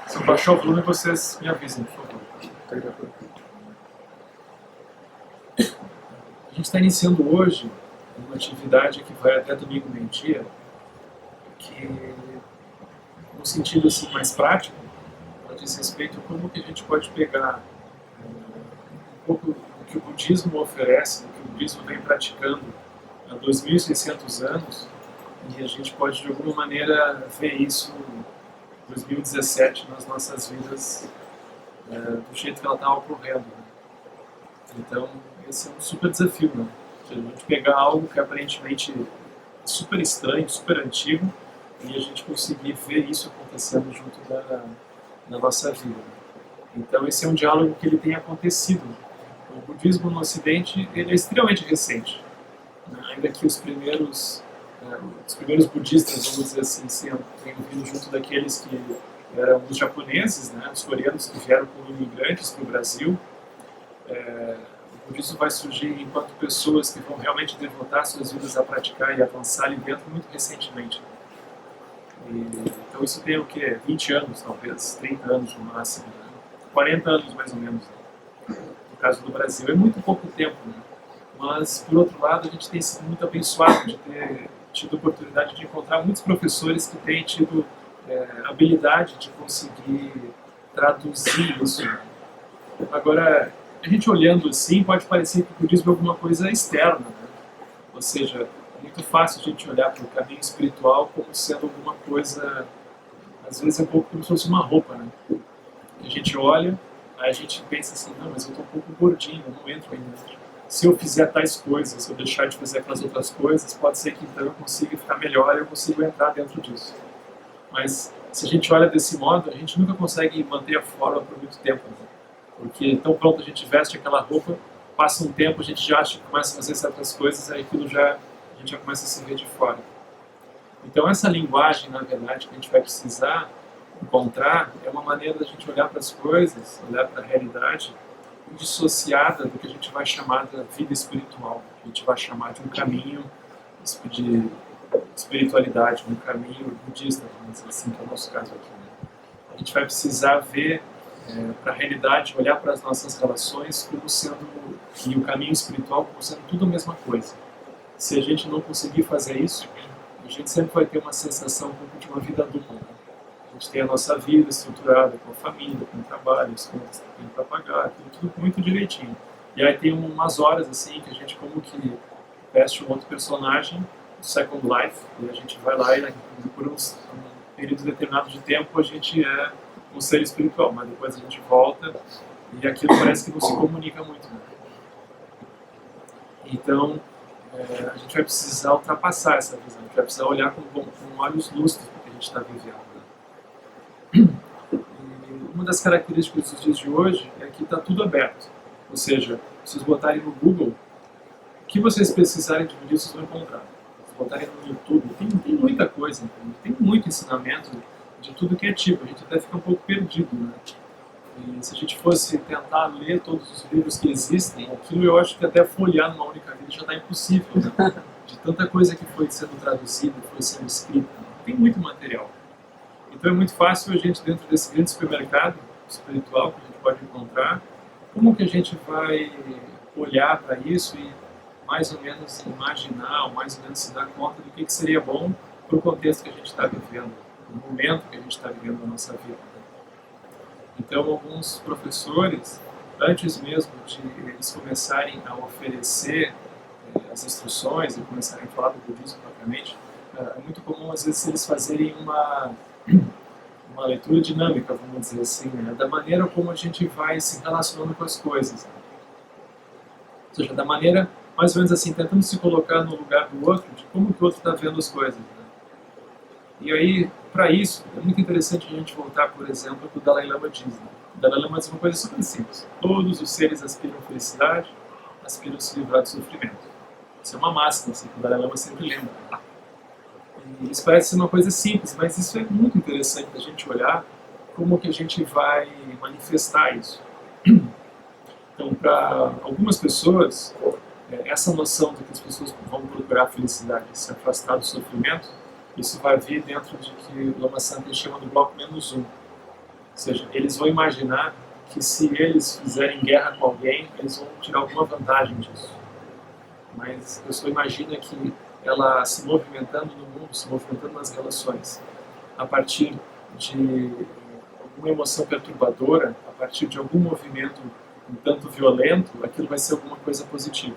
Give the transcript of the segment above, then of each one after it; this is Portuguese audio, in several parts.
Se eu baixar o volume, vocês me avisem, por favor. A gente está iniciando hoje uma atividade que vai até domingo meio-dia, que, no sentido assim, mais prático, ela diz respeito a como que a gente pode pegar um pouco do que o budismo oferece, do que o budismo vem praticando há 2.600 anos, e a gente pode, de alguma maneira, ver isso em 2017 nas nossas vidas do jeito que ela está ocorrendo. Né? Então, esse é um super desafio, né? A gente pegar algo que aparentemente é super estranho, super antigo, e a gente conseguir ver isso acontecendo junto da nossa vida. Né? Então, esse é um diálogo que ele tem acontecido. O budismo no Ocidente ele é extremamente recente. Né? Ainda que os primeiros budistas, vamos dizer assim, tenham vindo junto daqueles que eram os japoneses, né? Os coreanos que vieram como imigrantes para o Brasil. O budismo vai surgir enquanto pessoas que vão realmente devotar suas vidas a praticar e avançar ali dentro muito recentemente. Então isso tem o quê? 20 anos, talvez, 30 anos no máximo, né? 40 anos mais ou menos, né? No caso do Brasil. É muito pouco tempo, né? Mas, por outro lado, a gente tem sido muito abençoado de ter tido a oportunidade de encontrar muitos professores que têm tido habilidade de conseguir traduzir isso. Né? Agora, a gente olhando assim, pode parecer que o budismo é alguma coisa externa, né? Ou seja, é muito fácil a gente olhar para o caminho espiritual como sendo alguma coisa, às vezes é um pouco como se fosse uma roupa, né? A gente olha, aí a gente pensa assim, não, mas eu estou um pouco gordinho, eu não entro aí dentro. Se eu fizer tais coisas, se eu deixar de fazer aquelas outras coisas, pode ser que então eu consiga ficar melhor e eu consiga entrar dentro disso. Mas se a gente olha desse modo, a gente nunca consegue manter a forma por muito tempo, né? Porque então pronto, a gente veste aquela roupa, passa um tempo, a gente já acha que começa a fazer certas coisas, aí aquilo a gente já começa a se ver de fora. Então essa linguagem, na verdade, que a gente vai precisar encontrar é uma maneira da gente olhar para as coisas, olhar para a realidade dissociada do que a gente vai chamar da vida espiritual, que a gente vai chamar de um caminho de espiritualidade, um caminho budista, vamos dizer assim, que é o nosso caso aqui. Né? A gente vai precisar ver para a realidade, olhar para as nossas relações como sendo, e o caminho espiritual como sendo tudo a mesma coisa. Se a gente não conseguir fazer isso, a gente sempre vai ter uma sensação de uma vida dupla. Né? A gente tem a nossa vida estruturada com a família, com o trabalho, as contas que tem para pagar, tudo muito direitinho. E aí tem umas horas assim que a gente como que veste um outro personagem, o Second Life, e a gente vai lá e por um período determinado de tempo a gente é um ser espiritual, mas depois a gente volta e aquilo parece que não se comunica muito. Né? Então, a gente vai precisar ultrapassar essa visão, a gente vai precisar olhar com olhos lustros para o que a gente está vivendo. Né? E uma das características dos dias de hoje é que está tudo aberto, ou seja, se vocês botarem no Google, o que vocês pesquisarem de budismo, vocês vão encontrar. Se botarem no YouTube, tem muita coisa, tem muito ensinamento de tudo que é tipo, a gente até fica um pouco perdido, né? E se a gente fosse tentar ler todos os livros que existem, aquilo eu acho que até folhear numa única vida já está impossível, né? De tanta coisa que foi sendo traduzida, foi sendo escrita, tem muito material. Então é muito fácil a gente, dentro desse grande supermercado espiritual que a gente pode encontrar, como que a gente vai olhar para isso e mais ou menos imaginar, ou mais ou menos se dar conta do que seria bom para o contexto que a gente está vivendo, no momento que a gente está vivendo na nossa vida. Então, alguns professores, antes mesmo de eles começarem a oferecer as instruções e começarem a falar do budismo propriamente, é muito comum, às vezes, eles fazerem uma leitura dinâmica, vamos dizer assim, né, da maneira como a gente vai se relacionando com as coisas. Né? Ou seja, da maneira, mais ou menos assim, tentando se colocar no lugar do outro, de como que o outro está vendo as coisas. Né? E aí, para isso, é muito interessante a gente voltar, por exemplo, para o Dalai Lama diz. Né? O Dalai Lama diz uma coisa super simples. Todos os seres aspiram à felicidade, aspiram a se livrar do sofrimento. Isso é uma máxima, assim, que o Dalai Lama sempre lembra. E isso parece ser uma coisa simples, mas isso é muito interessante a gente olhar como que a gente vai manifestar isso. Então, para algumas pessoas, essa noção de que as pessoas vão procurar a felicidade e se afastar do sofrimento, isso vai vir dentro de que o Lama Santen chama do bloco -1. seja, eles vão imaginar que se eles fizerem guerra com alguém, eles vão tirar alguma vantagem disso. Mas a pessoa imagina que ela se movimentando no mundo, se movimentando nas relações, a partir de alguma emoção perturbadora, a partir de algum movimento um tanto violento, aquilo vai ser alguma coisa positiva.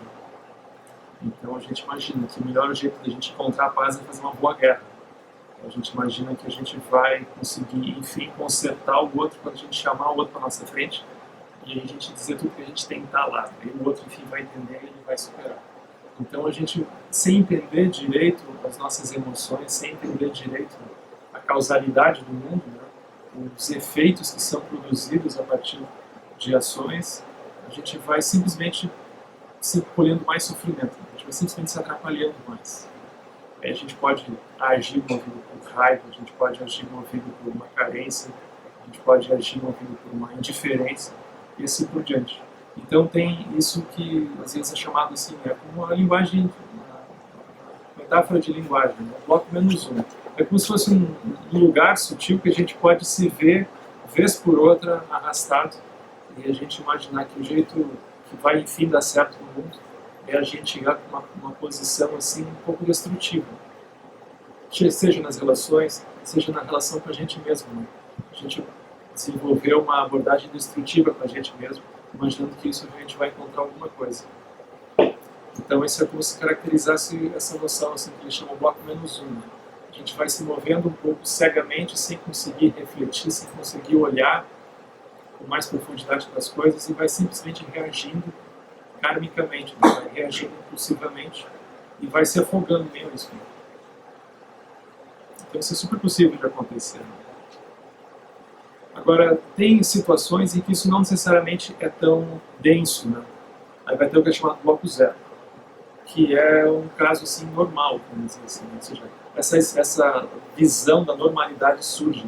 Então a gente imagina que o melhor jeito de a gente encontrar a paz é fazer uma boa guerra. A gente imagina que a gente vai conseguir, enfim, consertar o outro quando a gente chamar o outro para nossa frente e a gente dizer tudo que a gente tem que estar lá. E o outro, enfim, vai entender e ele vai superar. Então a gente, sem entender direito as nossas emoções, sem entender direito a causalidade do mundo, né, os efeitos que são produzidos a partir de ações, a gente vai simplesmente se colhendo mais sofrimento, a gente vai simplesmente se atrapalhando mais. A gente pode agir movido por raiva, a gente pode agir movido por uma carência, a gente pode agir movido por uma indiferença e assim por diante. Então tem isso que às vezes é chamado assim, como uma linguagem, uma metáfora de linguagem, bloco menos um. É como se fosse um lugar sutil que a gente pode se ver, vez por outra, arrastado e a gente imaginar que o jeito que vai enfim dar certo no mundo é a gente chegar com uma posição assim um pouco destrutiva, seja nas relações, seja na relação com a gente mesmo, né? A gente desenvolver uma abordagem destrutiva com a gente mesmo, imaginando que isso a gente vai encontrar alguma coisa. Então isso é como se caracterizasse essa noção assim, que eles chamam bloco menos um, né? A gente vai se movendo um pouco cegamente, sem conseguir refletir, sem conseguir olhar com mais profundidade das coisas e vai simplesmente reagindo karmicamente, né? Vai reagindo impulsivamente e vai se afogando meio nisso. Então isso é super possível de acontecer. Agora, tem situações em que isso não necessariamente é tão denso, né? Aí vai ter o que é chamado bloco zero, que é um caso assim normal, vamos dizer assim, ou seja, essa visão da normalidade surge.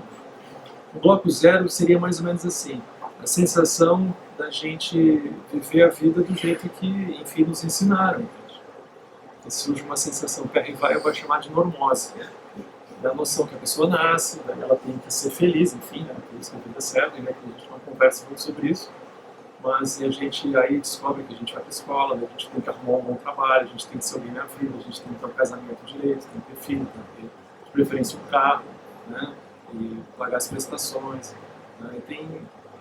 O bloco zero seria mais ou menos assim, a sensação da gente viver a vida do jeito que, enfim, nos ensinaram. Que surge uma sensação que eu vou chamar de normose, da noção que a pessoa nasce, ela tem que ser feliz, enfim, né, por isso que a vida serve, né, que a gente não conversa muito sobre isso, mas a gente aí descobre que a gente vai para a escola, né, a gente tem que arrumar um bom trabalho, a gente tem que ser alguém na vida, a gente tem que ter um casamento direito, tem que ter filho, tem que ter, de preferência, um carro, né, e pagar as prestações, né, e tem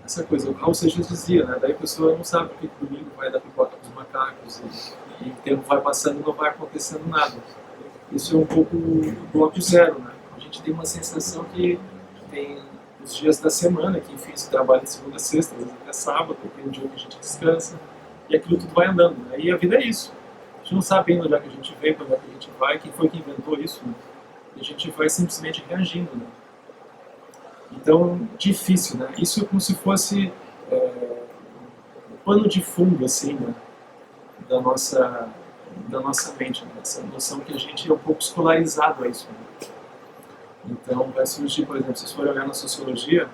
essa coisa, o Raul Seixas dizia, né, daí a pessoa não sabe porque que domingo vai dar pipoca dos macacos, e o tempo vai passando e não vai acontecendo nada. Isso é um pouco do bloco zero, né? A gente tem uma sensação que tem os dias da semana, que enfim se trabalha de segunda a sexta, às vezes até sábado, tem um dia que a gente descansa, e aquilo tudo vai andando, né? E a vida é isso. A gente não sabe ainda onde é que a gente veio, para onde é que a gente vai, quem foi que inventou isso, né? E a gente vai simplesmente reagindo, né? Então, difícil, né? Isso é como se fosse um pano de fundo, assim, né? da nossa mente, né? Essa noção que a gente é um pouco escolarizado a isso, né? Então, vai surgir, por exemplo, se vocês forem olhar na sociologia,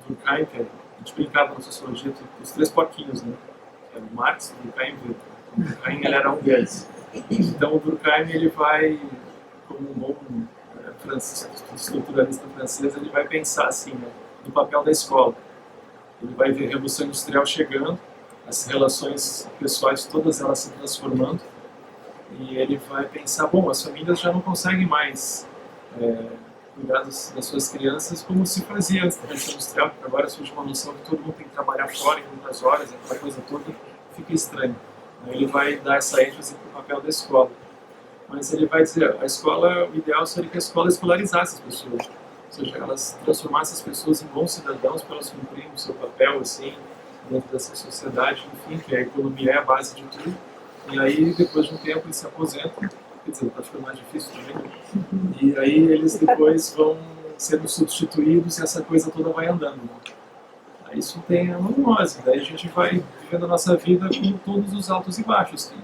Durkheim, a gente brincava na sociologia dos três porquinhos, né? Que era o Marx, o Durkheim e o Weber. O Durkheim ele era um deles. Então, o Durkheim ele vai, como um bom estruturalista francês, ele vai pensar assim, né, no papel da escola. Ele vai ver a Revolução Industrial chegando, as relações pessoais todas elas se transformando, e ele vai pensar, bom, as famílias já não conseguem mais cuidar das suas crianças como se fazia antes da Revolução Industrial, porque agora surge uma noção que todo mundo tem que trabalhar fora em muitas horas, aquela coisa toda fica estranha. Ele vai dar essa ênfase para o papel da escola. Mas ele vai dizer, a escola, o ideal seria que a escola escolarizasse as pessoas. Ou seja, elas transformassem as pessoas em bons cidadãos para elas cumprirem o seu papel, assim, dentro dessa sociedade, enfim, que a economia é a base de tudo. E aí, depois de um tempo, eles se aposentam, quer dizer, está ficando mais difícil também, e aí eles depois vão sendo substituídos e essa coisa toda vai andando. Aí isso tem a normose, daí a gente vai vivendo a nossa vida com todos os altos e baixos que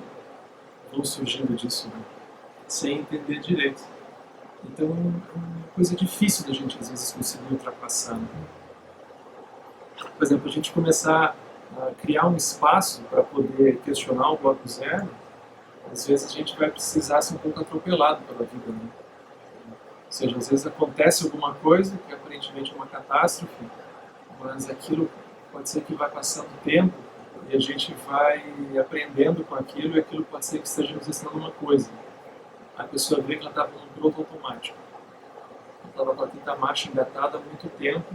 vão surgindo disso, né? Sem entender direito. Então é uma coisa difícil da gente às vezes conseguir ultrapassar, né? Por exemplo, a gente começar a criar um espaço para poder questionar o bloco zero, às vezes a gente vai precisar ser um pouco atropelado pela vida, né? seja, às vezes acontece alguma coisa que aparentemente é uma catástrofe, mas aquilo pode ser que vai passando o tempo e a gente vai aprendendo com aquilo e aquilo pode ser que esteja nos ensinando uma coisa. A pessoa vê que ela estava no piloto automático. Ela estava com a quinta marcha engatada há muito tempo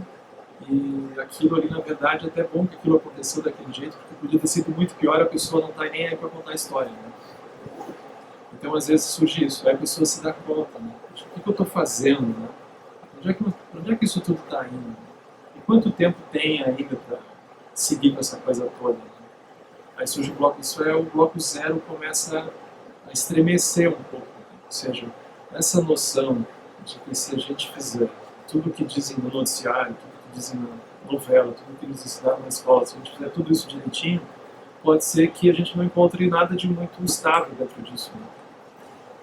e aquilo ali, na verdade, é até bom que aquilo aconteceu daquele jeito, porque podia ter sido muito pior, a pessoa não está nem aí para contar a história. Né? Então, às vezes surge isso, aí a pessoa se dá conta, né? O que eu estou fazendo? Né? Onde é que isso tudo está indo? E quanto tempo tem ainda para seguir com essa coisa toda? Né? Aí surge o bloco, isso é o bloco zero, começa a estremecer um pouco. Ou seja, essa noção de que se a gente fizer tudo o que dizem no noticiário, tudo o que dizem na novela, tudo o que nos ensinaram na escola, se a gente fizer tudo isso direitinho, pode ser que a gente não encontre nada de muito estável dentro disso, né?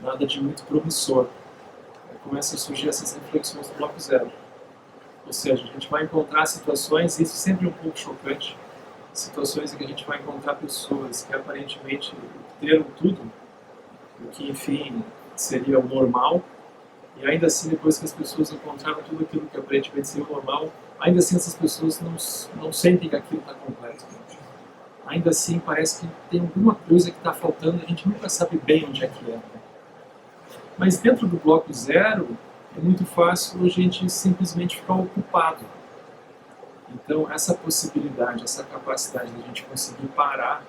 Nada de muito promissor. Aí começam a surgir essas reflexões do bloco zero. Ou seja, a gente vai encontrar situações, e isso sempre é um pouco chocante, situações em que a gente vai encontrar pessoas que aparentemente obteram tudo, o que, enfim, seria o normal, e ainda assim, depois que as pessoas encontraram tudo aquilo que aparentemente seria o normal, ainda assim essas pessoas não sentem que aquilo está completo. Ainda assim, parece que tem alguma coisa que está faltando, a gente nunca sabe bem onde é que é. Mas dentro do bloco zero, é muito fácil a gente simplesmente ficar ocupado. Então, essa possibilidade, essa capacidade de a gente conseguir parar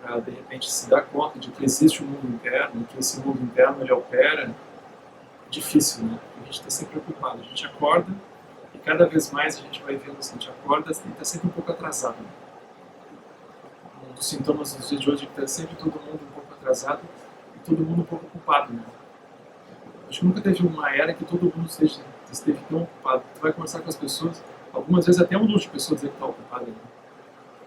para, de repente, se dar conta de que existe um mundo interno, que esse mundo interno ele opera, é difícil, né? A gente está sempre ocupado. A gente acorda e cada vez mais a gente vai vendo assim, a gente acorda e está sempre um pouco atrasado. Um dos sintomas dos dias de hoje é que está sempre todo mundo um pouco atrasado e todo mundo um pouco ocupado, né? Acho que nunca teve uma era que todo mundo esteve tão ocupado. Tu vai conversar com as pessoas, algumas vezes até um luxo de pessoa dizer que está ocupada, né?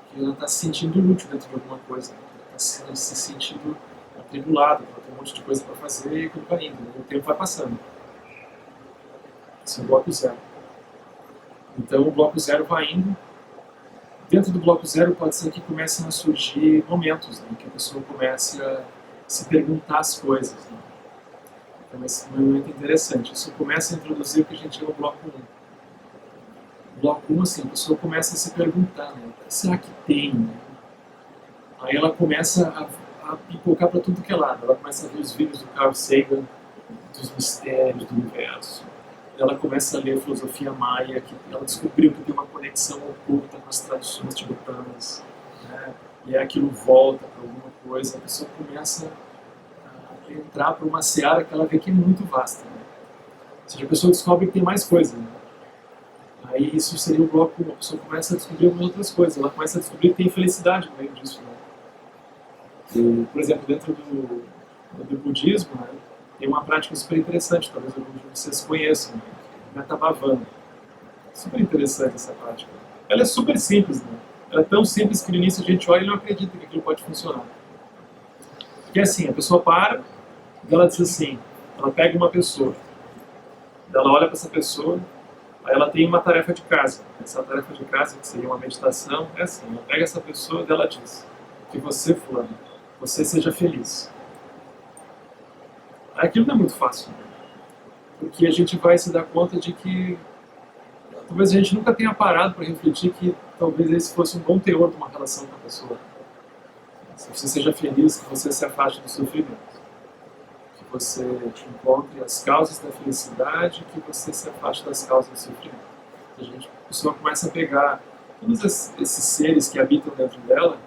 Que ela está se sentindo útil dentro de alguma coisa, né? Ela está se sentindo atribulada, ela tem um monte de coisa para fazer e aquilo vai indo, né? O tempo vai passando. Esse é o bloco zero. Então o bloco zero vai indo. Dentro do bloco zero pode ser que comecem a surgir momentos, né? Que a pessoa comece a se perguntar as coisas, né? Então esse é um momento interessante. Isso começa a introduzir o que a gente chama de bloco 1. O bloco 1, assim, a pessoa começa a se perguntar, né? O que será que tem? Né? Aí ela começa a pipocar para tudo que é lado. Ela começa a ver os vídeos do Carl Sagan, dos mistérios do universo. Ela começa a ler a filosofia maia, que ela descobriu que tem uma conexão oculta com as tradições tibetanas, né? E aí aquilo volta para alguma coisa. A pessoa começa a entrar para uma seara que ela vê que é muito vasta, né? Ou seja, a pessoa descobre que tem mais coisa, né? Aí isso seria o bloco 1. A pessoa começa a descobrir algumas outras coisas. Ela começa a descobrir que tem felicidade no meio disso, né? E, por exemplo, dentro do budismo, né, tem uma prática super interessante, talvez alguns de vocês conheçam, né? Metta Bhavana. Super interessante essa prática. Ela é super simples, né? Ela é tão simples que no início a gente olha e não acredita que aquilo pode funcionar. Porque é assim, a pessoa para e ela diz assim, ela pega uma pessoa, ela olha para essa pessoa, aí ela tem uma tarefa de casa. Essa tarefa de casa, que seria uma meditação, é assim, ela pega essa pessoa e ela diz que você, fulano, você seja feliz. Aquilo não é muito fácil, né? Porque a gente vai se dar conta de que talvez a gente nunca tenha parado para refletir que talvez esse fosse um bom teor de uma relação com a pessoa. Se você seja feliz, que você se afaste do sofrimento. Que você encontre as causas da felicidade, que você se afaste das causas do sofrimento. A pessoa começa a pegar todos esses seres que habitam dentro dela,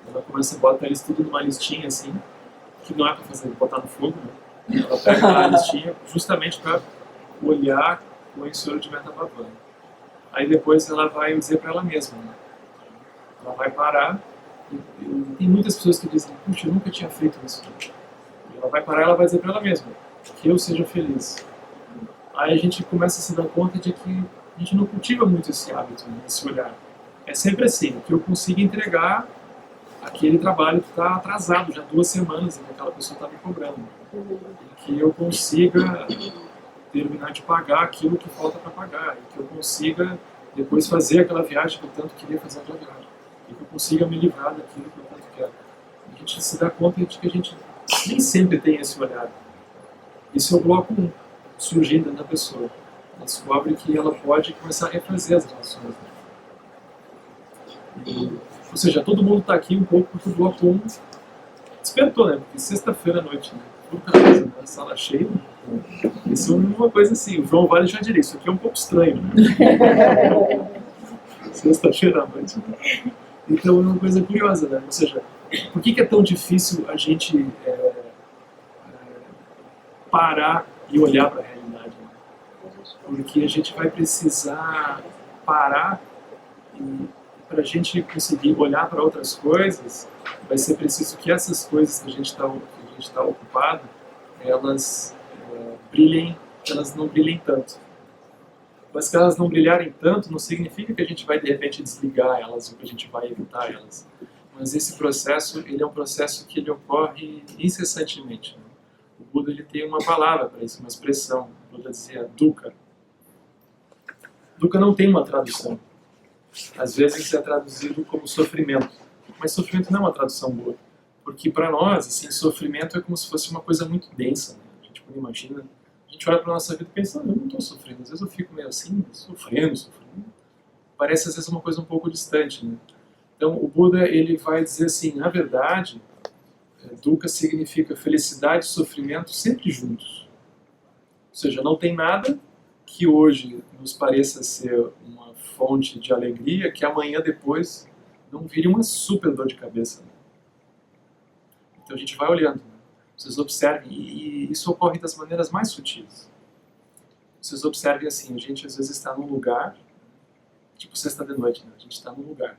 ela começa a botar eles tudo numa listinha assim, que não é para fazer, botar no fogo, né? Ela pega a listinha justamente para olhar o Ensouro de Metta Bhavana. Aí depois ela vai dizer para ela mesma, né? Ela vai parar, e tem muitas pessoas que dizem, puxa, eu nunca tinha feito isso. E ela vai parar e ela vai dizer para ela mesma, que eu seja feliz. Aí a gente começa a se dar conta de que a gente não cultiva muito esse hábito, né? Esse olhar. É sempre assim, que eu consiga entregar aquele trabalho que está atrasado, já 2 semanas, e que aquela pessoa está me cobrando. E que eu consiga terminar de pagar aquilo que falta para pagar, e que eu consiga depois fazer aquela viagem que eu tanto queria fazer aquela viagem, e que eu consiga me livrar daquilo que eu tanto quero. A gente se dá conta de que a gente nem sempre tem esse olhar. Isso é o bloco 1. surgir dentro da pessoa. Ela descobre que ela pode começar a refazer as relações. Ou seja, todo mundo está aqui um pouco porque o bloco 1 despertou, né? Porque sexta-feira à noite, né? Puta coisa, né? Sala cheia. Né? Isso é uma coisa assim, o João Vale já diria, isso aqui é um pouco estranho, né? Sexta-feira à noite. Né? Então é uma coisa curiosa, né? Ou seja, por que é tão difícil a gente parar e olhar para a realidade? Né? Porque a gente vai precisar parar e para a gente conseguir olhar para outras coisas, vai ser preciso que essas coisas que a gente está ocupado, elas brilhem, elas não brilhem tanto. Mas que elas não brilharem tanto, não significa que a gente vai de repente desligar elas ou que a gente vai evitar elas. Mas esse processo, ele é um processo que ele ocorre incessantemente. Né? O Buda ele tem uma palavra para isso, uma expressão. O Buda dizia dukkha. Dukkha não tem uma tradução. Às vezes é traduzido como sofrimento, mas sofrimento não é uma tradução boa, porque para nós, assim, sofrimento é como se fosse uma coisa muito densa, né? A gente quando imagina, a gente olha para a nossa vida e pensa, eu não estou sofrendo, às vezes eu fico meio assim, sofrendo, parece às vezes uma coisa um pouco distante, né? Então o Buda ele vai dizer assim, na verdade, dukkha significa felicidade e sofrimento sempre juntos, ou seja, não tem nada que hoje nos pareça ser uma fonte de alegria, que amanhã depois não vire uma super dor de cabeça. Né? Então a gente vai olhando, né? Vocês observem, e isso ocorre das maneiras mais sutis. Vocês observem assim, a gente às vezes está num lugar, tipo sexta de noite, né? A gente está num lugar,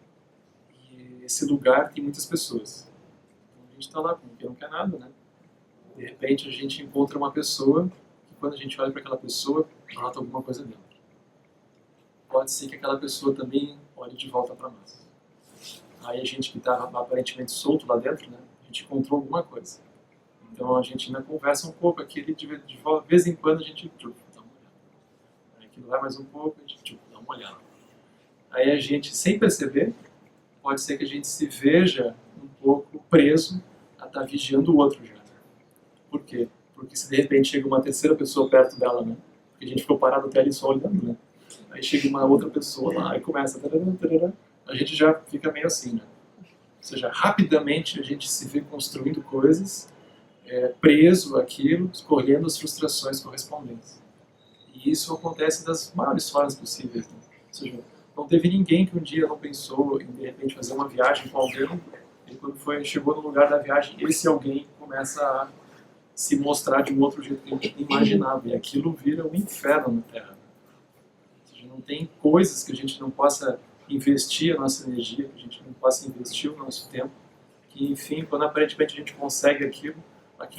e esse lugar tem muitas pessoas. Então a gente está lá, como quem não quer nada, né? De repente a gente encontra uma pessoa, que quando a gente olha para aquela pessoa, nota alguma coisa dentro. Pode ser que aquela pessoa também olhe de volta para nós. Aí a gente que está aparentemente solto lá dentro, né, a gente encontrou alguma coisa. Então a gente ainda conversa um pouco, aquele de vez em quando a gente dá uma olhada. Aí aquilo vai mais um pouco, a gente dá uma olhada. Aí a gente, sem perceber, pode ser que a gente se veja um pouco preso a estar vigiando o outro já. Por quê? Porque se de repente chega uma terceira pessoa perto dela, né, porque a gente ficou parado até ali só olhando, né? Aí chega uma outra pessoa lá e começa a gente já fica meio assim, né? Ou seja, rapidamente a gente se vê construindo coisas, preso àquilo, escolhendo as frustrações correspondentes. E isso acontece das maiores formas possíveis. Né? Ou seja, não teve ninguém que um dia não pensou em de repente fazer uma viagem com alguém e quando chegou no lugar da viagem, esse alguém começa a se mostrar de um outro jeito que a gente não imaginava. E aquilo vira um inferno na Terra. Não tem coisas que a gente não possa investir a nossa energia, que a gente não possa investir o nosso tempo, que enfim, quando aparentemente a gente consegue aquilo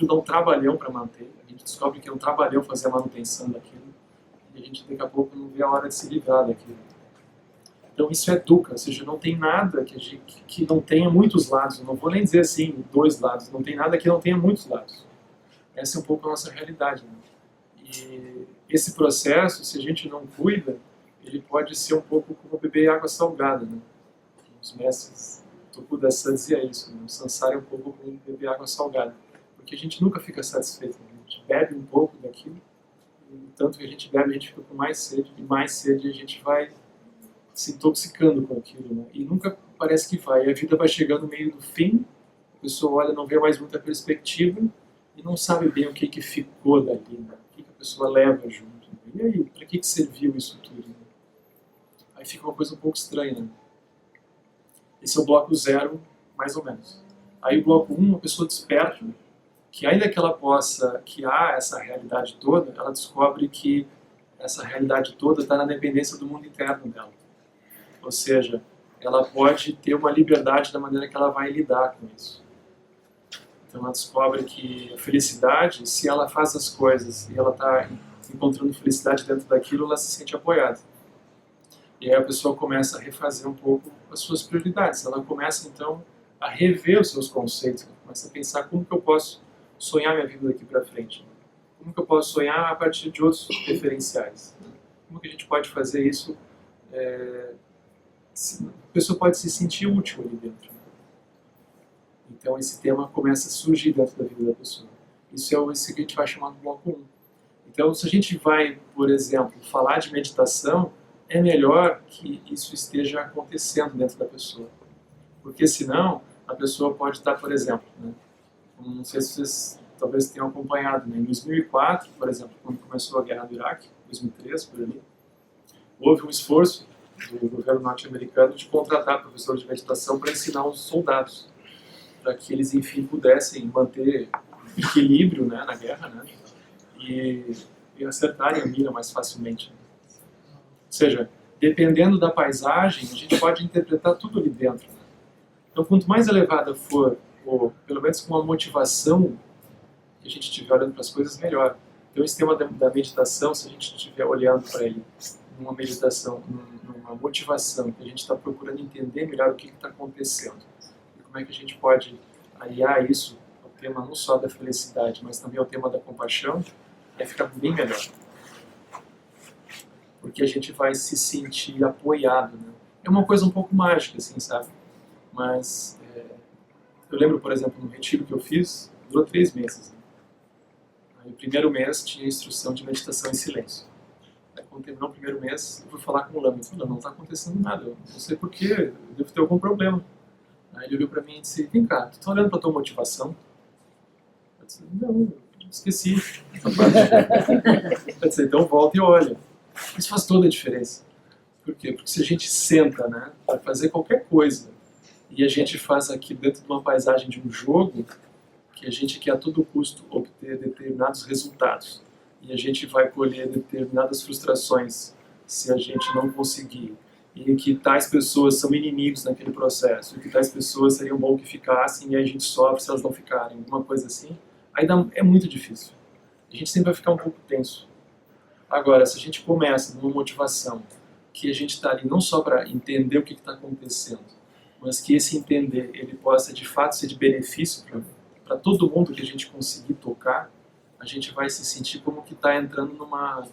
dá um trabalhão para manter, a gente descobre que é um trabalhão fazer a manutenção daquilo, e a gente daqui a pouco não vê a hora de se livrar daquilo. Então isso é dukkha, ou seja, não tem nada que não tenha muitos lados, eu não vou nem dizer assim, dois lados, não tem nada que não tenha muitos lados. Essa é um pouco a nossa realidade. Né? E esse processo, se a gente não cuida, ele pode ser um pouco como beber água salgada, né? Os mestres Tokuda-san dizia isso, né? O samsara é um pouco como beber água salgada, porque a gente nunca fica satisfeito, né? A gente bebe um pouco daquilo, e tanto que a gente bebe, a gente fica com mais sede, e mais sede a gente vai se intoxicando com aquilo, né? E nunca parece que vai, a vida vai chegando no meio do fim, a pessoa olha, não vê mais muita perspectiva, e não sabe bem o que ficou dali, né? O que a pessoa leva junto, né? E aí, para que serviu isso tudo? Né? Aí fica uma coisa um pouco estranha, né? Esse é o bloco 0, mais ou menos. Aí o bloco 1, a pessoa desperta, que ainda que ela possa, que há essa realidade toda, ela descobre que essa realidade toda está na dependência do mundo interno dela. Ou seja, ela pode ter uma liberdade da maneira que ela vai lidar com isso. Então ela descobre que a felicidade, se ela faz as coisas e ela está encontrando felicidade dentro daquilo, ela se sente apoiada. E aí a pessoa começa a refazer um pouco as suas prioridades. Ela começa, então, a rever os seus conceitos. Ela começa a pensar como que eu posso sonhar minha vida daqui para frente. Como que eu posso sonhar a partir de outros referenciais. Como que a gente pode fazer isso? A pessoa pode se sentir útil ali dentro. Então esse tema começa a surgir dentro da vida da pessoa. Isso é esse que a gente vai chamar de bloco 1. Então, se a gente vai, por exemplo, falar de meditação, é melhor que isso esteja acontecendo dentro da pessoa. Porque senão, a pessoa pode estar, por exemplo, né, não sei se vocês talvez tenham acompanhado, né, em 2004, por exemplo, quando começou a guerra do Iraque, 2003, por ali, houve um esforço do governo norte-americano de contratar professores de meditação para ensinar os soldados, para que eles, enfim, pudessem manter equilíbrio, né, na guerra, né, e acertarem a mira mais facilmente. Ou seja, dependendo da paisagem, a gente pode interpretar tudo ali dentro. Né? Então, quanto mais elevada for, ou pelo menos com a motivação que a gente estiver olhando para as coisas, melhor. Então, esse tema da meditação, se a gente estiver olhando para ele numa meditação, numa motivação, que a gente está procurando entender melhor o que está acontecendo, e como é que a gente pode aliar isso ao tema não só da felicidade, mas também ao tema da compaixão, vai ficar bem melhor. Porque a gente vai se sentir apoiado, né? É uma coisa um pouco mágica, assim, sabe? Mas eu lembro, por exemplo, no retiro que eu fiz, durou 3 meses. Né? Aí, o primeiro mês tinha instrução de meditação em silêncio. Aí, quando terminou o primeiro mês, eu fui falar com o Lama. Ele falou, não está acontecendo nada, eu não sei porquê, eu devo ter algum problema. Aí ele olhou para mim e disse, vem cá, tu está olhando para a tua motivação? Eu disse, não, esqueci essa parte. Eu disse, então volta e olha. Isso faz toda a diferença. Por quê? Porque se a gente senta, né, para fazer qualquer coisa, e a gente faz aqui dentro de uma paisagem de um jogo, que a gente quer a todo custo obter determinados resultados, e a gente vai colher determinadas frustrações se a gente não conseguir, e que tais pessoas são inimigos naquele processo, e que tais pessoas seriam bom que ficassem, e aí a gente sofre se elas não ficarem, alguma coisa assim, aí é muito difícil. A gente sempre vai ficar um pouco tenso. Agora, se a gente começa numa motivação que a gente está ali não só para entender o que está acontecendo, mas que esse entender ele possa de fato ser de benefício para todo mundo que a gente conseguir tocar, a gente vai se sentir como que está entrando numa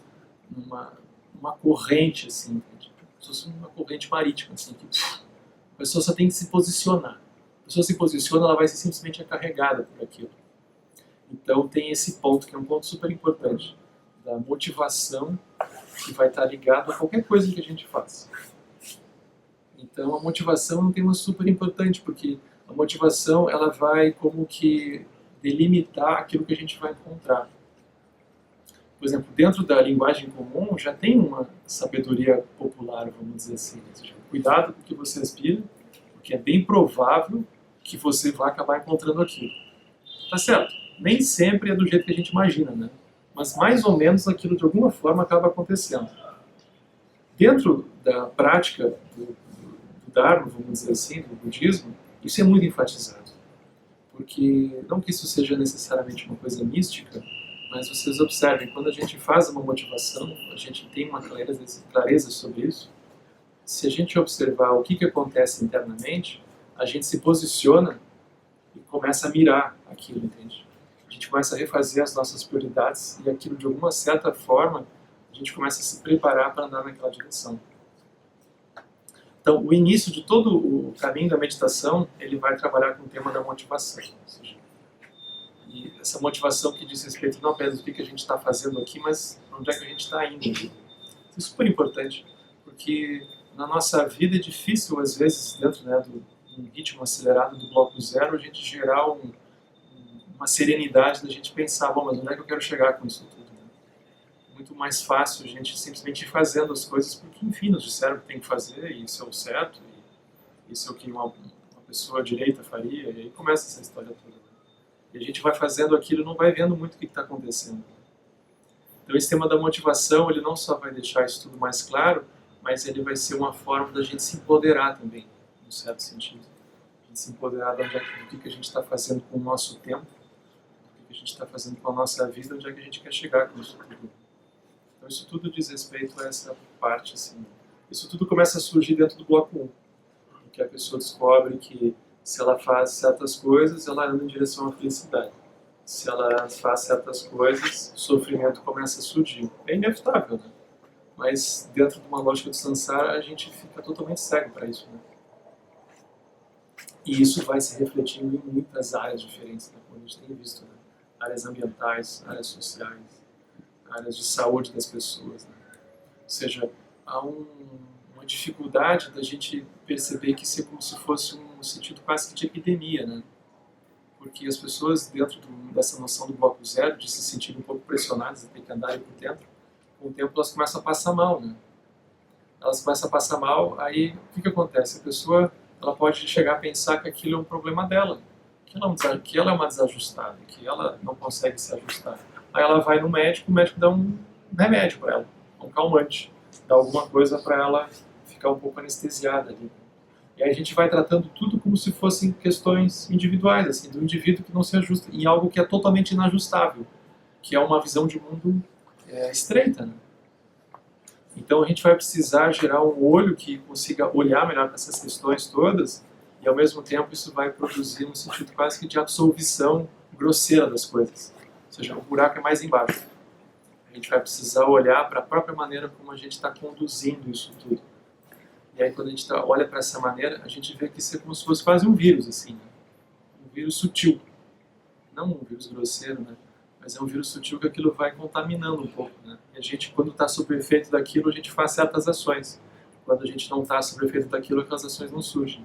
corrente, assim, tipo, uma corrente marítima, assim, que a pessoa só tem que se posicionar. A pessoa se posiciona, ela vai ser simplesmente carregada por aquilo. Então tem esse ponto, que é um ponto super importante, da motivação que vai estar ligado a qualquer coisa que a gente faça. Então a motivação é um tema super importante, porque a motivação ela vai como que delimitar aquilo que a gente vai encontrar. Por exemplo, dentro da linguagem comum já tem uma sabedoria popular, vamos dizer assim. Ou seja, cuidado com o que você aspira, porque é bem provável que você vai acabar encontrando aquilo. Tá certo? Nem sempre é do jeito que a gente imagina, né? Mas mais ou menos aquilo de alguma forma acaba acontecendo. Dentro da prática do Dharma, vamos dizer assim, do budismo, isso é muito enfatizado. Porque, não que isso seja necessariamente uma coisa mística, mas vocês observem, quando a gente faz uma motivação, a gente tem uma clareza sobre isso, se a gente observar o que acontece internamente, a gente se posiciona e começa a mirar aquilo, entende? A gente começa a refazer as nossas prioridades e aquilo, de alguma certa forma, a gente começa a se preparar para andar naquela direção. Então, o início de todo o caminho da meditação, ele vai trabalhar com o tema da motivação. Ou seja, e essa motivação que diz respeito não apenas do que a gente está fazendo aqui, mas onde é que a gente está indo. Isso é super importante, porque na nossa vida é difícil, às vezes, dentro, né, do ritmo acelerado do bloco zero, a gente gerar uma serenidade da gente pensar, bom, mas onde é que eu quero chegar com isso tudo? Né? É muito mais fácil a gente simplesmente ir fazendo as coisas porque, enfim, nos disseram que tem que fazer, e isso é o certo, e isso é o que uma pessoa direita faria, e aí começa essa história toda. Né? E a gente vai fazendo aquilo e não vai vendo muito o que está acontecendo. Então esse tema da motivação, ele não só vai deixar isso tudo mais claro, mas ele vai ser uma forma da gente se empoderar também, num certo sentido. A gente se empoderar do que a gente está fazendo com o nosso tempo, do que a gente está fazendo com a nossa vida, onde é que a gente quer chegar com isso tudo. Então isso tudo diz respeito a essa parte, assim. Isso tudo começa a surgir dentro do bloco 1, em que a pessoa descobre que se ela faz certas coisas, ela anda em direção à felicidade. Se ela faz certas coisas, o sofrimento começa a surgir. É inevitável, né? Mas dentro de uma lógica de samsara, a gente fica totalmente cego para isso, né? E isso vai se refletindo em muitas áreas diferentes, né? Como a gente tem visto, né? Áreas ambientais, áreas sociais, áreas de saúde das pessoas, né? Ou seja, há uma dificuldade da gente perceber que isso é como se fosse um sentido quase que de epidemia, né? Porque as pessoas, dentro dessa noção do bloco zero, de se sentirem um pouco pressionadas, de ter que andar por dentro, com o tempo elas começam a passar mal, né? Elas começam a passar mal, aí o que acontece? A pessoa ela pode chegar a pensar que aquilo é um problema dela, que ela é uma desajustada, que ela não consegue se ajustar. Aí ela vai no médico, o médico dá um remédio para ela, um calmante, dá alguma coisa para ela ficar um pouco anestesiada ali. E aí a gente vai tratando tudo como se fossem questões individuais, assim, do indivíduo que não se ajusta, em algo que é totalmente inajustável, que é uma visão de mundo estreita, né? Então a gente vai precisar gerar um olho que consiga olhar melhor para essas questões todas e ao mesmo tempo isso vai produzir um sentido quase que de absolvição grosseira das coisas. Ou seja, o buraco é mais embaixo. A gente vai precisar olhar para a própria maneira como a gente está conduzindo isso tudo. E aí quando a gente olha para essa maneira, a gente vê que isso é como se fosse quase um vírus, assim, né? Um vírus sutil. Não um vírus grosseiro, né? Mas é um vírus sutil que aquilo vai contaminando um pouco, né? E a gente, quando está sob o efeito daquilo, a gente faz certas ações. Quando a gente não está sob o efeito daquilo, aquelas ações não surgem.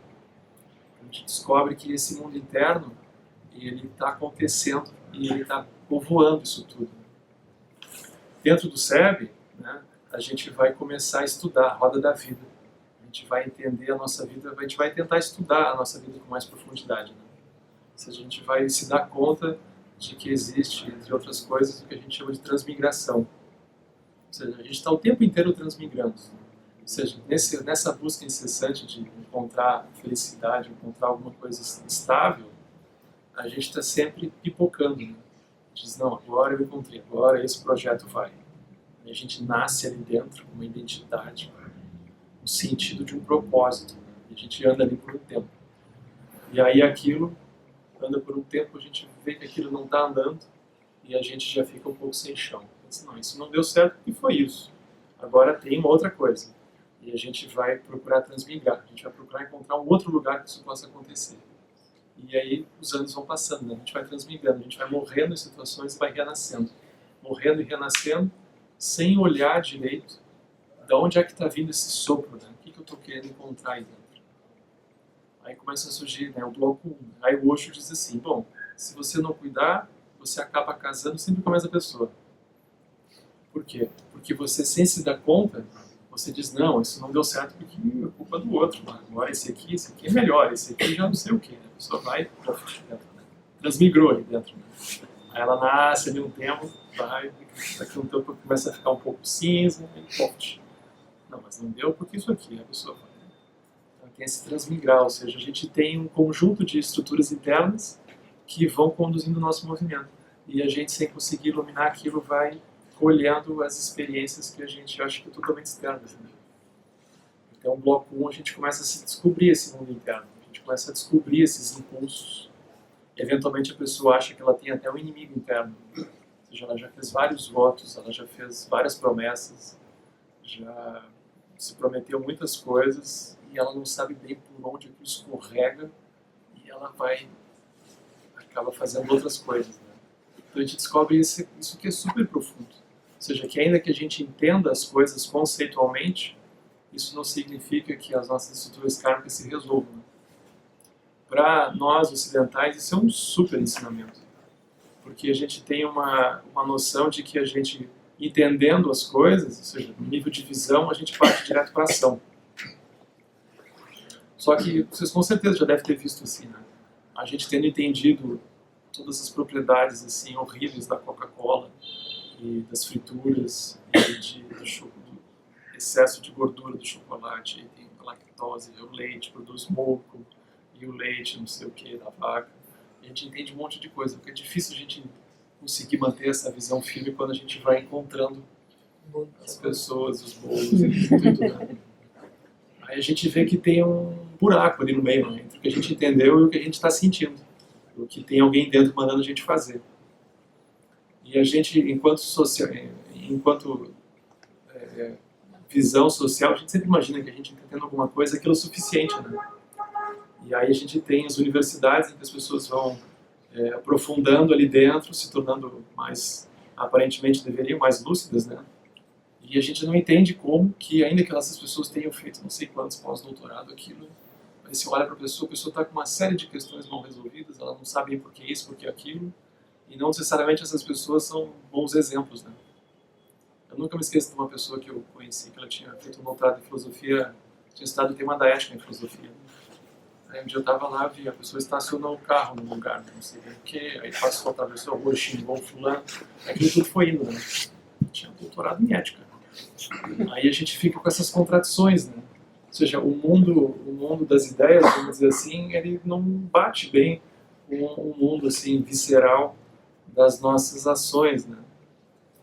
A gente descobre que esse mundo interno, ele está acontecendo e ele está povoando isso tudo. Dentro do SEB, né, a gente vai começar a estudar a roda da vida. A gente vai entender a nossa vida, a gente vai tentar estudar a nossa vida com mais profundidade, né? Ou seja, a gente vai se dar conta de que existe, entre outras coisas, o que a gente chama de transmigração. Ou seja, a gente está o tempo inteiro transmigrando. Ou seja, nessa busca incessante de encontrar felicidade, encontrar alguma coisa estável, a gente está sempre pipocando, né? Diz, não, agora eu encontrei, agora esse projeto vai. E a gente nasce ali dentro com uma identidade, um sentido de um propósito. E a gente anda ali por um tempo. E aí aquilo anda por um tempo, a gente vê que aquilo não está andando e a gente já fica um pouco sem chão. Diz, não, isso não deu certo e foi isso. Agora tem uma outra coisa. E a gente vai procurar transmigrar, a gente vai procurar encontrar um outro lugar que isso possa acontecer. E aí os anos vão passando, né? A gente vai transmigrando, a gente vai morrendo em situações e vai renascendo. Morrendo e renascendo, sem olhar direito de onde é que está vindo esse sopro, né? O que eu estou querendo encontrar aí dentro. Aí começa a surgir, né, o bloco 1. Aí o Osho diz assim, bom, se você não cuidar, você acaba casando sempre com a mesma pessoa. Por quê? Porque você, sem se dar conta, você diz, não, isso não deu certo porque é culpa do outro. Agora esse aqui é melhor, esse aqui já não sei o quê. Né? A pessoa vai dentro, né? Transmigrou ali dentro. Né? Aí ela nasce ali um tempo, vai, daqui a um tempo começa a ficar um pouco cinza, e pof. Não, mas não deu porque isso aqui, a pessoa vai. Então tem esse transmigrar, ou seja, a gente tem um conjunto de estruturas internas que vão conduzindo o nosso movimento. E a gente, sem conseguir iluminar aquilo, vai olhando as experiências que a gente acha que é totalmente externas. Né? Então, no bloco 1, a gente começa a se descobrir esse mundo interno, a gente começa a descobrir esses impulsos. Eventualmente, a pessoa acha que ela tem até um inimigo interno. Ou seja, ela já fez vários votos, ela já fez várias promessas, já se prometeu muitas coisas e ela não sabe bem por onde aquilo escorrega e ela acaba fazendo outras coisas. Né? Então, a gente descobre isso que é super profundo. Ou seja, que ainda que a gente entenda as coisas conceitualmente, isso não significa que as nossas estruturas kármicas se resolvam. Né? Para nós ocidentais, isso é um super ensinamento. Porque a gente tem uma noção de que a gente, entendendo as coisas, ou seja, no nível de visão, a gente parte direto para a ação. Só que vocês com certeza já devem ter visto assim, né? A gente tendo entendido todas as propriedades assim horríveis da Coca-Cola, e das frituras, e do excesso de gordura do chocolate, e tem lactose, e o leite produz muco, e o leite não sei o que da vaca. A gente entende um monte de coisa, porque é difícil a gente conseguir manter essa visão firme quando a gente vai encontrando as pessoas, os bolos e tudo. Né? Aí a gente vê que tem um buraco ali no meio, né, entre o que a gente entendeu e o que a gente está sentindo. O que tem alguém dentro mandando a gente fazer. E a gente, enquanto visão social, a gente sempre imagina que a gente está tendo alguma coisa que é o suficiente, né? E aí a gente tem as universidades em que as pessoas vão aprofundando ali dentro, se tornando mais aparentemente deveriam, mais lúcidas, né? E a gente não entende como que, ainda que essas pessoas tenham feito não sei quantos pós-doutorado, aquilo, aí você olha para a pessoa está com uma série de questões não resolvidas, ela não sabe bem por que isso, por que aquilo, e não necessariamente essas pessoas são bons exemplos, né? Eu nunca me esqueço de uma pessoa que eu conheci, que ela tinha feito um doutorado em filosofia, tinha estudado o tema da ética em filosofia. Aí um dia eu estava lá, vi a pessoa estacionou o carro num lugar, não sei bem o que, aí passou, atravessou a rua, xingou fulano, aquilo tudo foi indo, né? Tinha doutorado em ética. Aí a gente fica com essas contradições, né? Ou seja, o mundo das ideias, vamos dizer assim, ele não bate bem com o mundo assim, visceral das nossas ações, né?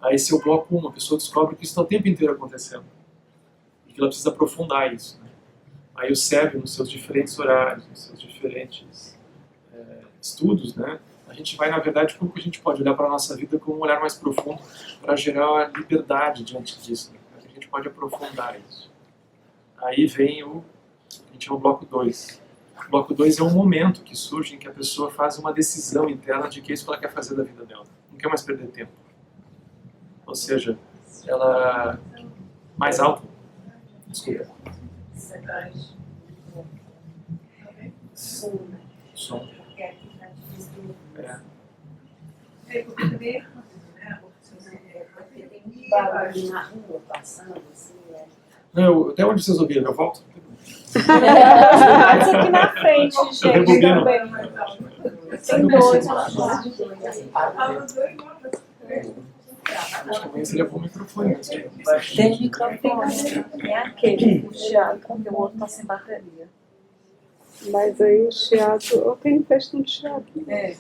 Aí esse é o bloco 1, a pessoa descobre que isso está o tempo inteiro acontecendo. E que ela precisa aprofundar isso, né? Aí o cérebro, nos seus diferentes horários, nos seus diferentes estudos, né? A gente vai, na verdade, como que a gente pode olhar para a nossa vida com um olhar mais profundo para gerar a liberdade diante disso, né? A gente pode aprofundar isso. Aí vem a gente chama o bloco 2. O bloco 2 é um momento que surge em que a pessoa faz uma decisão interna de que é isso que ela quer fazer da vida dela. Não quer mais perder tempo. Ou seja, ela... mais alto. Desculpa. Som. É. Tem barulho na rua passando, assim, Não, até onde vocês ouviram? Eu volto? Mas aqui na frente, gente, rebobino. também. Tem dois. Acho que amanhã seria bom microfone. Tem microfone. É aquele, o chiado, porque o outro tá sem bateria. Mas aí o chiado, eu tenho teste no chiado. É.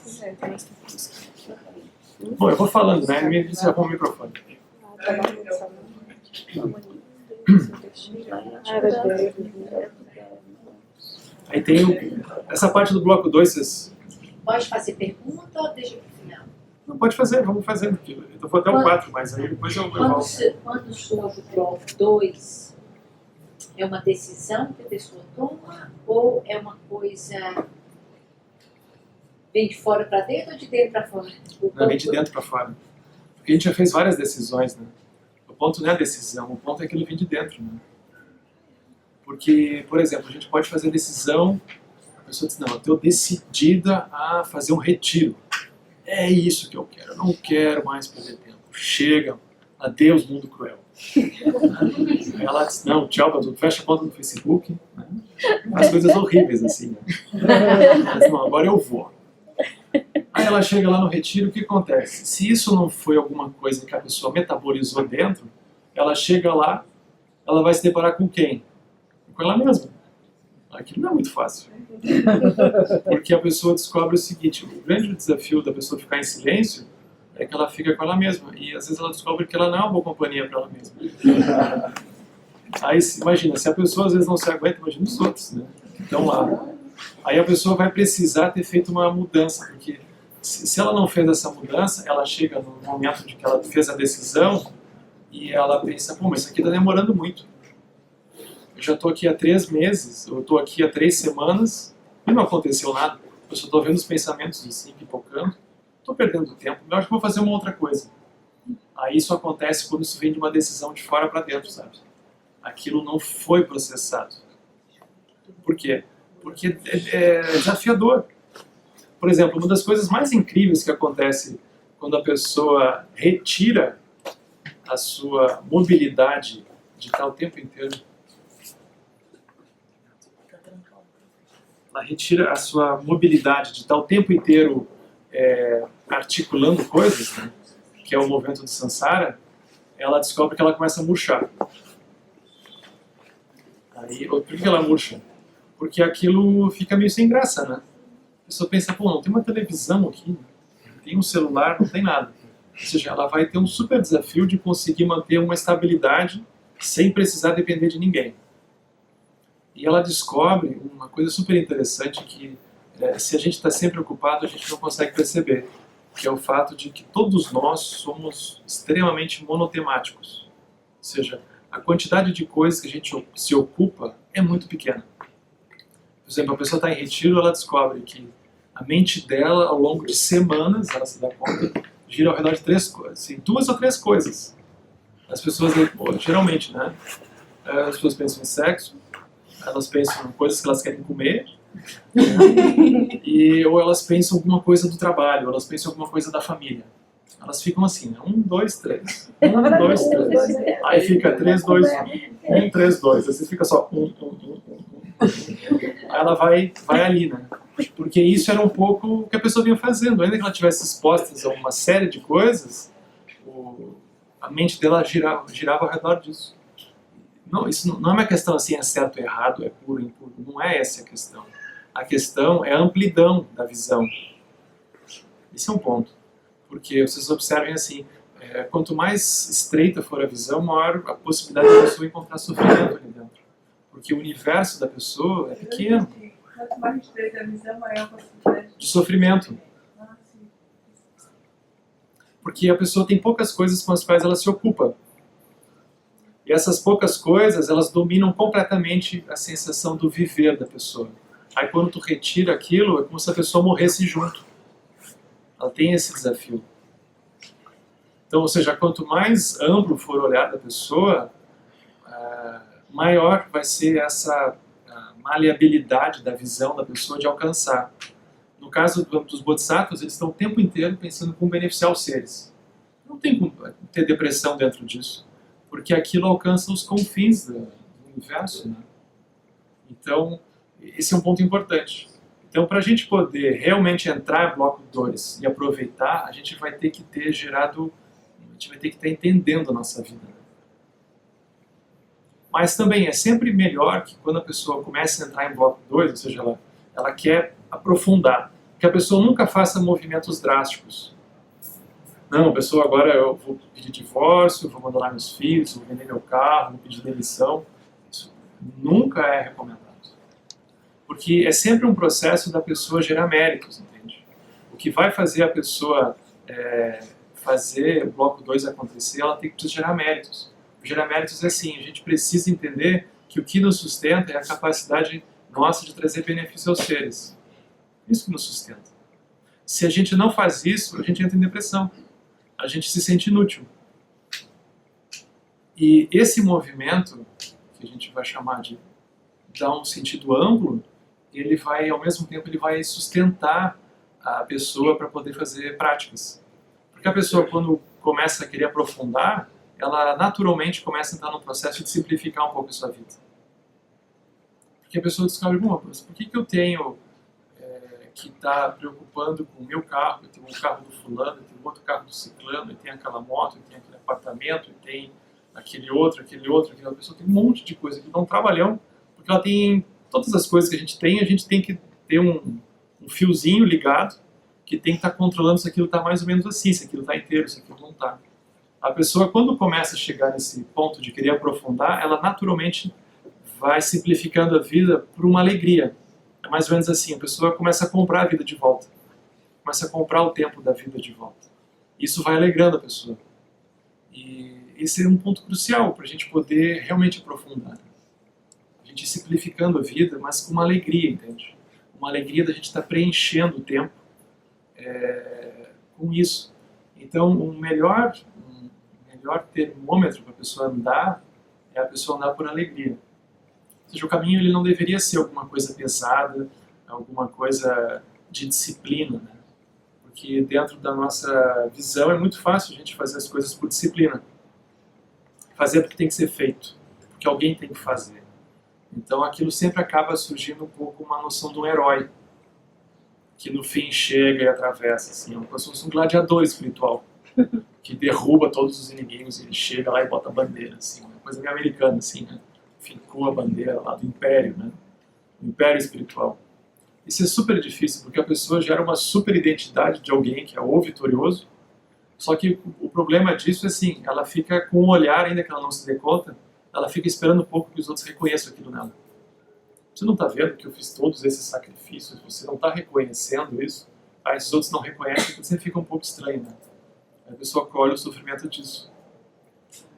Bom, eu vou falando, né? Me diz o microfone. Aí tem essa parte do bloco 2, vocês... Pode fazer pergunta ou deixa pro final? Não pode fazer, vamos fazendo. Eu vou até o 4, mas aí depois eu volto. Quando surge o bloco 2, é uma decisão que a pessoa toma ou é uma coisa... vem de fora para dentro ou de dentro para fora? Não, vem de dentro para fora. Porque a gente já fez várias decisões, né? O ponto não é a decisão, o ponto é que ele vem de dentro, né? Porque, por exemplo, a gente pode fazer decisão, a pessoa diz, não, eu estou decidida a fazer um retiro. É isso que eu quero, eu não quero mais perder tempo. Chega, adeus mundo cruel. Aí ela diz, não, tchau pra tudo, fecha a conta no Facebook. Né? As coisas horríveis assim. Né? Mas não, agora eu vou. Aí ela chega lá no retiro, o que acontece? Se isso não foi alguma coisa que a pessoa metabolizou dentro, ela chega lá, ela vai se deparar com quem? Com ela mesma. Aquilo não é muito fácil. Porque a pessoa descobre o seguinte, o grande desafio da pessoa ficar em silêncio é que ela fica com ela mesma. E às vezes ela descobre que ela não é uma boa companhia para ela mesma. Aí imagina, se a pessoa às vezes não se aguenta, imagina os outros, né? Que estão lá. Aí a pessoa vai precisar ter feito uma mudança, porque se ela não fez essa mudança, ela chega no momento de que ela fez a decisão e ela pensa, pô, mas isso aqui está demorando muito. Eu já estou aqui há 3 meses, eu estou aqui há 3 semanas e não aconteceu nada. Eu só estou vendo os pensamentos assim, pipocando, estou perdendo tempo, eu acho que vou fazer uma outra coisa. Aí isso acontece quando isso vem de uma decisão de fora para dentro, sabe? Aquilo não foi processado. Por quê? Porque é desafiador. Por exemplo, uma das coisas mais incríveis que acontece quando a pessoa retira a sua mobilidade de estar o tempo inteiro, ela retira a sua mobilidade de estar o tempo inteiro articulando coisas, né, que é o movimento do Sansara, ela descobre que ela começa a murchar. Aí, por que ela murcha? Porque aquilo fica meio sem graça, né? A pessoa pensa, pô, não tem uma televisão aqui, tem um celular, não tem nada. Ou seja, ela vai ter um super desafio de conseguir manter uma estabilidade sem precisar depender de ninguém. E ela descobre uma coisa super interessante que, se a gente está sempre ocupado, a gente não consegue perceber, que é o fato de que todos nós somos extremamente monotemáticos. Ou seja, a quantidade de coisas que a gente se ocupa é muito pequena. Por exemplo, a pessoa está em retiro, ela descobre que a mente dela, ao longo de semanas, ela se dá conta, gira ao redor de três coisas, assim, 2 ou 3 coisas. As pessoas, geralmente, né? As pessoas pensam em sexo, elas pensam em coisas que elas querem comer, ou elas pensam em alguma coisa do trabalho, ou elas pensam em alguma coisa da família. Elas ficam assim, né? 1, 2, 3. 1, 2, 3. Aí fica 3, 2, 1. 1, 3, 2. Aí você fica só 1, 1, 1, 1. Aí ela vai ali, né? Porque isso era um pouco o que a pessoa vinha fazendo. Ainda que ela tivesse exposta a uma série de coisas, a mente dela girava ao redor disso. Não, isso não é uma questão assim, é certo ou errado, é puro ou impuro. Não é essa a questão. A questão é a amplidão da visão. Esse é um ponto. Porque vocês observem assim, quanto mais estreita for a visão, maior a possibilidade da pessoa encontrar sofrimento ali dentro. Porque o universo da pessoa é pequeno. Quanto mais estreita a visão, maior a possibilidade de sofrimento. Porque a pessoa tem poucas coisas com as quais ela se ocupa. E essas poucas coisas, elas dominam completamente a sensação do viver da pessoa. Aí quando tu retira aquilo, é como se a pessoa morresse junto. Ela tem esse desafio. Então, ou seja, quanto mais amplo for o olhar da pessoa, maior vai ser essa maleabilidade da visão da pessoa de alcançar. No caso dos bodhisattvas, eles estão o tempo inteiro pensando em como beneficiar os seres. Não tem como ter depressão dentro disso, porque aquilo alcança os confins do universo, né? Então, esse é um ponto importante. Então, para a gente poder realmente entrar em bloco 2 e aproveitar, a gente vai ter que ter gerado, a gente vai ter que estar entendendo a nossa vida. Mas também é sempre melhor que quando a pessoa começa a entrar em bloco 2, ou seja, ela quer aprofundar, que a pessoa nunca faça movimentos drásticos. Não, a pessoa agora eu vou pedir divórcio, vou abandonar meus filhos, vou vender meu carro, vou pedir demissão. Isso nunca é recomendado. Porque é sempre um processo da pessoa gerar méritos, entende? O que vai fazer a pessoa fazer o bloco 2 acontecer, ela tem que gerar méritos. Gerar méritos é assim, a gente precisa entender que o que nos sustenta é a capacidade nossa de trazer benefício aos seres. Isso que nos sustenta. Se a gente não faz isso, a gente entra em depressão. A gente se sente inútil. E esse movimento, que a gente vai chamar de dar um sentido amplo, ele vai, ao mesmo tempo, ele vai sustentar a pessoa para poder fazer práticas. Porque a pessoa, quando começa a querer aprofundar, ela naturalmente começa a entrar num processo de simplificar um pouco a sua vida. Porque a pessoa descobre, bom, mas por que eu tenho que estar preocupando com o meu carro, eu tenho um carro do fulano, eu tenho outro carro do ciclano, eu tenho aquela moto, eu tenho aquele apartamento, eu tenho aquele outro, aquela pessoa tem um monte de coisa que dá um trabalhão, porque ela tem todas as coisas que a gente tem que ter um fiozinho ligado, que tem que estar controlando se aquilo está mais ou menos assim, se aquilo está inteiro, se aquilo não está. A pessoa, quando começa a chegar nesse ponto de querer aprofundar, ela naturalmente vai simplificando a vida por uma alegria. É mais ou menos assim, a pessoa começa a comprar a vida de volta. Começa a comprar o tempo da vida de volta. Isso vai alegrando a pessoa. E esse é um ponto crucial para a gente poder realmente aprofundar. A gente simplificando a vida, mas com uma alegria, entende? Uma alegria da gente estar preenchendo o tempo com isso. Então, o melhor termômetro para a pessoa andar é a pessoa andar por alegria. Ou seja, o caminho ele não deveria ser alguma coisa pesada, alguma coisa de disciplina, né? Porque dentro da nossa visão é muito fácil a gente fazer as coisas por disciplina. Fazer porque tem que ser feito, porque alguém tem que fazer. Então aquilo sempre acaba surgindo um pouco uma noção de um herói, que no fim chega e atravessa, assim, como se fosse um gladiador espiritual, que derruba todos os inimigos, e ele chega lá e bota a bandeira, assim, uma coisa meio americana, assim, né? Fincou a bandeira lá do império, né? O império espiritual. Isso é super difícil, porque a pessoa gera uma super identidade de alguém que é o vitorioso, só que o problema disso é assim, ela fica com um olhar, ainda que ela não se dê conta, ela fica esperando um pouco que os outros reconheçam aquilo nela. Você não está vendo que eu fiz todos esses sacrifícios, você não está reconhecendo isso, aí esses outros não reconhecem, você fica um pouco estranho, né? A pessoa colhe o sofrimento disso.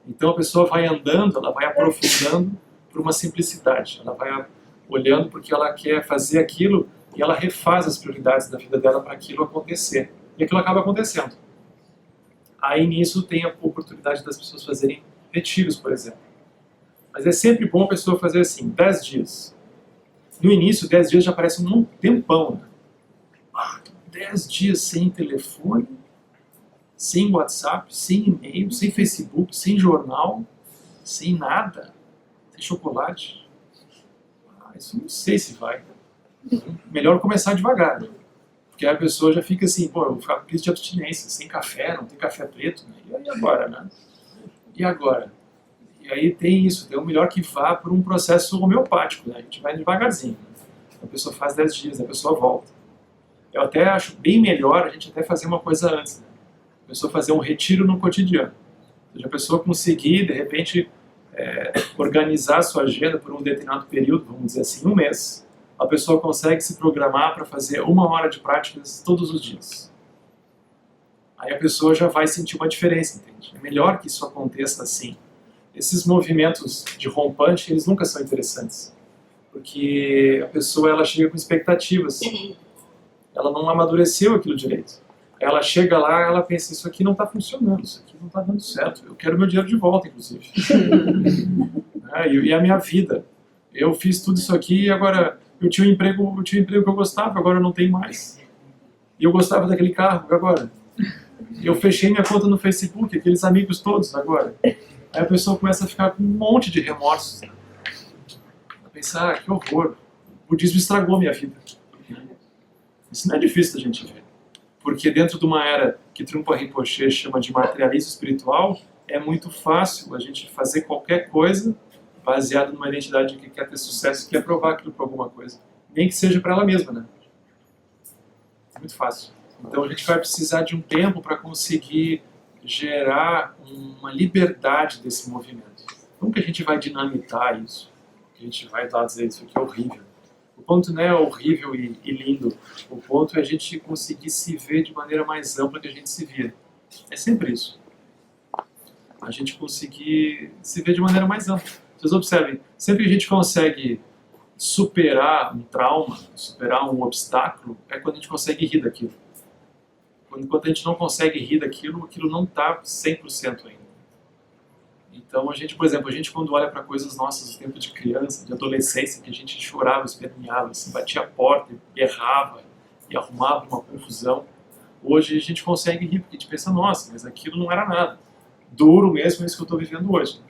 Então a pessoa vai andando, ela vai aprofundando por uma simplicidade, ela vai olhando porque ela quer fazer aquilo e ela refaz as prioridades da vida dela para aquilo acontecer. E aquilo acaba acontecendo. Aí nisso tem a oportunidade das pessoas fazerem retiros, por exemplo. Mas é sempre bom a pessoa fazer assim, 10 dias. No início, 10 dias já parece um tempão, né? 10 dias sem telefone, sem WhatsApp, sem e-mail, sem Facebook, sem jornal, sem nada, sem chocolate. Isso não sei se vai. Melhor começar devagar, né? Porque aí a pessoa já fica assim, pô, eu vou ficar com crise de abstinência, sem café, não tem café preto, né? E aí agora, né? E agora? E aí tem isso, tem o melhor que vá por um processo homeopático, né? A gente vai devagarzinho. Né? A pessoa faz 10 dias, a pessoa volta. Eu até acho bem melhor a gente até fazer uma coisa antes, né? A pessoa fazer um retiro no cotidiano. Ou seja, a pessoa conseguir, de repente, organizar a sua agenda por um determinado período, vamos dizer assim, um mês. A pessoa consegue se programar para fazer 1 hora de práticas todos os dias. Aí a pessoa já vai sentir uma diferença, entende? É melhor que isso aconteça assim. Esses movimentos de rompante, eles nunca são interessantes. Porque a pessoa, ela chega com expectativas. Ela não amadureceu aquilo direito. Ela chega lá, ela pensa, isso aqui não está funcionando, isso aqui não está dando certo. Eu quero meu dinheiro de volta, inclusive. E a minha vida. Eu fiz tudo isso aqui e agora eu tinha um emprego que eu gostava, agora eu não tenho mais. E eu gostava daquele carro, agora. Eu fechei minha conta no Facebook, aqueles amigos todos, agora. Aí a pessoa começa a ficar com um monte de remorsos. A pensar, que horror, o budismo estragou minha vida. Isso não é difícil da gente ver. Porque dentro de uma era que Trungpa Rinpoche chama de materialismo espiritual, é muito fácil a gente fazer qualquer coisa baseado numa identidade que quer ter sucesso, que quer provar aquilo para alguma coisa. Nem que seja para ela mesma, né? É muito fácil. Então a gente vai precisar de um tempo para conseguir gerar uma liberdade desse movimento. Como que a gente vai dinamitar isso? A gente vai lá dizer isso aqui é horrível. O ponto não é horrível e lindo. O ponto é a gente conseguir se ver de maneira mais ampla que a gente se via. É sempre isso. A gente conseguir se ver de maneira mais ampla. Vocês observem, sempre que a gente consegue superar um trauma, superar um obstáculo, é quando a gente consegue rir daquilo. Enquanto a gente não consegue rir daquilo, aquilo não está 100% ainda. Então, a gente, por exemplo, a gente quando olha para coisas nossas do tempo de criança, de adolescência, que a gente chorava, esperneava, assim, batia a porta, errava e arrumava uma confusão, hoje a gente consegue rir, porque a gente pensa, nossa, mas aquilo não era nada. Duro mesmo é isso que eu estou vivendo hoje.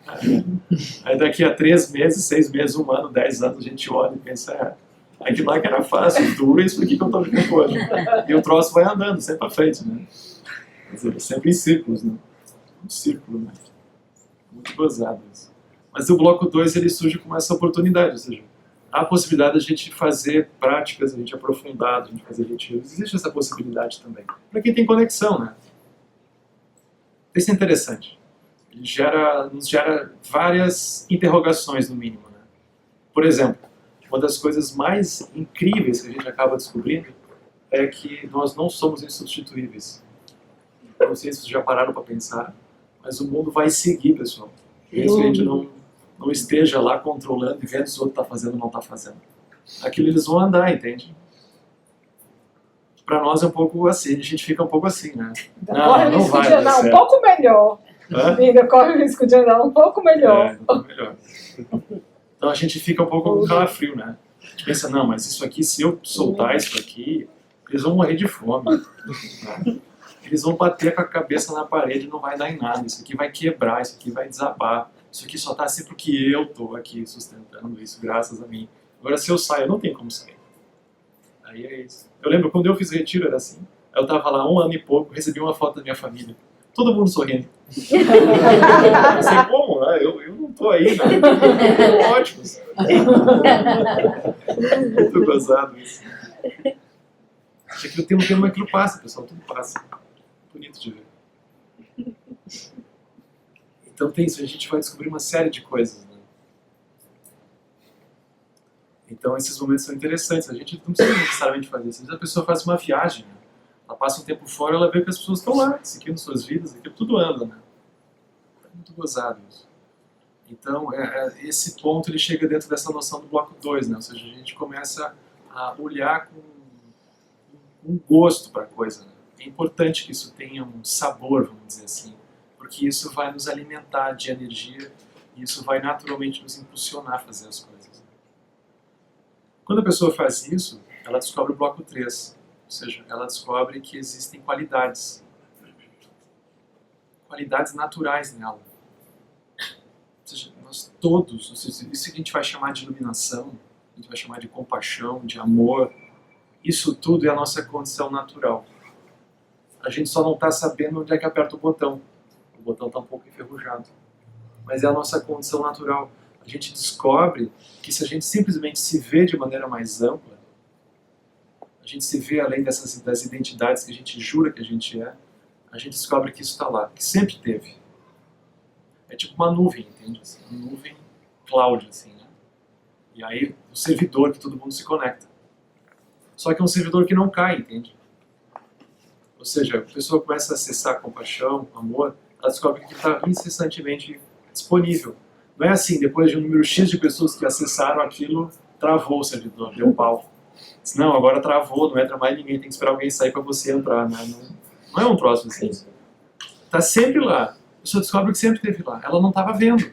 Aí daqui a 3 meses, 6 meses, 1 ano, 10 anos, a gente olha e pensa, aquilo lá que era fácil, duro é isso aqui que eu estou vivendo hoje. E o troço vai andando, sempre para frente, né? Quer dizer, sempre em círculos, né? Um círculo, né? Muito gozado isso. Mas o bloco 2 ele surge com essa oportunidade, ou seja, há a possibilidade de a gente fazer práticas, a gente aprofundar, a gente fazer retiros. Existe essa possibilidade também. Para quem tem conexão, né? Isso é interessante. Ele nos gera várias interrogações, no mínimo. Né? Por exemplo, uma das coisas mais incríveis que a gente acaba descobrindo é que nós não somos insubstituíveis. Não sei se vocês já pararam para pensar, mas o mundo vai seguir, pessoal. Mesmo que a gente não esteja lá controlando e vendo se o outro está fazendo ou não está fazendo. Aquilo eles vão andar, entende? Para nós é um pouco assim, a gente fica um pouco assim, né? Corre o risco de andar um pouco melhor. Ainda corre o risco de andar um pouco melhor. Um pouco melhor. Então a gente fica um pouco com calafrio, né? A gente pensa, não, mas isso aqui, se eu soltar isso aqui, eles vão morrer de fome. Né? Eles vão bater com a cabeça na parede, não vai dar em nada. Isso aqui vai quebrar, isso aqui vai desabar. Isso aqui só está assim porque eu estou aqui sustentando isso, graças a mim. Agora, se eu saio, eu não tenho como sair. Aí é isso. Eu lembro, quando eu fiz retiro, era assim. Eu estava lá 1 ano e pouco, recebi uma foto da minha família. Todo mundo sorrindo. Eu sei como, né? Eu não estou aí, né? Ótimos. Muito gozado isso. Aquilo tem um tema, aquilo passa, pessoal, tudo passa. Bonito de ver. Então tem isso, a gente vai descobrir uma série de coisas. Né? Então esses momentos são interessantes, a gente não precisa necessariamente fazer isso. Às vezes a pessoa faz uma viagem, né? Ela passa um tempo fora, ela vê que as pessoas estão lá, seguindo suas vidas, aquilo tudo anda. Né? É muito gozado isso. Então esse ponto ele chega dentro dessa noção do bloco 2, né? Ou seja, a gente começa a olhar com um gosto para a coisa. Né? É importante que isso tenha um sabor, vamos dizer assim, porque isso vai nos alimentar de energia e isso vai naturalmente nos impulsionar a fazer as coisas. Quando a pessoa faz isso, ela descobre o bloco 3, ou seja, ela descobre que existem qualidades naturais nela. Ou seja, nós todos, isso que a gente vai chamar de iluminação, a gente vai chamar de compaixão, de amor, isso tudo é a nossa condição natural. A gente só não está sabendo onde é que aperta o botão está um pouco enferrujado. Mas é a nossa condição natural. A gente descobre que se a gente simplesmente se vê de maneira mais ampla, a gente se vê além das identidades que a gente jura que a gente descobre que isso está lá, que sempre teve. É tipo uma nuvem, entende? Assim, uma nuvem cloud, assim, né? E aí o servidor que todo mundo se conecta. Só que é um servidor que não cai, entende? Ou seja, a pessoa começa a acessar compaixão, amor, ela descobre que está incessantemente disponível. Não é assim, depois de um número X de pessoas que acessaram aquilo, travou o servidor, deu pau. Não, agora travou, não entra mais ninguém, tem que esperar alguém sair para você entrar. Né? Não é um troço assim. Está sempre lá. A pessoa descobre que sempre esteve lá. Ela não estava vendo.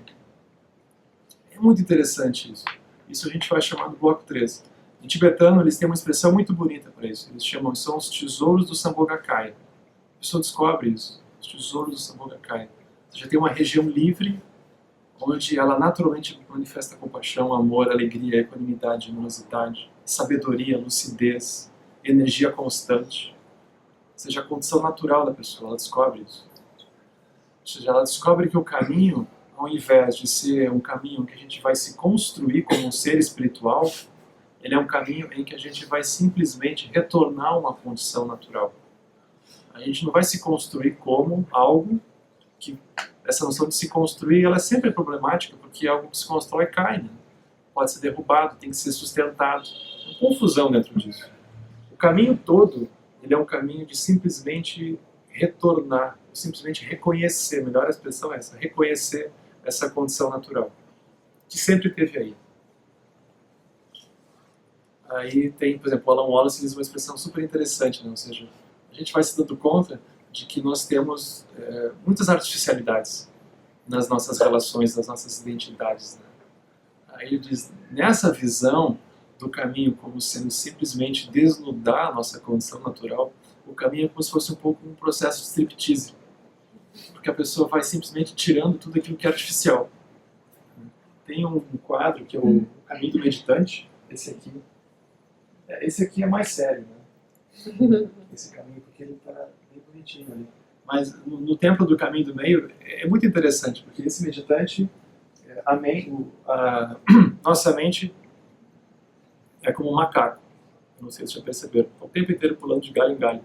É muito interessante isso. Isso a gente vai chamar do bloco 3. Em tibetano, eles têm uma expressão muito bonita para isso. Eles chamam, são os tesouros do Sambhogakaya. A pessoa descobre isso, os tesouros do Sambhogakaya. Ou seja, tem uma região livre, onde ela naturalmente manifesta compaixão, amor, alegria, equanimidade, generosidade, sabedoria, lucidez, energia constante. Ou seja, a condição natural da pessoa, ela descobre isso. Ou seja, ela descobre que o caminho, ao invés de ser um caminho que a gente vai se construir como um ser espiritual, ele é um caminho em que a gente vai simplesmente retornar a uma condição natural. A gente não vai se construir como algo que... Essa noção de se construir, ela é sempre problemática, porque algo que se constrói cai, né? Pode ser derrubado, tem que ser sustentado. Uma confusão dentro disso. O caminho todo, ele é um caminho de simplesmente retornar, simplesmente reconhecer, melhor a expressão é essa, reconhecer essa condição natural, que sempre esteve aí. Aí tem, por exemplo, o Alan Wallace diz uma expressão super interessante, né? Ou seja, a gente vai se dando conta de que nós temos muitas artificialidades nas nossas relações, nas nossas identidades. Né? Aí ele diz, nessa visão do caminho como sendo simplesmente desnudar a nossa condição natural, o caminho é como se fosse um pouco um processo de striptease. Porque a pessoa vai simplesmente tirando tudo aquilo que é artificial. Tem um quadro que é o Caminho do Meditante, esse aqui. Esse aqui é mais sério, né? Esse caminho, porque ele está bem bonitinho ali. Mas no templo do caminho do meio é muito interessante, porque esse meditante, nossa mente é como um macaco. Não sei se já perceberam. O tempo inteiro pulando de galho em galho.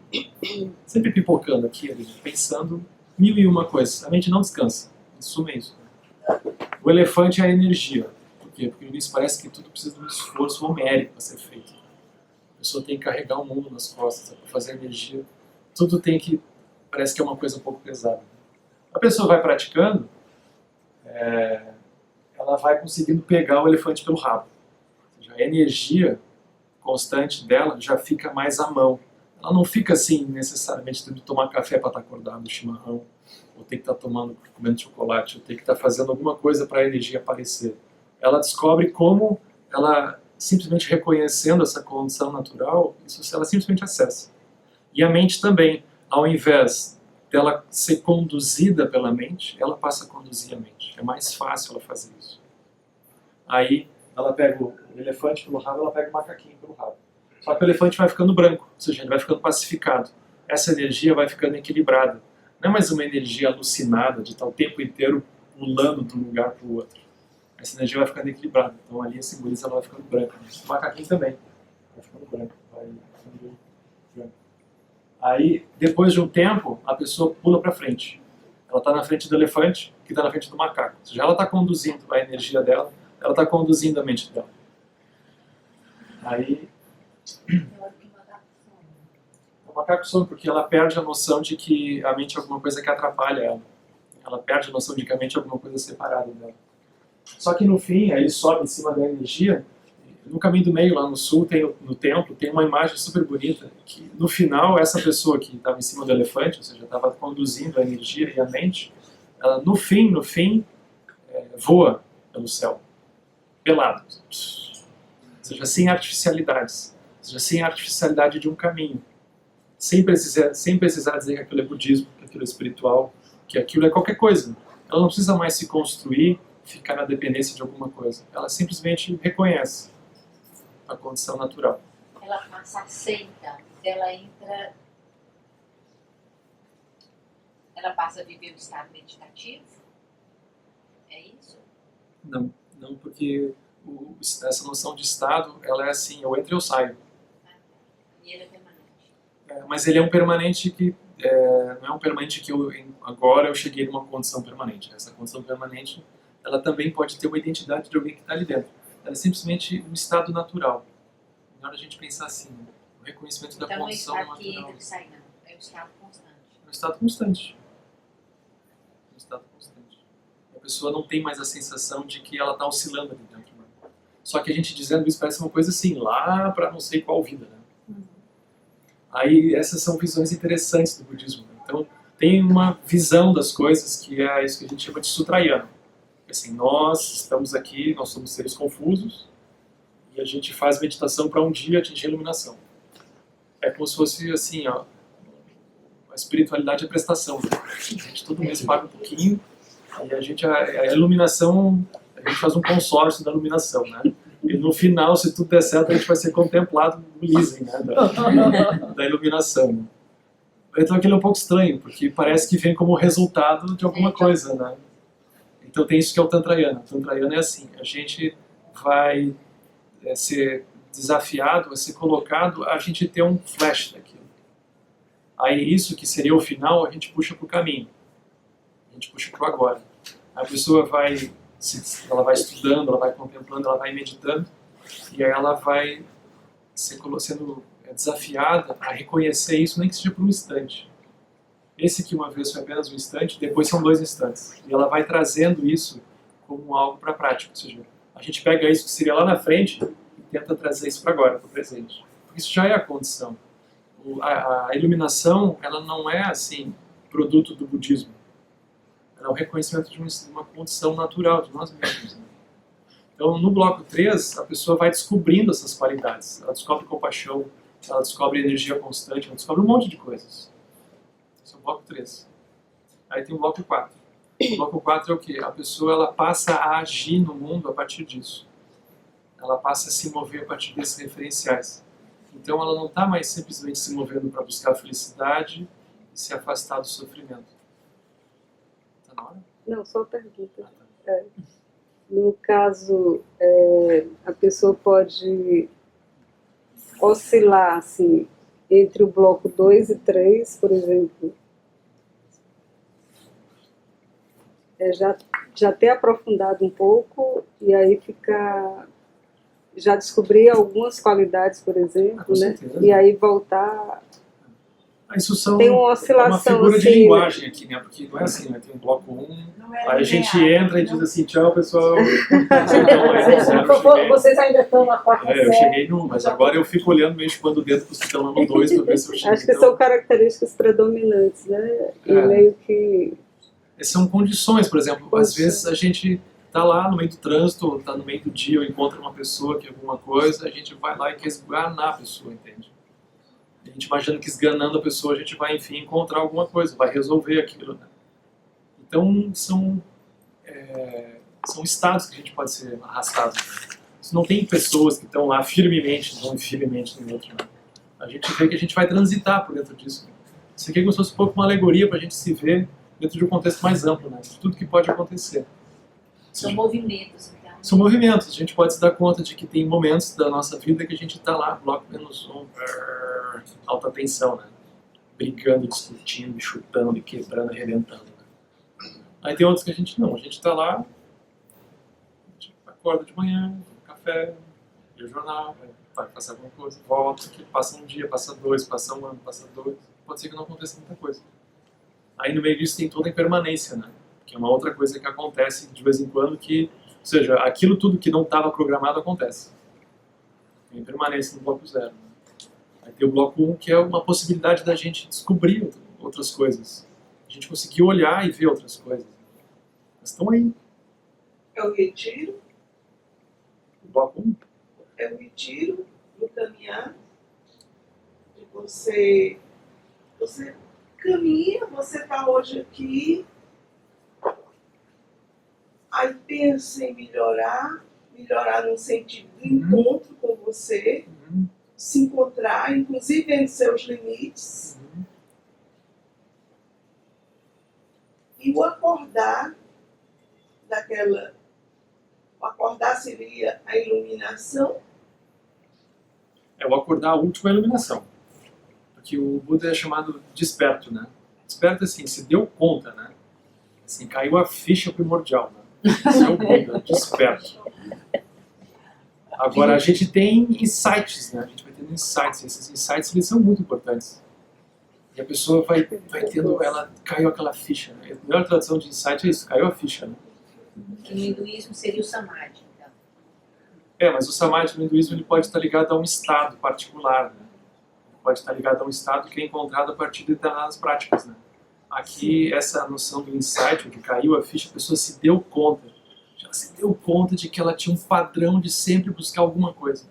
Sempre pipocando aqui, ali, pensando mil e uma coisas. A mente não descansa. Em suma é isso. O elefante é a energia. Por quê? Porque no início parece que tudo precisa de um esforço homérico para ser feito. A pessoa tem que carregar o mundo nas costas para fazer energia. Tudo tem que... Parece que é uma coisa um pouco pesada. A pessoa vai praticando, ela vai conseguindo pegar o elefante pelo rabo. Ou seja, a energia constante dela já fica mais à mão. Ela não fica assim, necessariamente, tendo que tomar café para estar acordado, chimarrão, ou ter que estar comendo chocolate, ou ter que estar fazendo alguma coisa para a energia aparecer. Ela descobre como ela, simplesmente reconhecendo essa condição natural, isso ela simplesmente acessa. E a mente também, ao invés dela ser conduzida pela mente, ela passa a conduzir a mente. É mais fácil ela fazer isso. Aí ela pega o elefante pelo rabo, ela pega o macaquinho pelo rabo. Só que o elefante vai ficando branco, ou seja, ele vai ficando pacificado. Essa energia vai ficando equilibrada. Não é mais uma energia alucinada de estar o tempo inteiro pulando de um lugar para o outro. Essa energia vai ficando equilibrada. Então ali simboliza ela vai ficando branca. O macaquinho também vai ficando branco. Vai ficando branco. Aí, depois de um tempo, a pessoa pula para frente. Ela está na frente do elefante, que está na frente do macaco. Ou seja, ela está conduzindo a energia dela, ela está conduzindo a mente dela. Aí... O macaco some porque ela perde a noção de que a mente é alguma coisa que atrapalha ela. Ela perde a noção de que a mente é alguma coisa separada dela. Só que no fim, aí ele sobe em cima da energia, No caminho do meio, lá no sul, no templo, tem uma imagem super bonita, que no final, essa pessoa que estava em cima do elefante, ou seja, estava conduzindo a energia e a mente, ela, no fim, voa pelo céu, pelado. Ou seja, sem artificialidades. Ou seja, sem a artificialidade de um caminho. Sem precisar dizer que aquilo é budismo, que aquilo é espiritual, que aquilo é qualquer coisa. Ela não precisa mais se construir, ficar na dependência de alguma coisa. Ela simplesmente reconhece a condição natural. Ela passa a seita, ela entra... Ela passa a viver o estado meditativo? É isso? Não, porque essa noção de estado, ela é assim, eu entro e eu saio. E ele é permanente. Mas ele é um permanente que não é um permanente que agora eu cheguei numa condição permanente. Essa condição permanente, ela também pode ter uma identidade de alguém que está ali dentro. Ela é simplesmente um estado natural. Melhor a gente pensar assim, né? O reconhecimento da condição natural. Então não é o estado que entra e sai, não. É o estado constante. É um estado constante. É um estado constante. A pessoa não tem mais a sensação de que ela está oscilando ali dentro. Né? Só que a gente dizendo isso parece uma coisa assim, lá para não sei qual vida, né? Aí essas são visões interessantes do budismo. Então tem uma visão das coisas que é isso que a gente chama de Sutrayana. Assim, nós estamos aqui, nós somos seres confusos e a gente faz meditação para um dia atingir a iluminação. É como se fosse assim, ó, a espiritualidade é prestação. Né? A gente todo mês paga um pouquinho e a iluminação, a gente faz um consórcio da iluminação, né? E no final, se tudo der certo, a gente vai ser contemplado no leasing, né, da iluminação. Né? Então aquilo é um pouco estranho, porque parece que vem como resultado de alguma coisa, né? Então tem isso que é o Tantrayana. O Tantrayana é assim, a gente vai ser desafiado, vai ser colocado a gente ter um flash daquilo. Aí isso que seria o final, a gente puxa para o caminho. A gente puxa para o agora. A pessoa ela vai estudando, ela vai contemplando, ela vai meditando, e aí ela vai sendo desafiada a reconhecer isso, nem que seja por um instante. Esse que uma vez foi apenas um instante, depois são 2 instantes. E ela vai trazendo isso como algo para a prática. Ou seja, a gente pega isso que seria lá na frente e tenta trazer isso para agora, para o presente. Porque isso já é a condição. A iluminação, ela não é assim, produto do budismo. Ela é o reconhecimento de uma condição natural de nós mesmos. Né? Então, no bloco 3, a pessoa vai descobrindo essas qualidades. Ela descobre compaixão, ela descobre energia constante, ela descobre um monte de coisas. Esse é o bloco 3. Aí tem o bloco 4. O bloco 4 é o quê? A pessoa ela passa a agir no mundo a partir disso. Ela passa a se mover a partir desses referenciais. Então, ela não está mais simplesmente se movendo para buscar a felicidade e se afastar do sofrimento. Não, só uma pergunta. No caso, a pessoa pode oscilar assim, entre o bloco 2 e 3, por exemplo. Já ter aprofundado um pouco e aí já descobrir algumas qualidades, por exemplo, né? E aí voltar... Isso tem uma oscilação, uma figura assim, de linguagem aqui, né? Porque não é assim, né? Tem um bloco 1, aí a gente entra e diz assim, tchau pessoal. Vocês ainda estão na quarta série. Eu cheguei no 1, mas agora eu fico olhando meio chupando o dedo para os que estão lá no 2 para ver se eu chego. Acho que são características predominantes, né? E meio que... São condições, por exemplo, às vezes a gente está lá no meio do trânsito, está no meio do dia, ou encontra uma pessoa que é alguma coisa, a gente vai lá e quer esganar a pessoa, entende? A gente imagina que esganando a pessoa a gente vai, enfim, encontrar alguma coisa, vai resolver aquilo. Né? Então, são estados que a gente pode ser arrastado. Não tem pessoas que estão lá firmemente, não firmemente no outro. Né? A gente vê que a gente vai transitar por dentro disso. Né? Isso aqui é como se fosse um pouco uma alegoria para a gente se ver dentro de um contexto mais amplo, né? De tudo que pode acontecer. São movimentos, então. São movimentos. A gente pode se dar conta de que tem momentos da nossa vida que a gente está lá, bloco menos 1, alta tensão, né? Brincando, discutindo, chutando, quebrando, arrebentando. Né? Aí tem outros que a gente não. A gente está lá, a gente acorda de manhã, toma café, lê o jornal, vai fazer alguma coisa, volta, aqui, passa um dia, passa 2, passa um ano, passa 2. Pode ser que não aconteça muita coisa. Aí no meio disso tem toda a impermanência, né? Que é uma outra coisa que acontece de vez em quando, ou seja, aquilo tudo que não estava programado acontece. É a impermanência no bloco 0. Né? Aí tem o bloco 1, que é uma possibilidade da gente descobrir outras coisas. A gente conseguir olhar e ver outras coisas. Mas estão aí. É o retiro, O bloco 1. é o retiro, o caminhar, de você caminha, você está hoje aqui, aí pensa em melhorar no sentido do encontro com você, se encontrar, inclusive em seus limites, e o acordar o acordar seria a iluminação. O acordar, a última iluminação. Porque o Buda é chamado desperto, né? Desperto, assim, se deu conta, né? Assim, caiu a ficha primordial, né? Esse é o Buda, desperto. Agora, a gente tem insights, né? A gente vai tendo insights. Esses insights, eles são muito importantes. E a pessoa vai tendo, ela caiu aquela ficha, né? A melhor tradução de insight é isso, caiu a ficha, né? Que no hinduísmo seria o samadhi, então. Mas o samadhi no hinduísmo ele pode estar ligado a um estado particular, né? Pode estar ligado a um estado que é encontrado a partir de determinadas práticas, né? Aqui, essa noção do insight, que caiu a ficha, a pessoa se deu conta. Ela se deu conta de que ela tinha um padrão de sempre buscar alguma coisa.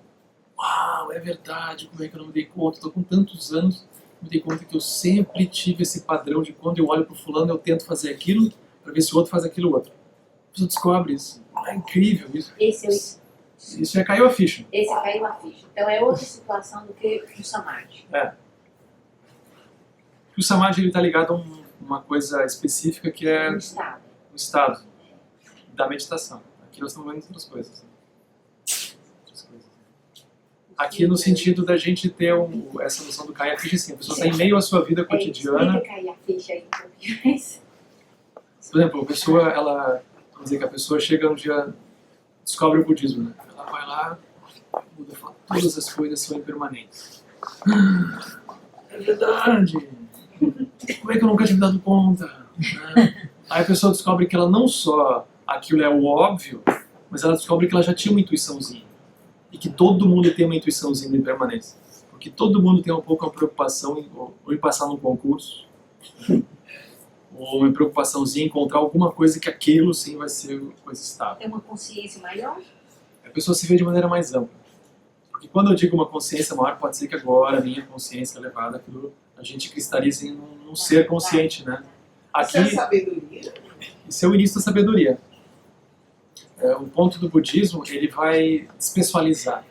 Uau, é verdade, como é que eu não me dei conta? Estou com tantos anos, me dei conta que eu sempre tive esse padrão de quando eu olho para o fulano, eu tento fazer aquilo, para ver se o outro faz aquilo outro. A pessoa descobre isso. É incrível isso. Isso caiu a ficha. Esse caiu a ficha. Então é outra situação do que o samadhi. O samadhi está ligado a uma coisa específica que é Um estado. o estado da meditação. Aqui nós estamos vendo outras coisas. Aqui no sentido da gente ter essa noção do cair a ficha, assim, a pessoa está em meio à sua vida cotidiana. Cair a ficha aí um pouquinho mais. Por exemplo, a pessoa, vamos dizer que a pessoa chega um dia, descobre o budismo, né? Ela vai lá, o Buda fala, todas as coisas são impermanentes. É verdade! Como é que eu nunca tinha me dado conta? Aí a pessoa descobre que ela não só aquilo é o óbvio, mas ela descobre que ela já tinha uma intuiçãozinha. E que todo mundo tem uma intuiçãozinha de impermanência. Porque todo mundo tem um pouco a preocupação em passar num concurso, ou uma preocupaçãozinha em encontrar alguma coisa que aquilo sim vai ser coisa estável. Tem uma consciência maior? A pessoa se vê de maneira mais ampla. Porque quando eu digo uma consciência maior, pode ser que agora a minha consciência elevada, aquilo, a gente cristalize em um ser consciente, né? Isso é sabedoria. Isso é o início da sabedoria. O ponto do budismo, ele vai despessoalizar.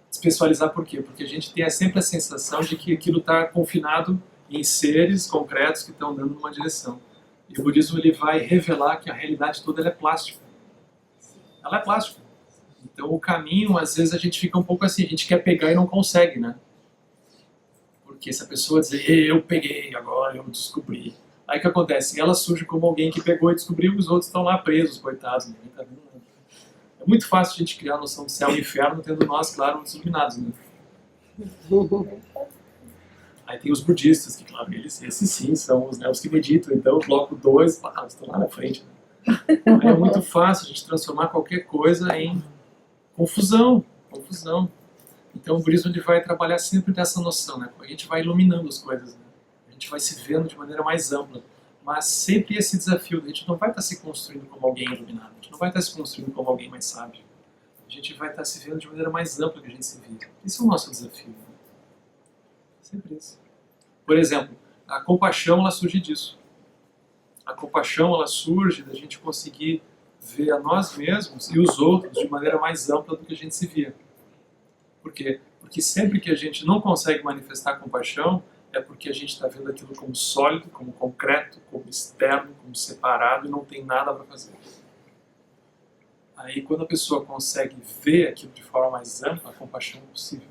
Despessoalizar por quê? Porque a gente tem sempre a sensação de que aquilo está confinado em seres concretos que estão dando numa direção. E o budismo ele vai revelar que a realidade toda ela é plástica. Ela é plástica. Então o caminho, às vezes a gente fica um pouco assim, a gente quer pegar e não consegue, né? Porque se a pessoa dizer, eu peguei, agora eu descobri. Aí o que acontece? Ela surge como alguém que pegou e descobriu, os outros estão lá presos, coitados. Ninguém tá vendo nada. É muito fácil a gente criar a noção de céu e inferno, tendo nós, claro, os iluminados, né? Aí tem os budistas, que claro, esses sim são os que meditam, então o bloco 2, estão lá na frente. Né? Aí é muito fácil a gente transformar qualquer coisa em confusão. Então o budismo ele vai trabalhar sempre dessa noção, né? A gente vai iluminando as coisas, né? A gente vai se vendo de maneira mais ampla, mas sempre esse desafio, a gente não vai estar se construindo como alguém iluminado, a gente não vai estar se construindo como alguém mais sábio, a gente vai estar se vendo de maneira mais ampla que a gente se vê. Esse é o nosso desafio. Né? Sempre isso. Por exemplo, a compaixão ela surge disso. A compaixão ela surge da gente conseguir ver a nós mesmos e os outros de maneira mais ampla do que a gente se via. Por quê? Porque sempre que a gente não consegue manifestar compaixão, é porque a gente está vendo aquilo como sólido, como concreto, como externo, como separado e não tem nada para fazer. Aí quando a pessoa consegue ver aquilo de forma mais ampla, a compaixão é possível.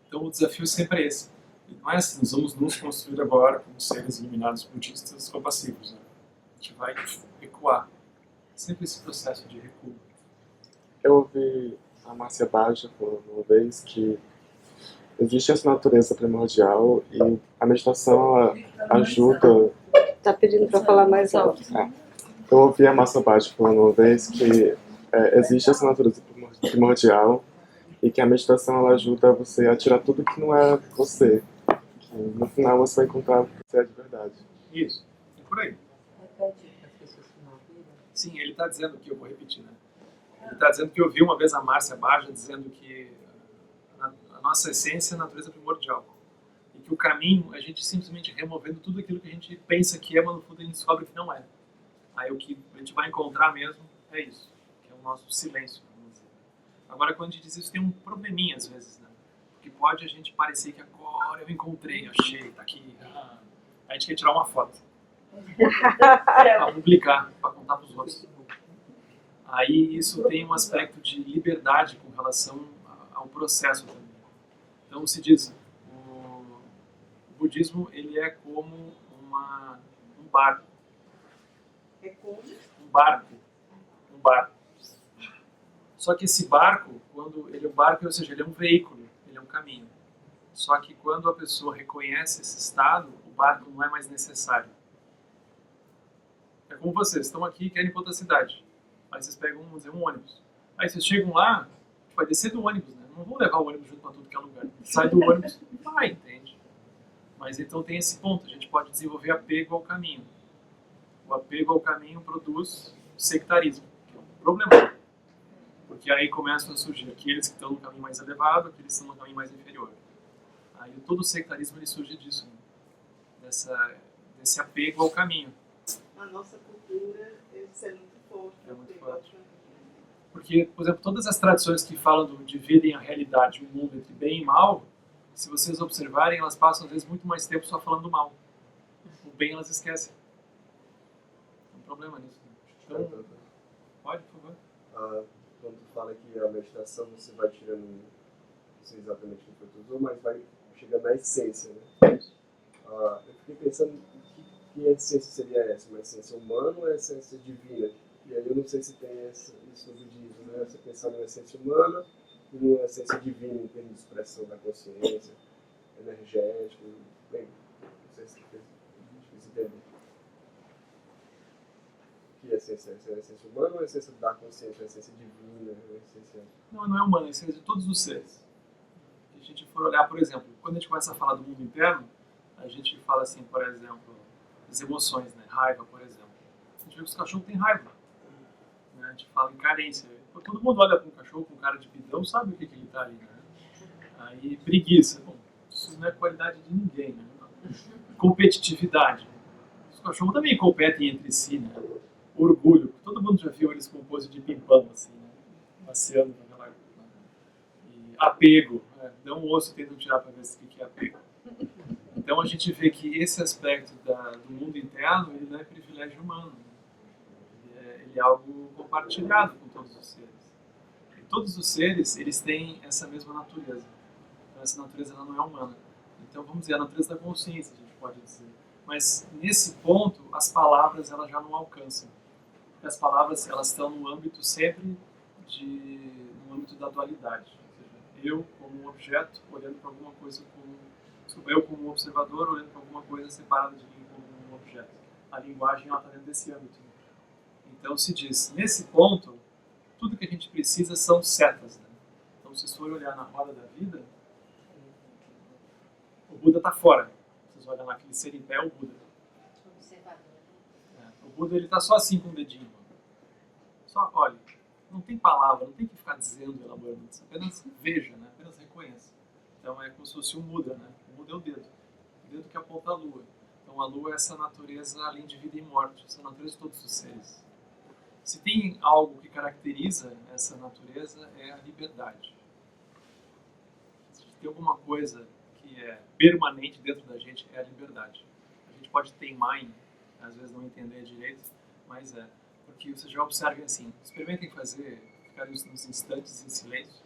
Então o desafio sempre é esse. E não é assim, nós vamos nos construir agora como seres iluminados budistas compassivos. Né? A gente vai recuar. É sempre esse processo de recuo. Eu ouvi a Márcia Baja falando uma vez que existe essa natureza primordial e a meditação ela ajuda... Tá pedindo para falar mais alto. Eu ouvi a Márcia Baja falando uma vez que existe essa natureza primordial e que a meditação ela ajuda você a tirar tudo que não é você. Que no final você vai encontrar o que você é de verdade. Isso, é por aí. Sim, ele está dizendo que, eu vou repetir, né? Ele está dizendo que eu vi uma vez a Márcia Baja dizendo que a nossa essência é a natureza primordial. E que o caminho é a gente simplesmente removendo tudo aquilo que a gente pensa que é, mas no fundo a gente descobre que não é. Aí o que a gente vai encontrar mesmo é isso, que é o nosso silêncio, vamos dizer. Agora, quando a gente diz isso, tem um probleminha às vezes, né? Porque pode a gente parecer que agora eu encontrei, achei, tá aqui. A gente quer tirar uma foto. Para publicar, para contar para os outros. Aí isso tem um aspecto de liberdade com relação ao processo também. Então se diz, o budismo ele é como um barco. É como? Um barco. Só que esse barco, quando ele é um barco, ou seja, ele é um veículo, ele é um caminho. Só que quando a pessoa reconhece esse estado, o barco não é mais necessário. É como vocês estão aqui e querem ir para outra cidade. Aí vocês pegam, vamos dizer, um ônibus. Aí vocês chegam lá, vai descer do ônibus, né? Não vão levar o ônibus junto para tudo que é lugar. Sai do ônibus e vai, entende? Mas então tem esse ponto, a gente pode desenvolver apego ao caminho. O apego ao caminho produz sectarismo, que é um problema. Porque aí começam a surgir aqueles que estão no caminho mais elevado, aqueles que estão no caminho mais inferior. Aí todo o sectarismo ele surge disso, né? Desse apego ao caminho. A nossa cultura, isso é muito forte. É muito forte. Porque, por exemplo, todas as tradições que falam dividem a realidade, o mundo entre bem e mal, se vocês observarem, elas passam às vezes muito mais tempo só falando do mal. O bem elas esquecem. Tem um problema nisso. Então, pode, por favor. Quando tu fala que a meditação você vai tirando, não sei exatamente o que tu usou, mas vai chegando na essência, né? Eu fiquei pensando que essência seria essa? Uma essência humana ou uma essência divina? E aí eu não sei se tem isso no budismo, né? Você pensar numa essência humana e numa essência divina em termos de expressão da consciência, energética, bem, não sei se é difícil entender. Que essência é? É a essência humana ou a essência da consciência? A essência divina? A essência... Não é humana, é a essência de todos os seres. Se a gente for olhar, por exemplo, quando a gente começa a falar do mundo interno, a gente fala assim, por exemplo, as emoções, né? Raiva, por exemplo. A gente vê que os cachorros têm raiva. Né? A gente fala em carência. Todo mundo olha para um cachorro com cara de bidão, sabe o que ele está ali, né? Aí, preguiça. Bom, isso não é qualidade de ninguém, né? Competitividade. Os cachorros também competem entre si, né? Orgulho. Todo mundo já viu eles com pose de pimpão, assim, né? Passeando naquela... E apego. Né? Dá um osso e tentam tirar para ver o que é apego. Então a gente vê que esse aspecto do mundo interno, ele não é privilégio humano. Ele é algo compartilhado com todos os seres. E todos os seres, eles têm essa mesma natureza. Então essa natureza ela não é humana. Então vamos dizer, a natureza da consciência, a gente pode dizer. Mas nesse ponto, as palavras elas já não alcançam. Porque as palavras elas estão no âmbito sempre no âmbito da dualidade. Ou seja, eu como um objeto olhando para alguma coisa eu como um observador olhando para alguma coisa separada de mim como um objeto. A linguagem está dentro desse âmbito. Então se diz, nesse ponto, tudo que a gente precisa são setas. Né? Então se vocês forem olhar na roda da vida, o Buda está fora. Vocês olham lá, aquele ser em pé é o Buda. Observador. O Buda ele está só assim com o dedinho. Só olha, não tem palavra, não tem que ficar dizendo, elaborando. Apenas veja, né? Apenas reconheça. Então é como se fosse um Muda, né? O Muda é o dedo que aponta a lua. Então a lua é essa natureza além de vida e morte, essa natureza de todos os seres. Se tem algo que caracteriza essa natureza é a liberdade. Se tem alguma coisa que é permanente dentro da gente é a liberdade. A gente pode teimar em, às vezes, não entender direito, mas é. Porque vocês já observem assim, experimentem ficar uns instantes em silêncio.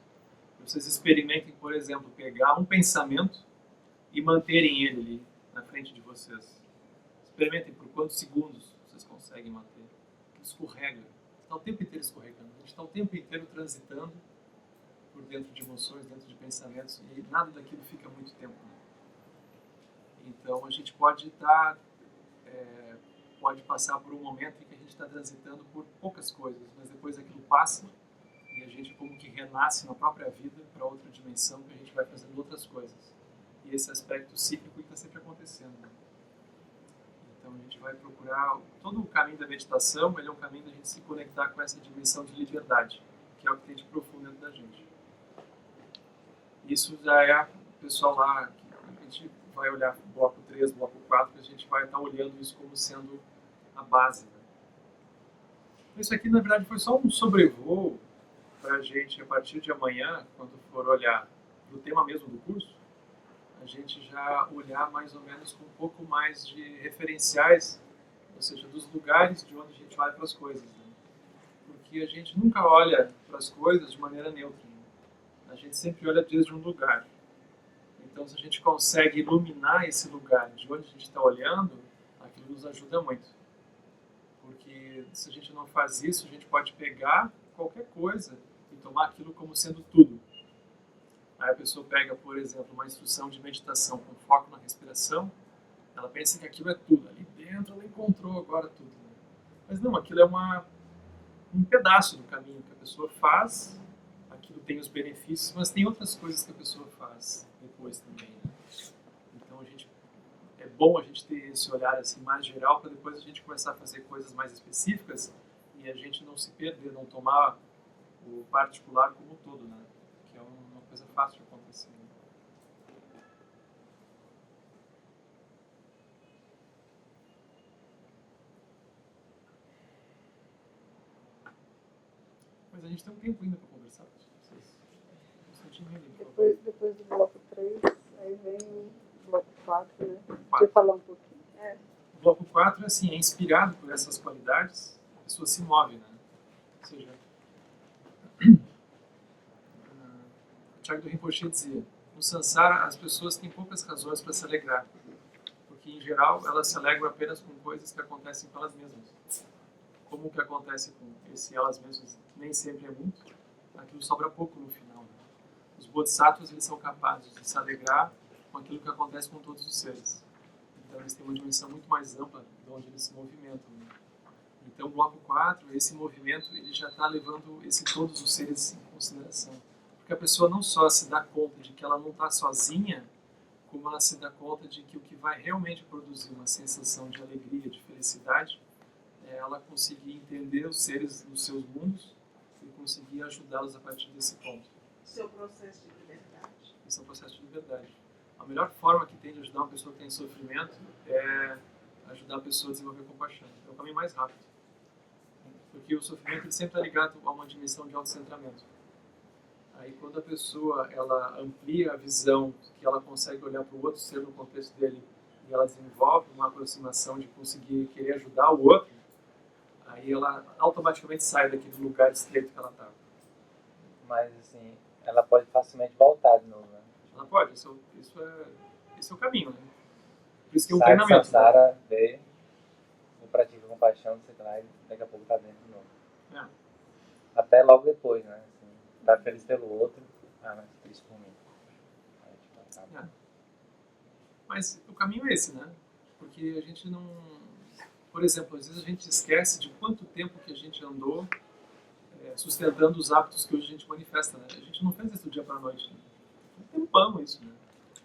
Vocês experimentem, por exemplo, pegar um pensamento e manterem ele ali na frente de vocês. Experimentem por quantos segundos vocês conseguem manter. Escorrega. Você está o tempo inteiro escorregando. A gente está o tempo inteiro transitando por dentro de emoções, dentro de pensamentos, e nada daquilo fica muito tempo. Né? Então a gente pode pode passar por um momento em que a gente está transitando por poucas coisas, mas depois aquilo passa E a gente como que renasce na própria vida para outra dimensão, que a gente vai fazendo outras coisas. E esse aspecto cíclico está sempre acontecendo. Né? Então a gente vai procurar, todo o caminho da meditação, ele é um caminho da gente se conectar com essa dimensão de liberdade, que é o que tem de profundo dentro da gente. Isso já é o pessoal lá, a gente vai olhar bloco 3, bloco 4, que a gente vai estar olhando isso como sendo a base. Né? Isso aqui, na verdade, foi só um sobrevoo para a gente, a partir de amanhã, quando for olhar o tema mesmo do curso, a gente já olhar mais ou menos com um pouco mais de referenciais, ou seja, dos lugares de onde a gente olha para as coisas. Né? Porque a gente nunca olha para as coisas de maneira neutra. Né? A gente sempre olha desde um lugar. Então, se a gente consegue iluminar esse lugar de onde a gente está olhando, aquilo nos ajuda muito. Porque se a gente não faz isso, a gente pode pegar qualquer coisa e tomar aquilo como sendo tudo. Aí a pessoa pega, por exemplo, uma instrução de meditação com foco na respiração, ela pensa que aquilo é tudo. Ali dentro ela encontrou agora tudo. Né? Mas não, aquilo é um pedaço do caminho que a pessoa faz, aquilo tem os benefícios, mas tem outras coisas que a pessoa faz depois também. Né? Então é bom a gente ter esse olhar assim, mais geral, para depois a gente começar a fazer coisas mais específicas e a gente não se perder, não tomar o particular como um todo, né? Que é uma coisa fácil de acontecer. Mas a gente tem um tempo ainda para conversar. Depois do bloco 3, aí vem o bloco 4, né? Deixa eu falar um pouquinho. O bloco 4 assim, é inspirado por essas qualidades, a pessoa se move, né? Ou seja, o Chagdu Rinpoche dizia, no Sansara as pessoas têm poucas razões para se alegrar, porque em geral elas se alegram apenas com coisas que acontecem com elas mesmas. Como o que acontece com esse elas mesmas nem sempre é muito, aquilo sobra pouco no final. Né? Os bodhisattvas eles são capazes de se alegrar com aquilo que acontece com todos os seres. Então eles têm uma dimensão muito mais ampla de onde eles se movimentam. Né? Então o bloco 4, esse movimento, ele já está levando todos os seres em consideração. Porque a pessoa não só se dá conta de que ela não está sozinha, como ela se dá conta de que o que vai realmente produzir uma sensação de alegria, de felicidade, é ela conseguir entender os seres nos seus mundos e conseguir ajudá-los a partir desse ponto. Seu processo de liberdade. Esse é um processo de liberdade. A melhor forma que tem de ajudar uma pessoa que tem sofrimento é ajudar a pessoa a desenvolver compaixão. É o caminho mais rápido. Porque o sofrimento ele sempre está ligado a uma dimensão de autocentramento. Aí quando a pessoa ela amplia a visão, que ela consegue olhar para o outro ser no contexto dele e ela desenvolve uma aproximação de conseguir querer ajudar o outro, aí ela automaticamente sai daquele lugar estreito que ela estava. Mas assim, ela pode facilmente voltar de novo, né? Ela pode, esse é o caminho, né? Por isso que é um sai treinamento. Sansara, né? Vê, pratica compaixão, sei lá, e daqui a pouco tá dentro de novo. É. Até logo depois, né? Assim, tá feliz pelo outro, mas triste por mim. Aí, tipo, acaba. É. Mas o caminho é esse, né? Porque a gente não... Por exemplo, às vezes a gente esquece de quanto tempo que a gente andou sustentando os hábitos que hoje a gente manifesta, né? A gente não fez isso do dia para a noite, né? Um tempão isso, né?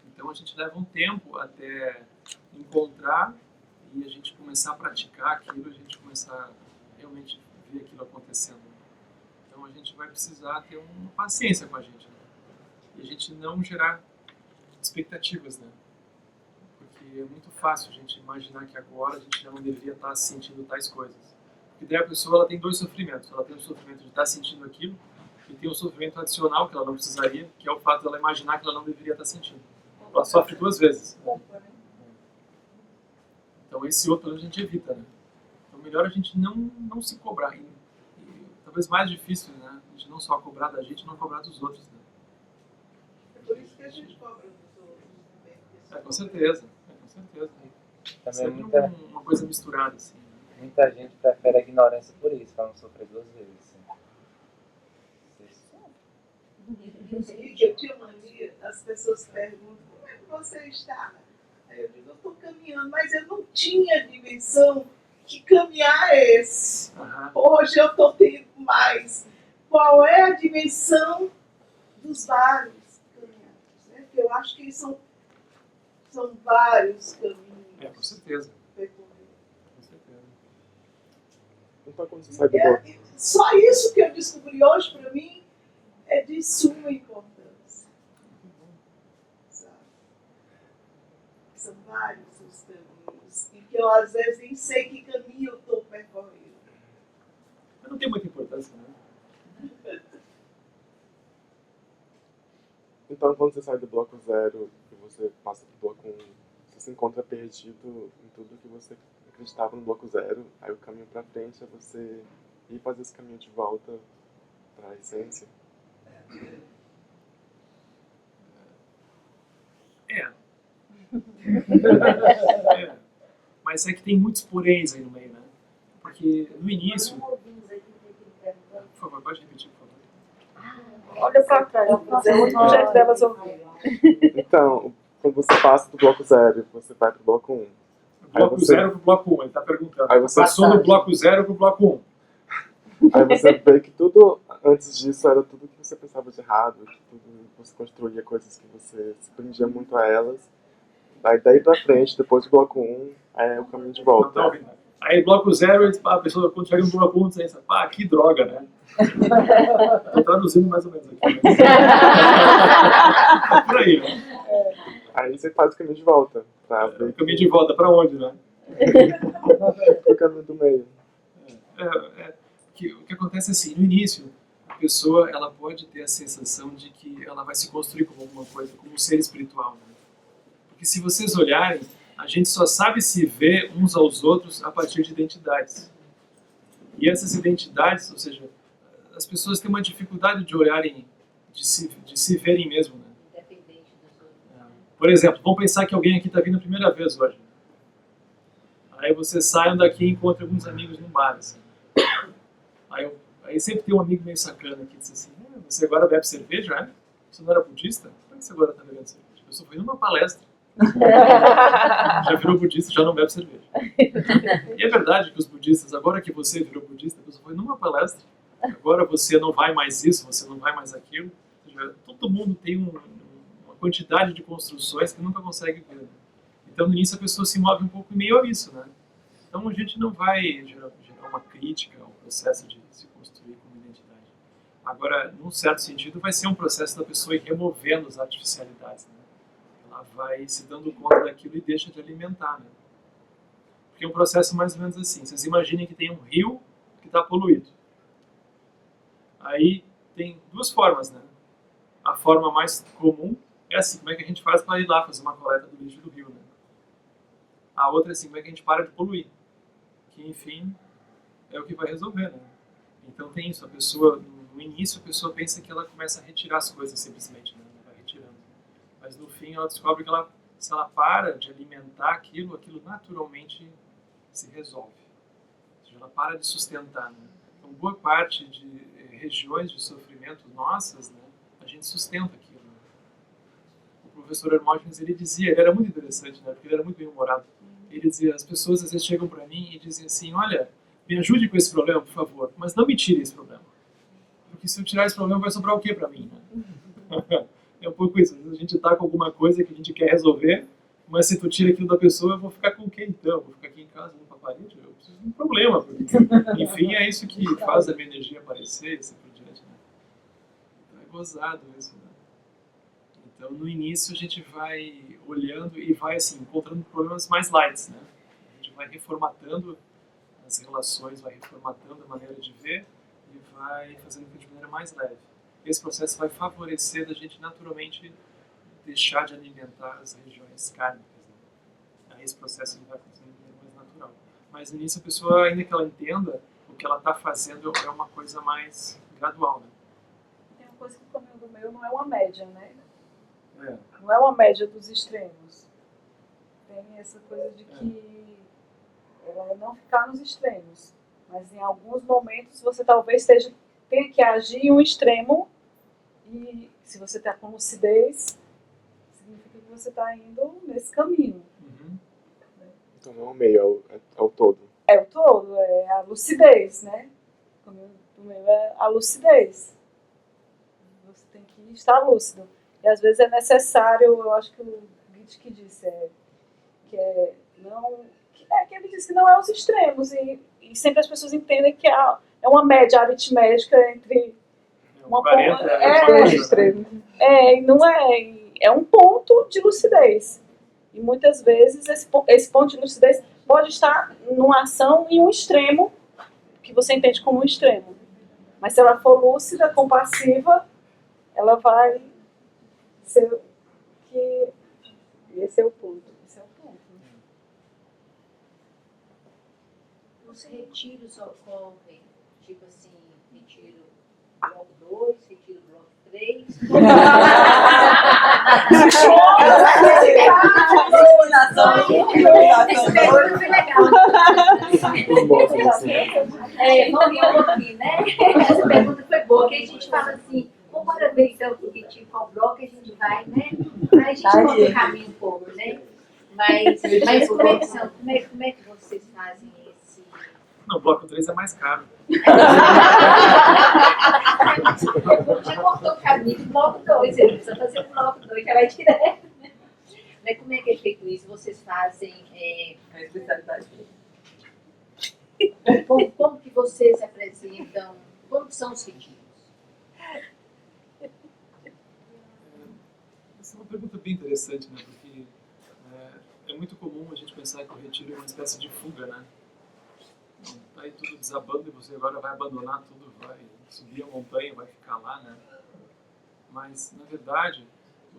Então a gente leva um tempo até encontrar e a gente começar a praticar aquilo, a gente começar a realmente ver aquilo acontecendo. Então a gente vai precisar ter uma paciência com a gente, né? E a gente não gerar expectativas, né? Porque é muito fácil a gente imaginar que agora a gente já não deveria estar sentindo tais coisas. Porque daí a pessoa ela tem dois sofrimentos. Ela tem o sofrimento de estar sentindo aquilo e tem o sofrimento adicional que ela não precisaria, que é o fato de ela imaginar que ela não deveria estar sentindo. Ela sofre duas vezes. Então esse outro a gente evita, né? Então melhor a gente não se cobrar. E talvez mais difícil, né? A gente não só cobrar da gente, não cobrar dos outros, né? É por isso que a gente cobra dos outros também. Com certeza. Com certeza. Também sempre uma coisa misturada, assim. Muita gente prefere a ignorância por isso, para não sofrer duas vezes. Assim. Eu tinha mania, as pessoas perguntam, como é que você está? Aí eu digo, eu estou caminhando, mas eu não tinha dimensão que caminhar é esse. Uhum. Hoje eu estou tendo mais, qual é a dimensão dos vários caminhados, né? Porque eu acho que são vários caminhos. Com certeza. Percorridos. Com certeza. Então, quando você sai do bloco... Só isso que eu descobri hoje, para mim, é de suma importância. Sabe? São vários os caminhos. E que eu, às vezes, nem sei que caminho eu estou percorrendo. Mas não tem muita importância, né? Então, quando você sai do bloco 0 e você passa pro bloco 1, você se encontra perdido em tudo que você acreditava no bloco 0, aí o caminho pra frente é você ir fazer esse caminho de volta pra essência. Mas é que tem muitos poréns aí no meio, né? Porque no início... Por favor, pode repetir, por favor. Olha pra trás, é muito jeito delas ouvir. Então, quando você passa do bloco 0 você vai pro bloco 1. Do bloco 0 pro bloco 1, ele tá perguntando. Aí você passou do bloco 0 pro bloco 1. Aí você vê que tudo antes disso era tudo que você pensava de errado, que tudo você construía coisas que você se prendia muito a elas. Aí daí pra frente, depois do bloco 1, é o caminho de volta. Não, tá. Aí bloco 0, a pessoa quando chega no bloco 1, você pensa, pá, que droga, né? Tô traduzindo mais ou menos aqui. Mas... por aí, né? Aí você faz o caminho de volta. Pra ver o caminho de volta pra onde, né? O caminho do meio. O que acontece é assim, no início, a pessoa ela pode ter a sensação de que ela vai se construir como alguma coisa, como um ser espiritual. Né? Porque se vocês olharem, a gente só sabe se ver uns aos outros a partir de identidades. E essas identidades, ou seja, as pessoas têm uma dificuldade de olharem, de se verem mesmo. Né? Independente dos outros. Por exemplo, vamos pensar que alguém aqui está vindo a primeira vez hoje. Aí vocês saem daqui e encontram alguns amigos num bar. Assim. Aí sempre tem um amigo meio sacana que diz assim, você agora bebe cerveja, é? Você não era budista? Por que você agora está bebendo cerveja? Eu só fui numa palestra. Já virou budista, já não bebe cerveja. E é verdade que os budistas, agora que você virou budista, você foi numa palestra, agora você não vai mais isso, você não vai mais aquilo. Todo mundo tem uma quantidade de construções que nunca consegue ver. Então no início a pessoa se move um pouco em meio a isso, né? Então a gente não vai gerar uma crítica ao processo de se construir como identidade. Agora, num certo sentido, vai ser um processo da pessoa ir removendo as artificialidades, né? Ela vai se dando conta daquilo e deixa de alimentar, né? Porque é um processo mais ou menos assim. Vocês imaginem que tem um rio que está poluído. Aí tem duas formas, né? A forma mais comum é assim, como é que a gente faz para ir lá fazer uma coleta do lixo do rio, né? A outra é assim, como é que a gente para de poluir? Que, enfim, é o que vai resolver, né? Então tem isso, a pessoa, no início a pessoa pensa que ela começa a retirar as coisas simplesmente, né? Ela vai retirando. Mas no fim ela descobre que se ela para de alimentar aquilo naturalmente se resolve. Ou seja, ela para de sustentar, né? Então boa parte de regiões de sofrimento nossas, né? A gente sustenta aquilo. Né? O professor Hermógenes, ele dizia, ele era muito interessante, né? Porque ele era muito bem-humorado. Ele dizia, as pessoas às vezes chegam para mim e dizem assim, olha, me ajude com esse problema, por favor, mas não me tire esse problema. Porque se eu tirar esse problema, vai sobrar o quê para mim? Né? É um pouco isso, às vezes a gente está com alguma coisa que a gente quer resolver, mas se tu tira aquilo da pessoa, eu vou ficar com o quê então? Vou ficar aqui em casa, vou para a parede? Eu preciso de um problema. Porque, enfim, é isso que faz a minha energia aparecer, assim por diante. Né? Então é gozado isso, né? Então, no início, a gente vai olhando e vai, assim, encontrando problemas mais light, né? A gente vai reformatando as relações, vai reformatando a maneira de ver e vai fazendo de maneira mais leve. Esse processo vai favorecer da gente, naturalmente, deixar de alimentar as regiões kármicas. Né? Aí esse processo ele vai acontecer de maneira mais natural. Mas, no início, a pessoa, ainda que ela entenda, o que ela está fazendo é uma coisa mais gradual, né? Tem uma coisa que o caminho do meio não é uma média, né? É. Não é uma média dos extremos. Tem essa coisa de que ela é não ficar nos extremos. Mas em alguns momentos você talvez tenha que agir em um extremo e se você está com lucidez, significa que você está indo nesse caminho. Uhum. Então não é o meio, é o todo. É o todo, é a lucidez, né? O caminho do O meu é a lucidez. Você tem que estar lúcido. E às vezes é necessário, eu acho que o Git que disse, que ele disse que não é os extremos. E sempre as pessoas entendem que é uma média aritmética entre uma 40 extremos. e não é. É um ponto de lucidez. E muitas vezes esse ponto de lucidez pode estar numa ação em um extremo, que você entende como um extremo. Mas se ela for lúcida, compassiva, ela vai ser que... Esse é o ponto. Esse é o ponto. Os retiros ocorrem, tipo assim, retiro bloco 2, retiro bloco 3. Esse pergunta foi legal. Vamos aqui, né? Essa pergunta foi boa, que a gente fala assim, vamos ver então o retiro qual bloco a gente vai, né? Aí a gente conta o caminho um pouco, né? Mas como é que vocês fazem esse... Não, o bloco 3 é mais caro. Já cortou o caminho do bloco 2, você precisa fazer o bloco 2, já vai direto. Mas como é que é feito isso? Vocês fazem... A especialidade. Como que vocês apresentam? Como que são os retiros? Essa é uma pergunta bem interessante, né? Porque é muito comum a gente pensar que o retiro é uma espécie de fuga, né? Então, tá aí tudo desabando e você agora vai abandonar tudo, vai subir a montanha, vai ficar lá, né? Mas, na verdade,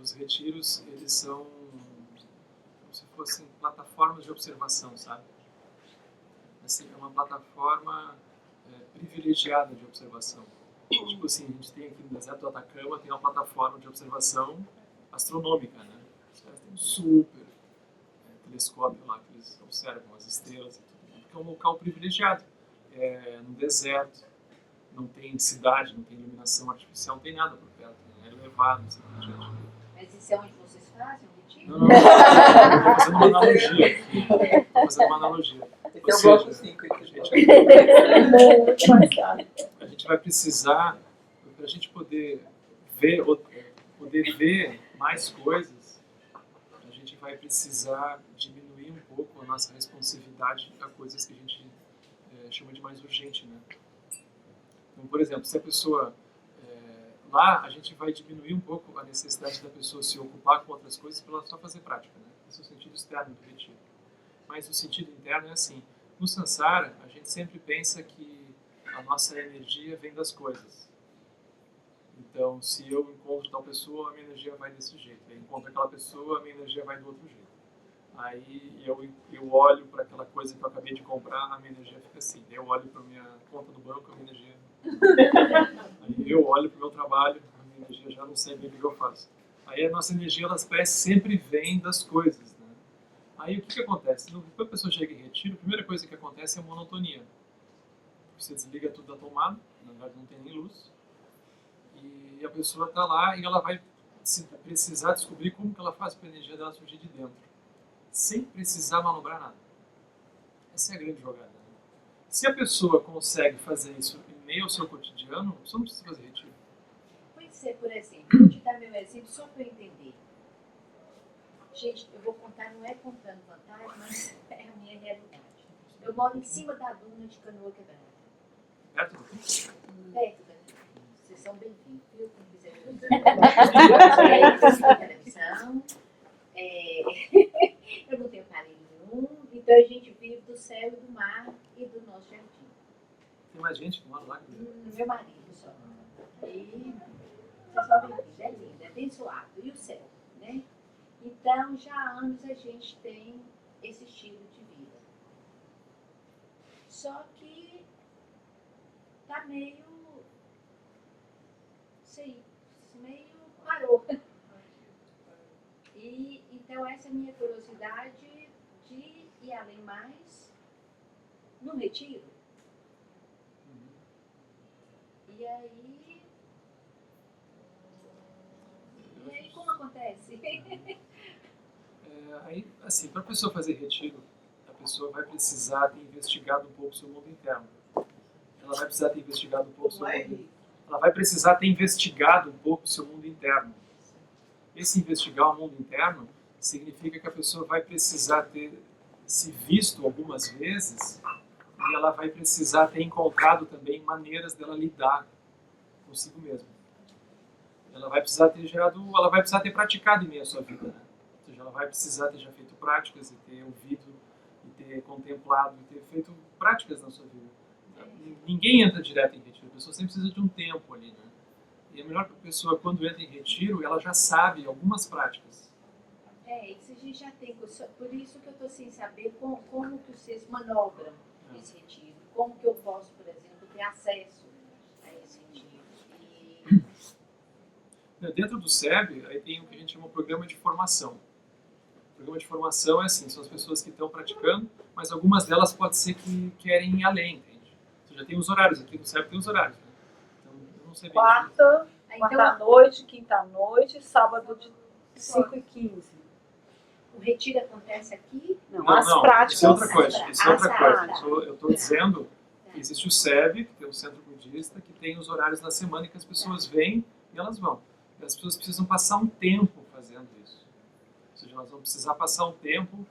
os retiros, eles são como se fossem plataformas de observação, sabe? Assim, é uma plataforma privilegiada de observação. Tipo assim, a gente tem aqui no deserto do Atacama, tem uma plataforma de observação astronômica, né? Os caras têm um super telescópio lá que eles observam as estrelas e tudo, porque é um local privilegiado. No deserto, não tem cidade, não tem iluminação artificial, não tem nada por perto, né? É elevado, assim, Mas isso é onde vocês fazem o retiro? Não, estou fazendo uma analogia aqui. Estou fazendo uma analogia. Esse é o bloco 5. A gente vai precisar, para a gente poder ver mais coisas, a gente vai precisar diminuir um pouco a nossa responsividade a coisas que a gente chama de mais urgente, né? Então, por exemplo, se a pessoa lá, a gente vai diminuir um pouco a necessidade da pessoa se ocupar com outras coisas para ela só fazer prática, né? Esse é o sentido externo do retiro. Mas o sentido interno é assim. No Sansara, a gente sempre pensa que a nossa energia vem das coisas. Então, se eu encontro tal pessoa, a minha energia vai desse jeito. Eu encontro aquela pessoa, a minha energia vai do outro jeito. Aí eu olho para aquela coisa que eu acabei de comprar, a minha energia fica assim. Eu olho para a minha conta do banco, a minha energia... Aí eu olho para o meu trabalho, a minha energia já não sei bem o que eu faço. Aí a nossa energia, elas parecem sempre vem das coisas, né? Aí o que acontece? Quando a pessoa chega em retiro, a primeira coisa que acontece é a monotonia. Você desliga tudo da tomada, na verdade não tem nem luz, e a pessoa está lá e ela vai precisar descobrir como que ela faz para a energia dela surgir de dentro, sem precisar manobrar nada. Essa é a grande jogada, né? Se a pessoa consegue fazer isso em meio ao seu cotidiano, você não precisa fazer retiro. Pois é, por exemplo, vou te dar meu exemplo só para eu entender. Gente, eu vou contar, não é contando vantagem, mas é a minha realidade. Eu moro em cima da duna de Canoa Quebrada. Perto do fim? Perto da duna. Vocês são bem-vindos, viu? Quem quiser ver. Televisão. Eu não tenho aparelho nenhum, então a gente vive do céu e do mar e do nosso jardim. Tem mais gente que mora lá? Meu marido só. E vocês são bem-vindos, é lindo, é abençoado. E o céu, né? Então, já há anos a gente tem esse estilo de vida. Só que tá meio, sei, meio parou. E então essa é a minha curiosidade de ir além mais no retiro. E aí como acontece? Aí, assim, para a pessoa fazer retiro, a pessoa vai precisar ter investigado um pouco o seu mundo interno. ela vai precisar ter investigado um pouco o seu Como é, mundo. Henrique? Ela vai precisar ter investigado um pouco o seu mundo interno. Esse investigar o mundo interno significa que a pessoa vai precisar ter se visto algumas vezes e ela vai precisar ter encontrado também maneiras dela lidar consigo mesma. Ela vai precisar ter praticado em meio à sua vida, né? Ou seja, ela vai precisar ter já feito práticas e ter ouvido e ter contemplado e ter feito práticas na sua vida. Ninguém entra direto em retiro, a pessoa sempre precisa de um tempo ali, né? E é melhor que a pessoa, quando entra em retiro, ela já sabe algumas práticas. Isso a gente já tem. Por isso que eu estou sem saber como que vocês manobram esse retiro. Como que eu posso, por exemplo, ter acesso a esse retiro. Dentro do SEB, aí tem o que a gente chama de programa de formação. O programa de formação é assim, são as pessoas que estão praticando, mas algumas delas pode ser que querem ir além, entende? Você já tem os horários, aqui no SEB tem os horários, né? Então, eu não sei bem. Quarta-noite, quinta-noite, sábado de 5h15. O retiro acontece aqui? Não, as práticas. Isso é outra coisa. Isso é outra coisa. Tá. Eu estou dizendo que existe o SEB, que tem o Centro Budista, que tem os horários da semana que as pessoas vêm e elas vão. E as pessoas precisam passar um tempo fazendo isso. Ou seja, elas vão precisar passar um tempo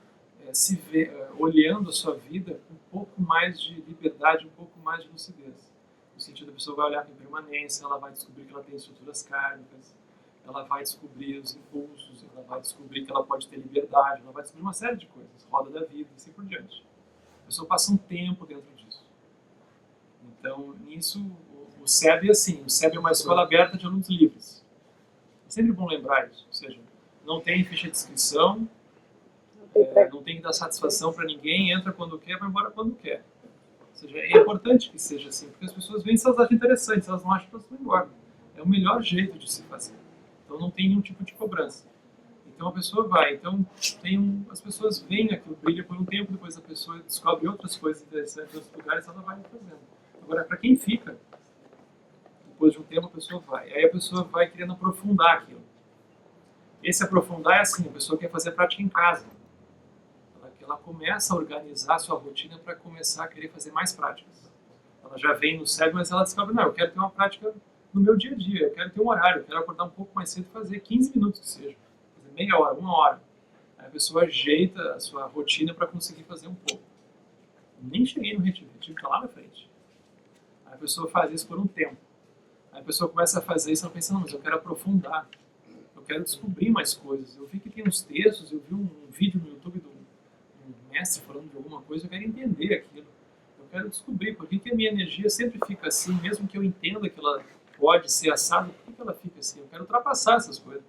olhando a sua vida com um pouco mais de liberdade, um pouco mais de lucidez. No sentido, a pessoa vai olhar com impermanência, ela vai descobrir que ela tem estruturas kármicas, ela vai descobrir os impulsos, ela vai descobrir que ela pode ter liberdade, ela vai descobrir uma série de coisas, roda da vida e assim por diante. A pessoa passa um tempo dentro disso. Então, nisso, o SEB é assim, o SEB é uma escola aberta de alunos livres. É sempre bom lembrar isso, ou seja, não tem ficha de inscrição, não tem que dar satisfação para ninguém, entra quando quer, vai embora quando quer. Ou seja, é importante que seja assim, porque as pessoas vêm se elas acham interessantes, se elas não acham, elas vão embora. É o melhor jeito de se fazer. Então não tem nenhum tipo de cobrança. Então a pessoa vai. Então as pessoas veem aquilo, brilha por um tempo, depois a pessoa descobre outras coisas interessantes em outros lugares, ela vai fazendo. Agora, para quem fica, depois de um tempo a pessoa vai. Aí a pessoa vai querendo aprofundar aquilo. Esse aprofundar é assim, a pessoa quer fazer prática em casa. Ela começa a organizar a sua rotina para começar a querer fazer mais práticas. Ela já vem no SEB, mas ela descobre, não, eu quero ter uma prática no meu dia a dia, eu quero ter um horário, eu quero acordar um pouco mais cedo e fazer 15 minutos que seja, fazer meia hora, 1 hora. Aí a pessoa ajeita a sua rotina para conseguir fazer um pouco. Nem cheguei no retiro, o retiro está lá na frente. Aí a pessoa faz isso por um tempo. Aí a pessoa começa a fazer isso e ela pensa, não, mas eu quero aprofundar, eu quero descobrir mais coisas. Eu vi que tem uns textos, eu vi um vídeo no YouTube do mestre falando de alguma coisa, eu quero entender aquilo. Eu quero descobrir por que a minha energia sempre fica assim, mesmo que eu entenda que ela pode ser assada, por que ela fica assim? Eu quero ultrapassar essas coisas.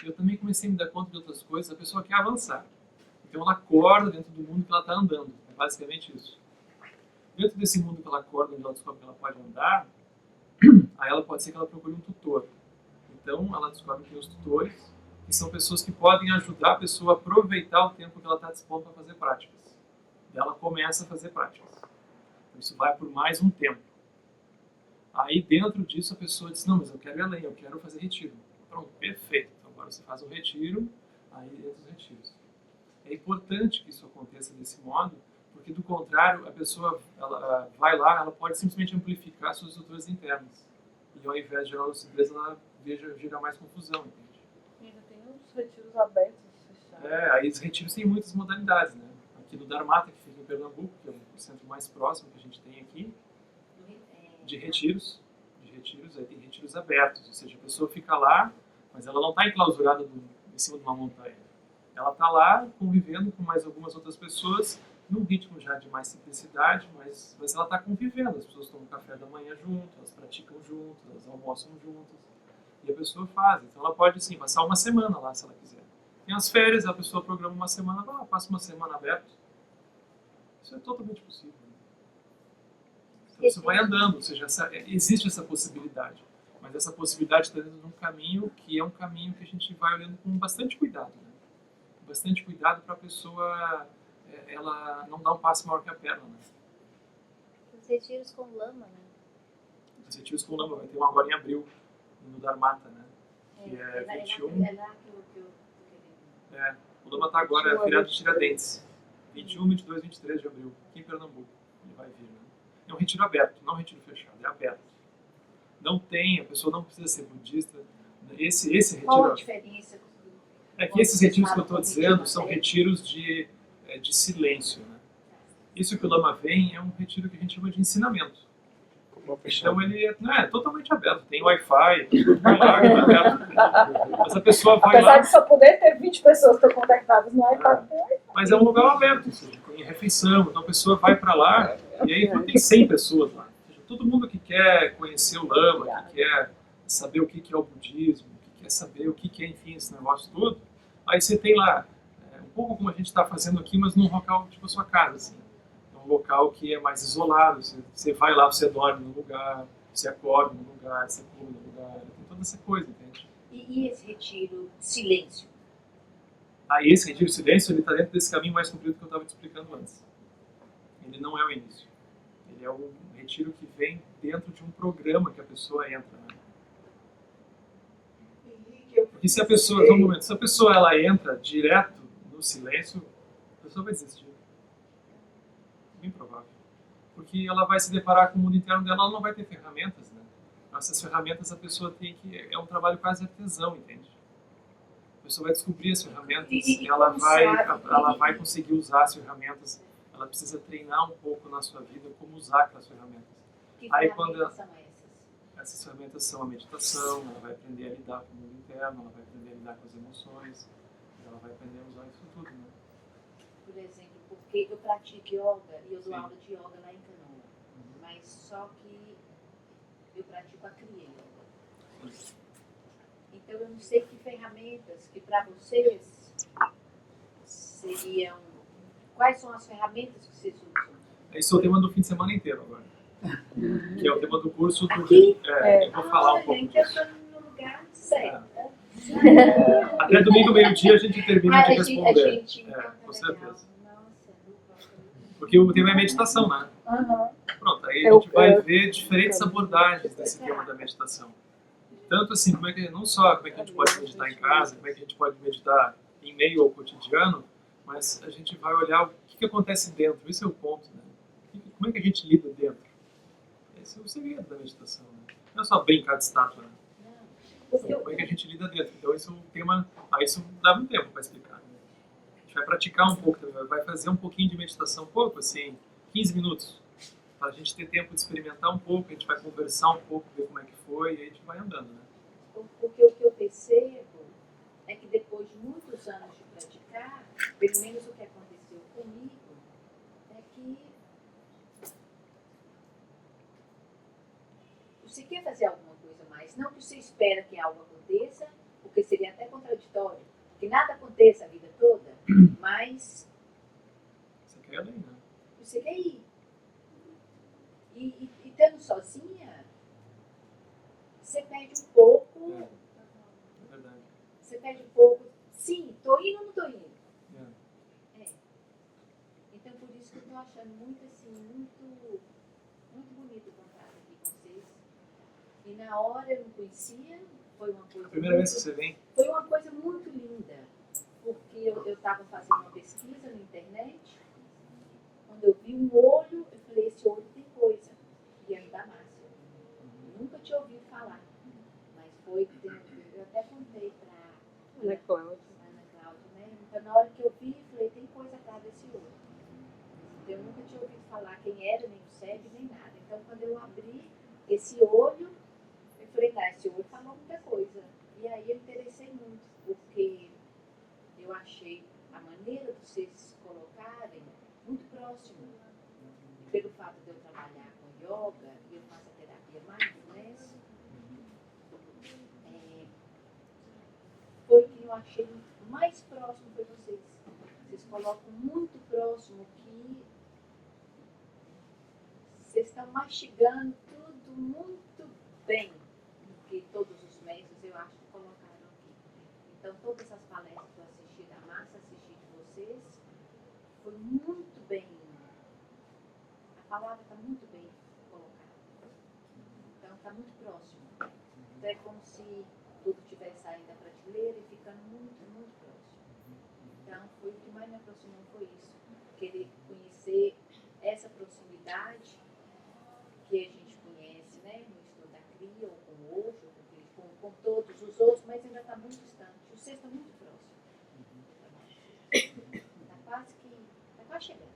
Eu também comecei a me dar conta de outras coisas, a pessoa quer avançar. Então ela acorda dentro do mundo que ela está andando. É basicamente isso. Dentro desse mundo que ela acorda, onde ela descobre que ela pode andar, aí ela pode ser que ela procure um tutor. Então ela descobre que tem os tutores, que são pessoas que podem ajudar a pessoa a aproveitar o tempo que ela está disposta para fazer práticas. E ela começa a fazer práticas. Então, isso vai por mais um tempo. Aí dentro disso a pessoa diz, não, mas eu quero ir além, eu quero fazer retiro. Pronto, perfeito. Então agora você faz um retiro, aí entra os retiros. É importante que isso aconteça desse modo, porque do contrário a pessoa ela vai lá, ela pode simplesmente amplificar suas estruturas internas. E ao invés de gerar lucidez, ela gera mais confusão, entende? Ainda tem uns retiros abertos, fechados. Aí os retiros têm muitas modalidades, né? Aqui no Dharmata, que fica em Pernambuco, que é o centro mais próximo que a gente tem aqui, de retiros, aí tem retiros abertos, ou seja, a pessoa fica lá, mas ela não está enclausurada em cima de uma montanha. Ela está lá convivendo com mais algumas outras pessoas, num ritmo já de mais simplicidade, mas ela está convivendo. As pessoas tomam café da manhã juntas, elas praticam juntas, elas almoçam juntas. E a pessoa faz. Então ela pode, sim, passar uma semana lá, se ela quiser. Tem as férias, a pessoa programa uma semana, passa uma semana aberto. Isso é totalmente possível. Então você vai andando, ou seja, existe essa possibilidade. Mas essa possibilidade está dentro de um caminho que é um caminho que a gente vai olhando com bastante cuidado. Né? Bastante cuidado para a pessoa ela não dar um passo maior que a perna. Né? Os retiros com lama, né? Os retiros com lama, vai ter um agora em abril, no Dharmata, né? Que é 21. É lá que eu querendo. O lama está agora, é feriado de Tiradentes. 21, 22, 23 de abril, aqui em Pernambuco. Ele vai vir, né? É um retiro aberto, não um retiro fechado, é aberto. Não tem, a pessoa não precisa ser budista. Esse Qual a retiro... diferença? É que esses retiros que eu estou dizendo são retiros de silêncio, né? Isso que o Lama vem é um retiro que a gente chama de ensinamento. Então ele não é totalmente aberto, tem Wi-Fi, tem água, é aberto. Mas a pessoa vai Apesar lá... de só poder ter 20 pessoas que estão conectadas no iPad, tem Wi-Fi. Mas é um lugar aberto, ou seja, tem refeição, então a pessoa vai para lá e aí tem 100 pessoas lá. Ou seja, todo mundo que quer conhecer o Lama, que quer saber o que é o budismo, que quer saber o que é, enfim, esse negócio todo, aí você tem lá, um pouco como a gente está fazendo aqui, mas num local tipo a sua casa, assim. Um local que é mais isolado, você vai lá, você dorme no lugar, você acorda no lugar, você pula no lugar, tem toda essa coisa, entende? E esse retiro silêncio? Aí esse retiro de silêncio, ele está dentro desse caminho mais comprido que eu estava te explicando antes. Ele não é o início. Ele é um retiro que vem dentro de um programa que a pessoa entra, né? Porque se a pessoa, só um momento, se a pessoa ela entra direto no silêncio, a pessoa vai desistir. Bem provável. Porque ela vai se deparar com o mundo interno dela, ela não vai ter ferramentas, né? Essas ferramentas a pessoa tem que... É um trabalho quase artesão, entende? A pessoa vai descobrir as ferramentas, ela vai conseguir usar as ferramentas, ela precisa treinar um pouco na sua vida como usar aquelas ferramentas. Que Aí ferramentas são essas? Essas ferramentas são a meditação, ela vai aprender a lidar com o mundo interno, ela vai aprender a lidar com as emoções, ela vai aprender a usar isso tudo, né? Por exemplo, porque eu pratico yoga e eu dou aula de yoga lá em Canoa, mas só que eu pratico a Kriya Yoga. Então eu não sei que ferramentas que para vocês seriam... Quais são as ferramentas que vocês usam? Esse é o tema do fim de semana inteiro agora. Que é o tema do curso do... Aqui? Eu vou falar um pouco. Gente, eu estou no lugar certo. Até domingo, meio-dia, a gente termina de responder. Com certeza. Porque o tema é meditação, né? Pronto, aí a gente vai ver diferentes abordagens desse tema da meditação. Tanto assim, como é que, não só como é que a gente pode meditar em casa, como é que a gente pode meditar em meio ao cotidiano, mas a gente vai olhar o que acontece dentro. Esse é o ponto, né? Como é que a gente lida dentro? Esse é o segredo da meditação, né? Não é só brincar de estátua, né? Como é que a gente lida dentro? Então esse é um tema... isso dá muito tempo para explicar, né? A gente vai praticar um pouco também, vai fazer um pouquinho de meditação, pouco, assim, 15 minutos, para a gente ter tempo de experimentar um pouco, a gente vai conversar um pouco, ver como é que foi, e a gente vai andando, né? Porque o que eu percebo é que depois de muitos anos de praticar, pelo menos o que aconteceu comigo, é que você quer fazer alguma coisa mais, não que você espera que algo aconteça, porque seria até contraditório, que nada aconteça a vida toda, mas você quer ir, né? Você quer ir. E estando sozinha, você perde um pouco. É verdade. Você perde um pouco. Sim, tô indo ou não tô indo? Então por isso que eu tô achando muito assim, muito bonito o contato aqui com vocês. E na hora eu não conhecia, foi uma coisa. A primeira vez que você vem? Foi uma coisa muito linda. Porque eu estava fazendo uma pesquisa na internet, quando eu vi um olho, eu falei, esse olho tem coisa. E é da Márcia. Nunca tinha ouvido falar. Mas foi, eu até contei para Ana Cláudia, né? Então na hora que eu vi, eu falei, tem coisa atrás desse olho. Eu nunca tinha ouvido falar quem era, nem o cego, nem nada. Então quando eu abri esse olho, eu falei, esse olho falou muita coisa. E aí eu me interessei muito, porque eu achei a maneira de vocês se colocarem muito próxima. E pelo fato de eu trabalhar com yoga, e eu faço a terapia mindfulness, foi que eu achei mais próximo de vocês. Vocês colocam muito próximo que vocês estão mastigando tudo muito bem, que todos os mestres eu acho que colocaram aqui. Então todas as palestras que eu assisti da Márcia, assisti de vocês, foi muito bem. A palavra está muito bem colocada. Então está muito próximo. Então é como se tudo estivesse saindo da prateleira e ficando muito, muito próximo. Então foi o que mais me aproximou, foi isso. Querer conhecer essa proximidade todos os outros, mas ainda está muito distante. O seu está muito próximo. Está quase chegando.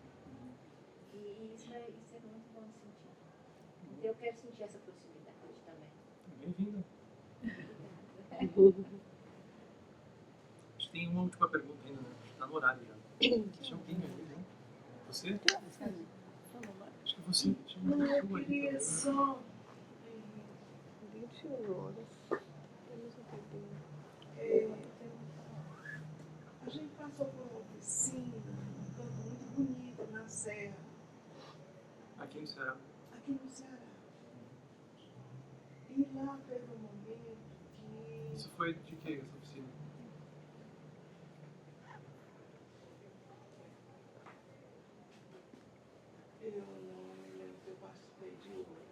E isso é muito bom de sentir. Então eu quero sentir essa proximidade também. Bem-vinda. A gente tem uma última pergunta ainda, né? Está no horário já. Tinha alguém ali, né? Você? Acho que você tinha uma Não, eu pessoa ali queria também. só. 21 horas. Temos um tempinho. A gente passou por uma piscina, um campo muito bonito na Serra, Aqui no Ceará. aqui no Ceará. E lá teve um momento que Isso foi de que essa oficina? eu não me lembro que eu participei de outra.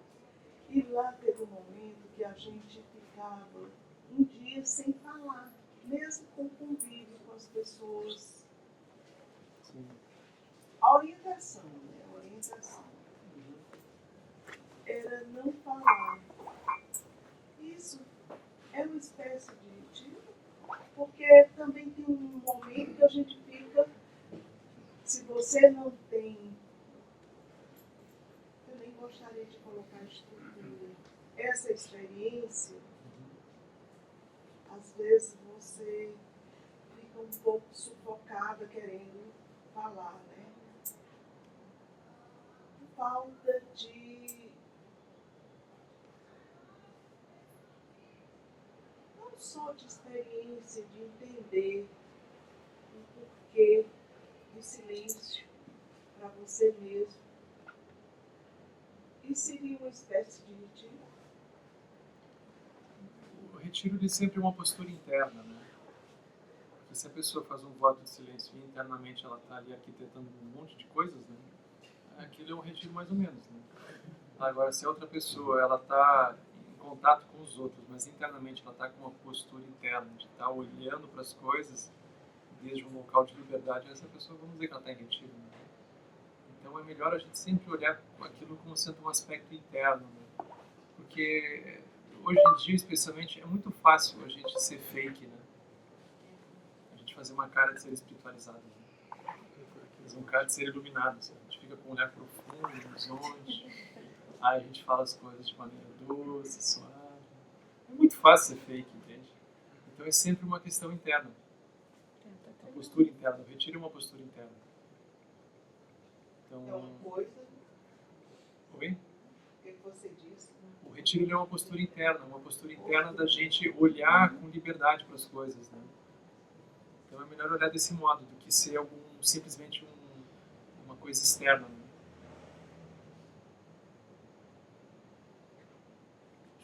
E lá teve um momento que a gente ficava um dia sem falar, mesmo com convívio com as pessoas. Sim. A orientação, né? A orientação era não falar. Isso é uma espécie de retiro, porque também tem um momento que a gente fica, se você não tem, eu nem gostaria de colocar estrutura, essa experiência, às vezes você fica um pouco sufocada querendo falar, né? Falta de não só de experiência, de entender o porquê do silêncio para você mesmo. E seria uma espécie de retiro. O retiro ele sempre é uma postura interna, né? Porque se a pessoa faz um voto de silêncio e internamente ela está ali arquitetando um monte de coisas, né? Aquilo é um retiro mais ou menos, né? Agora, se a outra pessoa ela está em contato com os outros, mas internamente ela está com uma postura interna de estar olhando para as coisas desde um local de liberdade, essa pessoa, vamos dizer que ela está em retiro, né? Então é melhor a gente sempre olhar aquilo como sendo um aspecto interno, né? Porque hoje em dia, especialmente, é muito fácil a gente ser fake, né? A gente fazer uma cara de ser espiritualizado, né? Fazer uma cara de ser iluminado, assim. A gente fica com um olhar profundo, no horizonte, aí a gente fala as coisas de maneira doce, suave. É muito fácil ser fake, entende? Então é sempre uma questão interna. Uma postura interna. O retiro é uma postura interna. Então, É uma coisa, oi? o que você disse? O retiro ele é uma postura interna da gente olhar com liberdade para as coisas, né? Então é melhor olhar desse modo do que ser simplesmente uma coisa externa, né?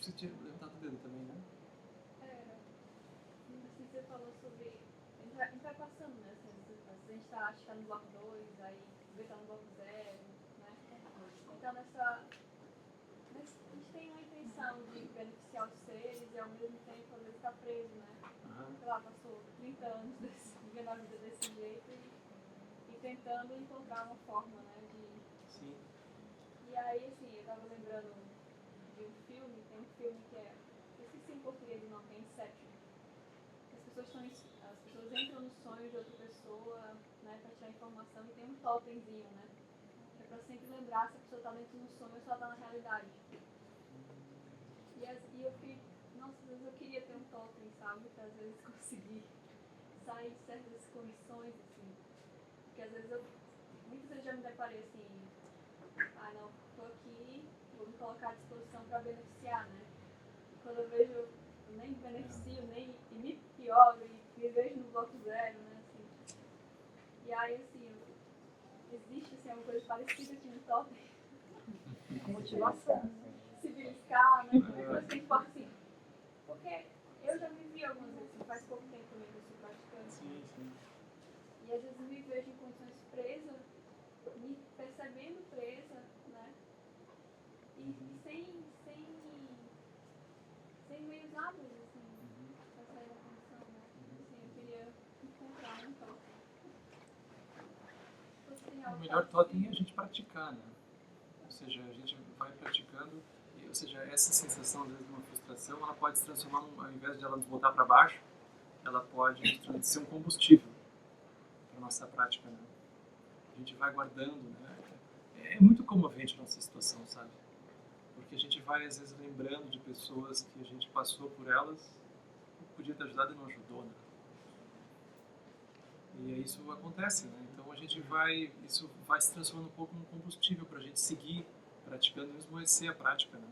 Você tinha levantado o dedo também, né? Assim, você falou sobre. A gente vai passando, né? Assim, a gente tá, acho que tá no bloco 2, aí vê tá no bloco 0, né? Então a gente tem uma intenção de beneficiar os seres e ao mesmo tempo às vezes tá preso, né? Sei lá, passou 30 anos vivendo a vida desse jeito e tentando encontrar uma forma, né? Sim. E aí, assim, eu tava lembrando de um filme, tem um filme que é, eu esqueci em português o nome, é Inception. As pessoas entram no sonho de outra pessoa, né, pra tirar informação e tem um totemzinho, né? É pra sempre lembrar se a pessoa tá dentro do sonho ou se ela tá na realidade. E eu fiquei, nossa, às vezes eu queria ter um totem, sabe? Pra às vezes conseguir sair de certas condições, assim. Porque às vezes muitas vezes já me deparei assim, não, tô aqui, vou me colocar à disposição pra beneficiar, né? E quando eu vejo, eu nem beneficio, nem e me pioro e me vejo no bloco 0, né? Assim. E aí, assim, existe assim, uma coisa parecida aqui no totem. Motivação. Se beliscar, né? Depois tem que falar assim. Porque eu já me vi algumas vezes, faz pouco tempo também que eu sou praticante. Sim. E às vezes me vejo em condições presas, me percebendo presa, né? E sem meios hábeis, assim, pra sair da condição, né? Assim, eu queria encontrar um totem. O melhor totem é a gente praticar, né? Ou seja, a gente vai praticando. ou seja, essa sensação às vezes de uma frustração, ela pode se transformar, ao invés de ela nos botar para baixo, ela pode ser um combustível para nossa prática, né? A gente vai guardando, né? É muito comovente a nossa situação, sabe? Porque a gente vai às vezes lembrando de pessoas que a gente passou por elas, podia ter ajudado e não ajudou, né? E aí isso acontece, né? Então isso vai se transformando um pouco num combustível para a gente seguir praticando, não esmorecer a prática, né?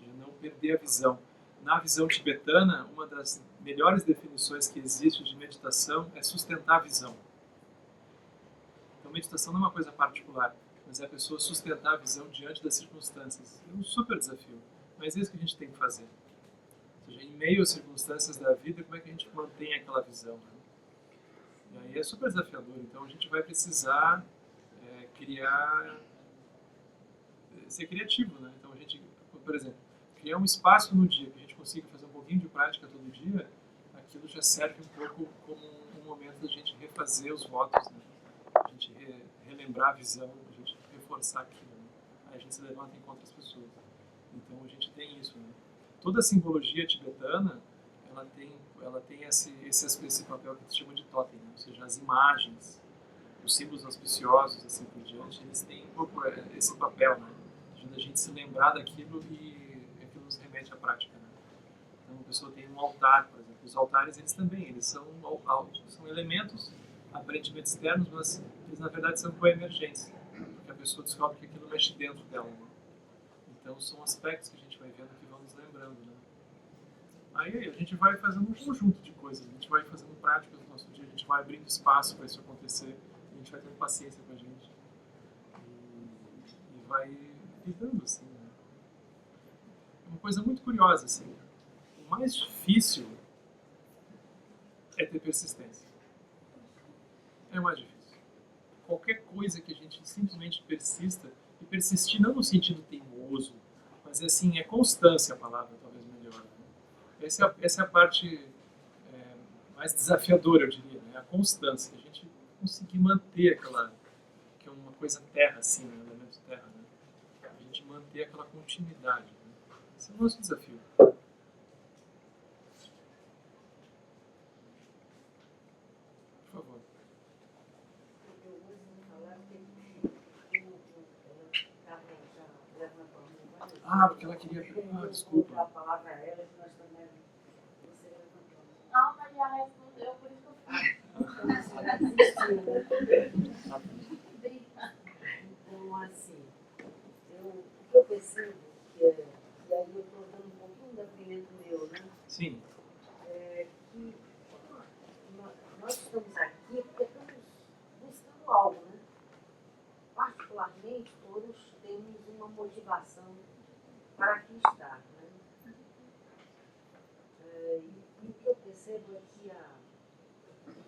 De não perder a visão. Na visão tibetana, uma das melhores definições que existe de meditação é sustentar a visão. Então, meditação não é uma coisa particular, mas é a pessoa sustentar a visão diante das circunstâncias. É um super desafio, mas é isso que a gente tem que fazer. Ou seja, em meio às circunstâncias da vida, como é que a gente mantém aquela visão, né? E aí é super desafiador. Então, a gente vai precisar ser criativo, né? Então, a gente, por exemplo, criar um espaço no dia que a gente consiga fazer um pouquinho de prática todo dia, aquilo já serve um pouco como um momento da gente refazer os votos, né? A gente relembrar a visão, a gente reforçar aquilo, né? Aí a gente se levanta e encontra as pessoas. Então a gente tem isso, né? Toda a simbologia tibetana, ela tem esse papel que se chama de totem, né? Ou seja, as imagens, os símbolos auspiciosos, assim por diante, eles têm um pouco esse papel, né? Ajuda a gente se lembrar daquilo e aquilo nos remete à prática, né? Então a pessoa tem um altar, por exemplo. Os altares, eles são elementos aparentemente externos, mas eles na verdade são coemergentes, porque a pessoa descobre que aquilo mexe dentro dela, né? Então são aspectos que a gente vai vendo que vão nos lembrando, né? Aí a gente vai fazendo um conjunto de coisas, a gente vai fazendo práticas no nosso dia, a gente vai abrindo espaço para isso acontecer, a gente vai tendo paciência com a gente e vai lidando assim, né? É uma coisa muito curiosa, assim. O mais difícil é ter persistência. É o mais difícil. Qualquer coisa que a gente simplesmente persista, e persistir não no sentido teimoso, mas assim, é constância a palavra, talvez melhor, né? Essa é a parte mais desafiadora, eu diria, né? A constância, a gente conseguir manter aquela, que é uma coisa terra, assim, né? Um elemento terra, né? A gente manter aquela continuidade, né? Esse é o nosso desafio. Por favor. Ah, porque ela queria... Ah, desculpa. A palavra a ela que nós também você levantou. Não, mas já respondeu, por isso que eu Então, assim, o que eu percebo, e aí eu estou dando um pouquinho de depoimento meu, né? Sim. É que nós estamos aqui porque estamos buscando algo, né? Particularmente, todos temos uma motivação para aqui estar, né? E o que eu percebo é que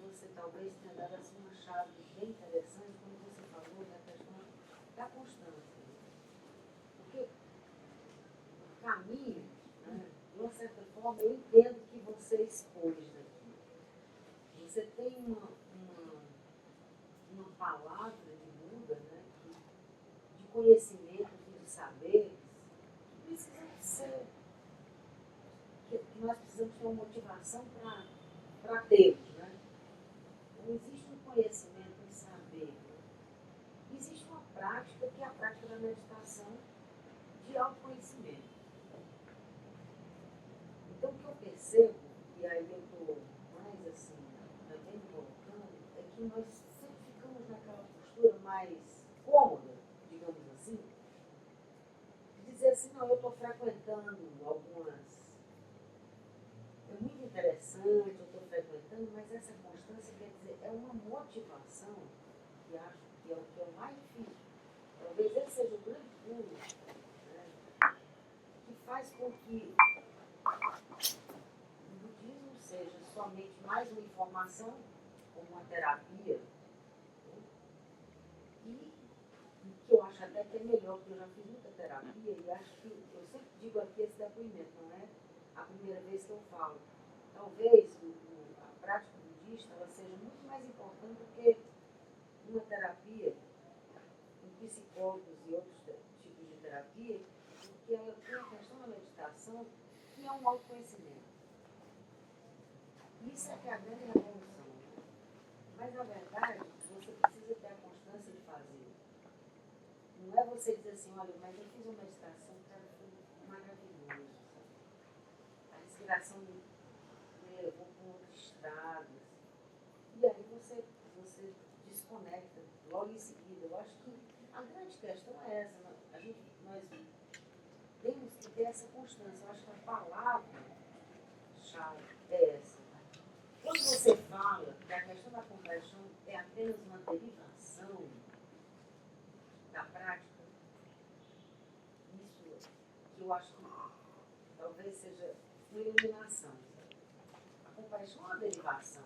você talvez tenha dado assim uma chave bem interessante quando você falou da questão da constância. Porque o caminho, né, de uma certa forma, eu entendo que você expôs daqui. Você tem uma palavra de Buda, né, de conhecimento, de saberes, que precisam ser, que nós precisamos ter uma motivação para tê-los, né? Não existe um conhecimento, um saber. Né? Existe uma prática, que é a prática da meditação de autoconhecimento. Então, o que eu percebo, e aí eu estou mais assim, também me colocando, é que nós sempre ficamos naquela postura mais cômoda, digamos assim, de dizer assim, não, eu estou frequentando algumas... É muito interessante, eu estou frequentando, mas essa constância quer dizer, é uma motivação, que acho que é o que é o mais difícil. Talvez esse seja o grande pulo, né, que faz com que o budismo seja somente mais uma informação, como uma terapia, né, e que eu acho até que é melhor, porque eu já fiz muita terapia e acho que, eu sempre digo aqui esse depoimento, não é a primeira vez que eu falo. Talvez a prática budista ela seja muito mais importante do que uma terapia, com psicólogos e outros tipos de terapia, que ela tem a questão da meditação, que é um autoconhecimento. Isso é que é a grande revolução. Mas, na verdade, você precisa ter a constância de fazer. Não é você dizer assim, olha, mas eu fiz uma meditação, cara, foi maravilhoso. A respiração me levou para um outro estado. E aí você desconecta logo em seguida. Eu acho que a grande questão é essa. Nós temos que ter essa constância. Eu acho que a palavra-chave é essa. Quando você fala que a questão da compaixão é apenas uma derivação da prática, isso que eu acho que talvez seja uma iluminação. A compaixão é uma derivação.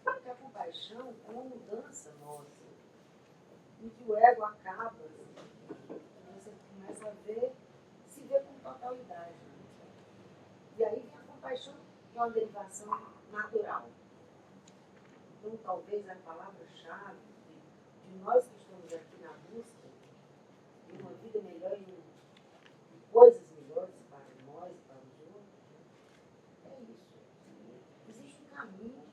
Porque a compaixão é uma mudança nossa, em que o ego acaba, você começa a se ver com totalidade. E aí vem a compaixão, que é uma derivação natural. Então, talvez a palavra-chave de nós que estamos aqui na busca de uma vida melhor e de coisas melhores para nós e para os outros, é isso. Existe um caminho,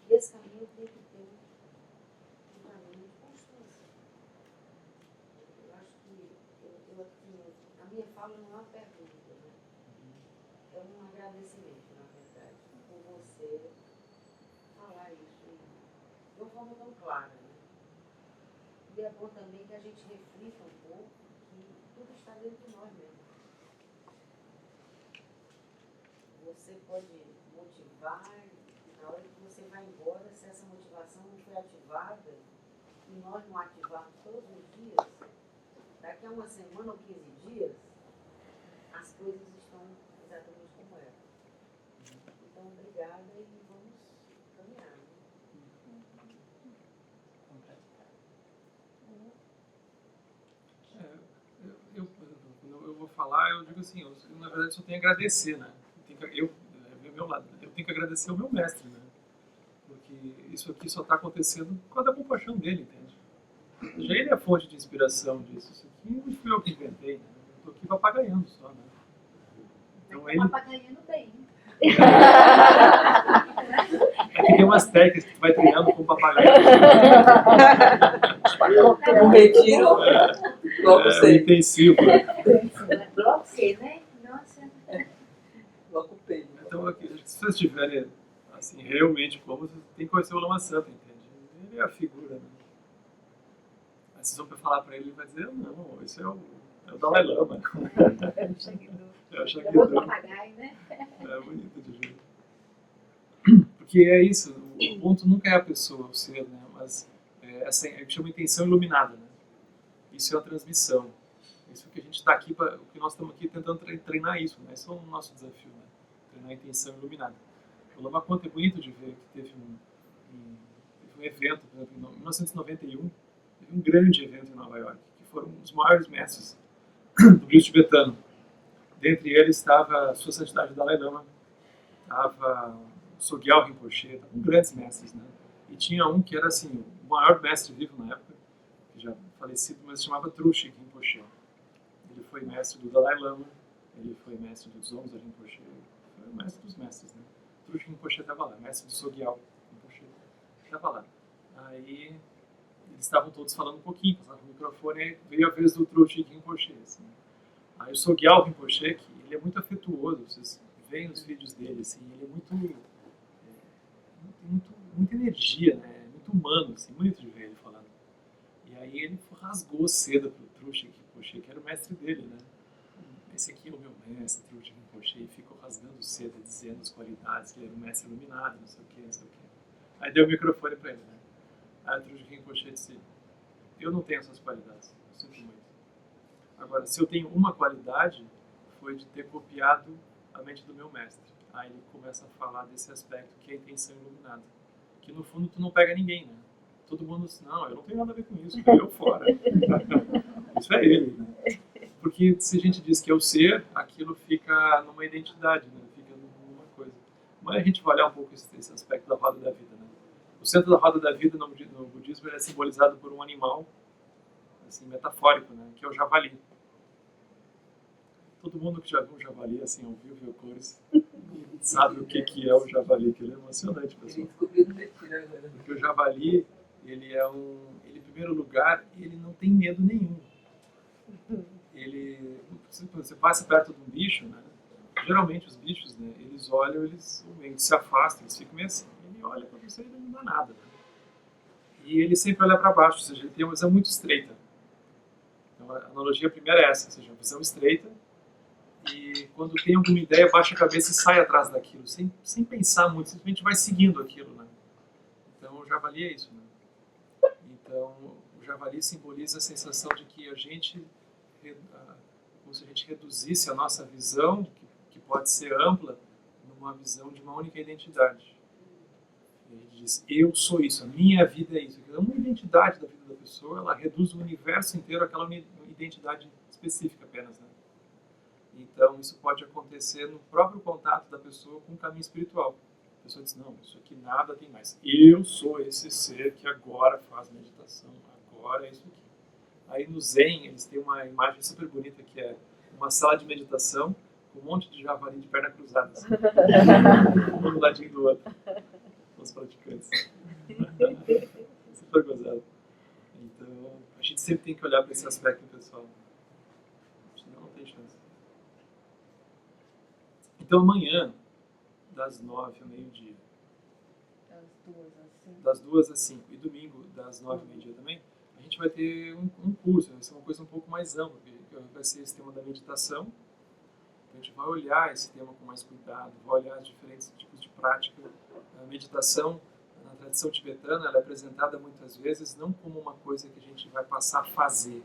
e esse caminho tem que ter um caminho de constância. Eu acho que a minha fala não é uma pergunta, né? É um agradecimento, na verdade, por você falar isso de uma forma tão clara, né? E é bom também que a gente reflita um pouco que tudo está dentro de nós mesmos. Você pode motivar, e na hora que você vai embora, se essa motivação não foi ativada, e nós não ativarmos todos os dias, daqui a uma semana ou 15 dias, as coisas estão exatamente como eram. Então, obrigada e vamos caminhar. Quando eu vou falar, eu digo assim, eu na verdade só tenho a agradecer, né? Eu meu lado, eu tenho que agradecer ao meu mestre, né? Porque isso aqui só está acontecendo por causa da compaixão dele, entende? Já ele é a fonte de inspiração disso. Isso aqui não fui eu que inventei, né? Eu estou aqui papagaiando só, né? Então ele... Papagaiando bem. Aqui tem umas técnicas que tu vai treinando com o papagaio. Um retiro, bloco C. Intensivo. Bloco C, né? Nossa. Bloco P. Então, aqui, se vocês tiverem assim, realmente como, vocês têm que conhecer o Lama Santa, entende? Ele é a figura, né? Aí vocês vão falar para ele, ele vai dizer, não, esse é o Dalai Lama. É o Shagidor. Papagaio, né? É bonito de ver. Porque é isso, o ponto nunca é a pessoa, o ser, né? Mas essa é que chama intenção iluminada, né? Isso é a transmissão. Isso que a gente está aqui, o que nós estamos aqui tentando treinar isso, né? Esse é o nosso desafio, né? Treinar a intenção iluminada. O Lama Conta é bonito de ver que teve um evento, por exemplo, em 1991, teve um grande evento em Nova York, que foram os maiores mestres do budismo tibetano. Dentre eles estava a Sua Santidade Dalai Lama, estava Sogyal Rinpoche, estavam grandes mestres, né? E tinha um que era assim, o maior mestre vivo na época, que já falecido, mas se chamava Trushi Rinpoche. Ele foi mestre do Dalai Lama, ele foi mestre do Dzongsa Rinpoche, foi o mestre dos mestres, né? Trushi Rinpoche estava lá, mestre do Sogyal Rinpoche estava lá. Aí eles estavam todos falando um pouquinho, passavam o microfone, aí veio a vez do Trushi Rinpoche. Assim. Aí o Sogyal Rinpoche, que ele é muito afetuoso, vocês veem os vídeos dele, assim, ele é muita energia, né? Muito humano, assim, bonito de ver ele falando. E aí ele rasgou seda pro Trushi Rinpoche, que era o mestre dele, né? Esse aqui é o meu mestre, Trushi Rinpoche, e ficou rasgando seda, dizendo as qualidades, que ele era um mestre iluminado, não sei o que, não sei o que. Aí deu o microfone para ele, né? Aí o Trushi Rinpoche disse, eu não tenho essas qualidades, eu sinto muito. Agora, se eu tenho uma qualidade, foi de ter copiado a mente do meu mestre. Aí ele começa a falar desse aspecto que é a intenção iluminada. Que no fundo tu não pega ninguém, né? Todo mundo diz, não, eu não tenho nada a ver com isso, eu fora. Isso é ele, né? Porque se a gente diz que é o ser, aquilo fica numa identidade, né? Fica numa coisa. Mas a gente vai olhar um pouco esse aspecto da roda da vida, né? O centro da roda da vida no budismo é simbolizado por um animal, assim, metafórico, né? Que é o javali. Todo mundo que já viu um javali assim ao vivo e a cores sabe o que é o javali, que ele é emocionante, pessoal. Porque o javali, ele em primeiro lugar, ele não tem medo nenhum. Quando você passa perto de um bicho, né? Geralmente os bichos, né, eles olham, eles se afastam, eles ficam meio assim. Ele olha para você e não dá nada. Né? E ele sempre olha para baixo, ou seja, ele tem uma visão muito estreita. Então a analogia primeira é essa, ou seja, uma visão estreita. E quando tem alguma ideia, baixa a cabeça e sai atrás daquilo, sem pensar muito, simplesmente vai seguindo aquilo. Né? Então o javali é isso. Né? Então o javali simboliza a sensação de que a gente, como se a gente reduzisse a nossa visão, que pode ser ampla, numa visão de uma única identidade. Ele diz, eu sou isso, a minha vida é isso. Uma identidade da vida da pessoa, ela reduz o universo inteiro àquela identidade específica apenas. Né? Então, isso pode acontecer no próprio contato da pessoa com o caminho espiritual. A pessoa diz, não, isso aqui nada tem mais. Eu sou esse ser que agora faz meditação, agora é isso aqui. Aí no Zen, eles têm uma imagem super bonita que é uma sala de meditação com um monte de javali de perna cruzada. Assim. Um do ladinho do outro. Os praticantes. Super gozado. Então, a gente sempre tem que olhar para esse aspecto pessoal. Senão não tem chance. Então amanhã, das 9 ao meio-dia. Das 2 às 5. E domingo, das 9 ao meio-dia também, a gente vai ter um curso, vai ser uma coisa um pouco mais ampla, que vai ser esse tema da meditação. Então a gente vai olhar esse tema com mais cuidado, vai olhar os diferentes tipos de prática. A meditação, na tradição tibetana, ela é apresentada muitas vezes não como uma coisa que a gente vai passar a fazer,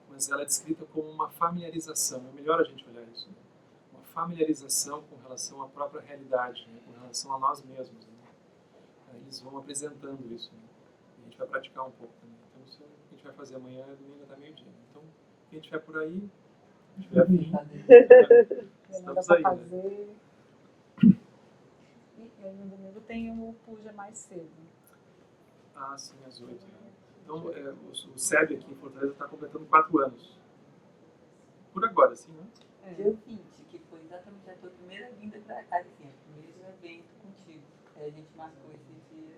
mas ela é descrita como uma familiarização. É melhor a gente olhar isso. Né? Uma familiarização com relação à própria realidade, né? Com relação a nós mesmos. Né? Eles vão apresentando isso. Né? A gente vai praticar um pouco também. Então, isso a gente vai fazer amanhã, domingo até meio-dia. Então, quem estiver por aí, a gente vai vir. Estamos aí, né? E no domingo tem o puja mais cedo. Ah, sim, às 8. Né? Então, o SEB aqui em Fortaleza está completando 4 anos. Por agora, sim, né? Dia 20, que foi exatamente a tua primeira vinda para cá, assim, o primeiro evento contigo. Aí a gente marcou esse dia.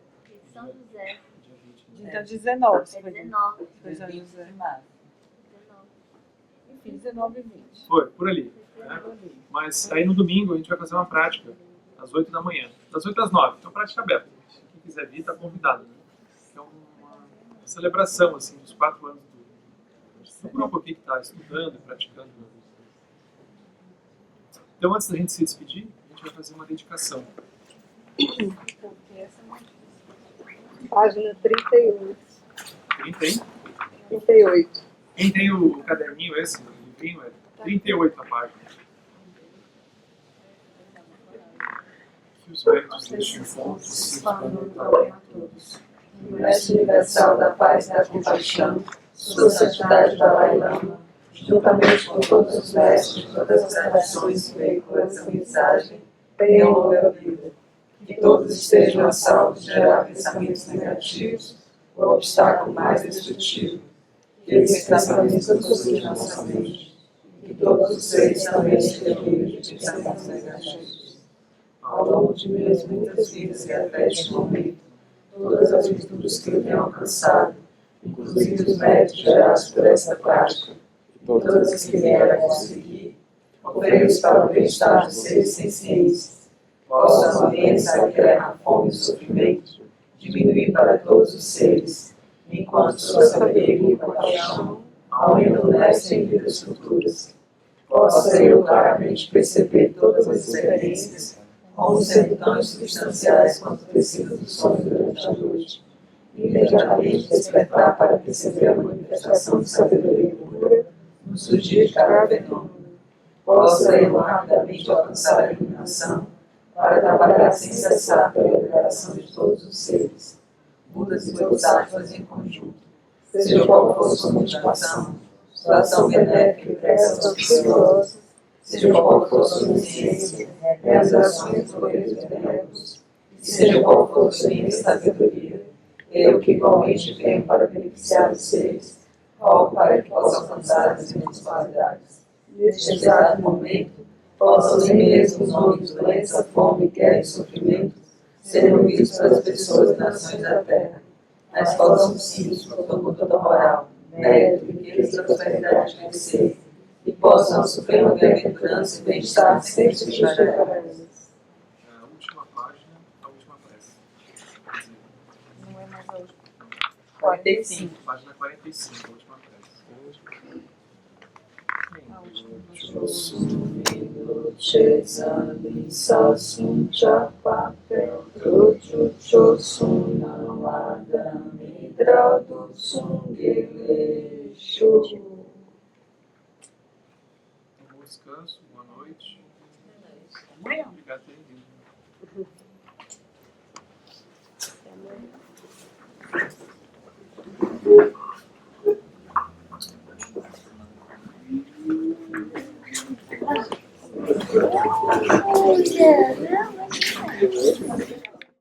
São José. Dia 20. Dia 19. É 19. Foi 20 de março. 19. Enfim, 19 e 20. Foi, por ali. Né? Mas aí no domingo a gente vai fazer uma prática, às 8 da manhã. Das 8 às 9. Então, prática aberta. Quem quiser vir, está convidado. Né? É uma celebração, assim, dos 4 anos do grupo aqui que está estudando e praticando. Né? Então, antes da gente se despedir, a gente vai fazer uma dedicação. Página 38. 38. Quem tem o caderninho esse, o livrinho, é 38 a página. Que os méritos deste encontro se expandam a todos. O Mestre Universal da Paz e da Compaixão, Sua Santidade Dalai Lama, juntamente com todos os mestres de todas as tradições que veiculam essa mensagem, tenham longa vida. Que todos estejam a salvo de gerar pensamentos negativos, o obstáculo mais destrutivo. Que esses pensamentos não possuem nossa mente. Que todos os seres também estejam livres de pensamentos negativos. Ao longo de minhas muitas vidas e até este momento, todas as virtudes que eu tenho alcançado, inclusive os méritos gerados por essa prática, e todas as que vieram a conseguir, ofereço para o bem-estar dos seres sencientes, possam apenas a fome e o sofrimento, diminuir para todos os seres, enquanto sua sabedoria e compaixão aumentam nesta em vidas futuras. Possa eu claramente perceber todas as experiências como sendo tão insubstanciais quanto o tecido do sonho durante a noite, e imediatamente despertar para perceber a manifestação de sabedoria pura no surgir de cada fenômeno. Possa eu rapidamente alcançar a iluminação para trabalhar sem cessar pela liberação de todos os seres, Budas e Bodhisattvas em conjunto, seja qual for sua motivação, sua ação benéfica e preces auspiciosas, seja qual for sua consciência, realizações de poderes benéficos, e seja qual for sua minha sabedoria, eu que igualmente venho para beneficiar os seres, rogo para que possa alcançar as minhas qualidades. neste exato momento, possam nem mesmo os nomes doença, fome, guerra e sofrimento serem ouvidos pelas pessoas e nações da terra, mas possam sim, sua conduta moral, mérito, riqueza e prosperidade crescer, e possam sofrer uma bem-aventurança e bem-estar sempre substituir para eles. A última página, a última prece. Não é mais a última. 45. Página 45, a última prece. Um bom descanso, boa noite. Obrigado por terem vindo. Oh, yeah.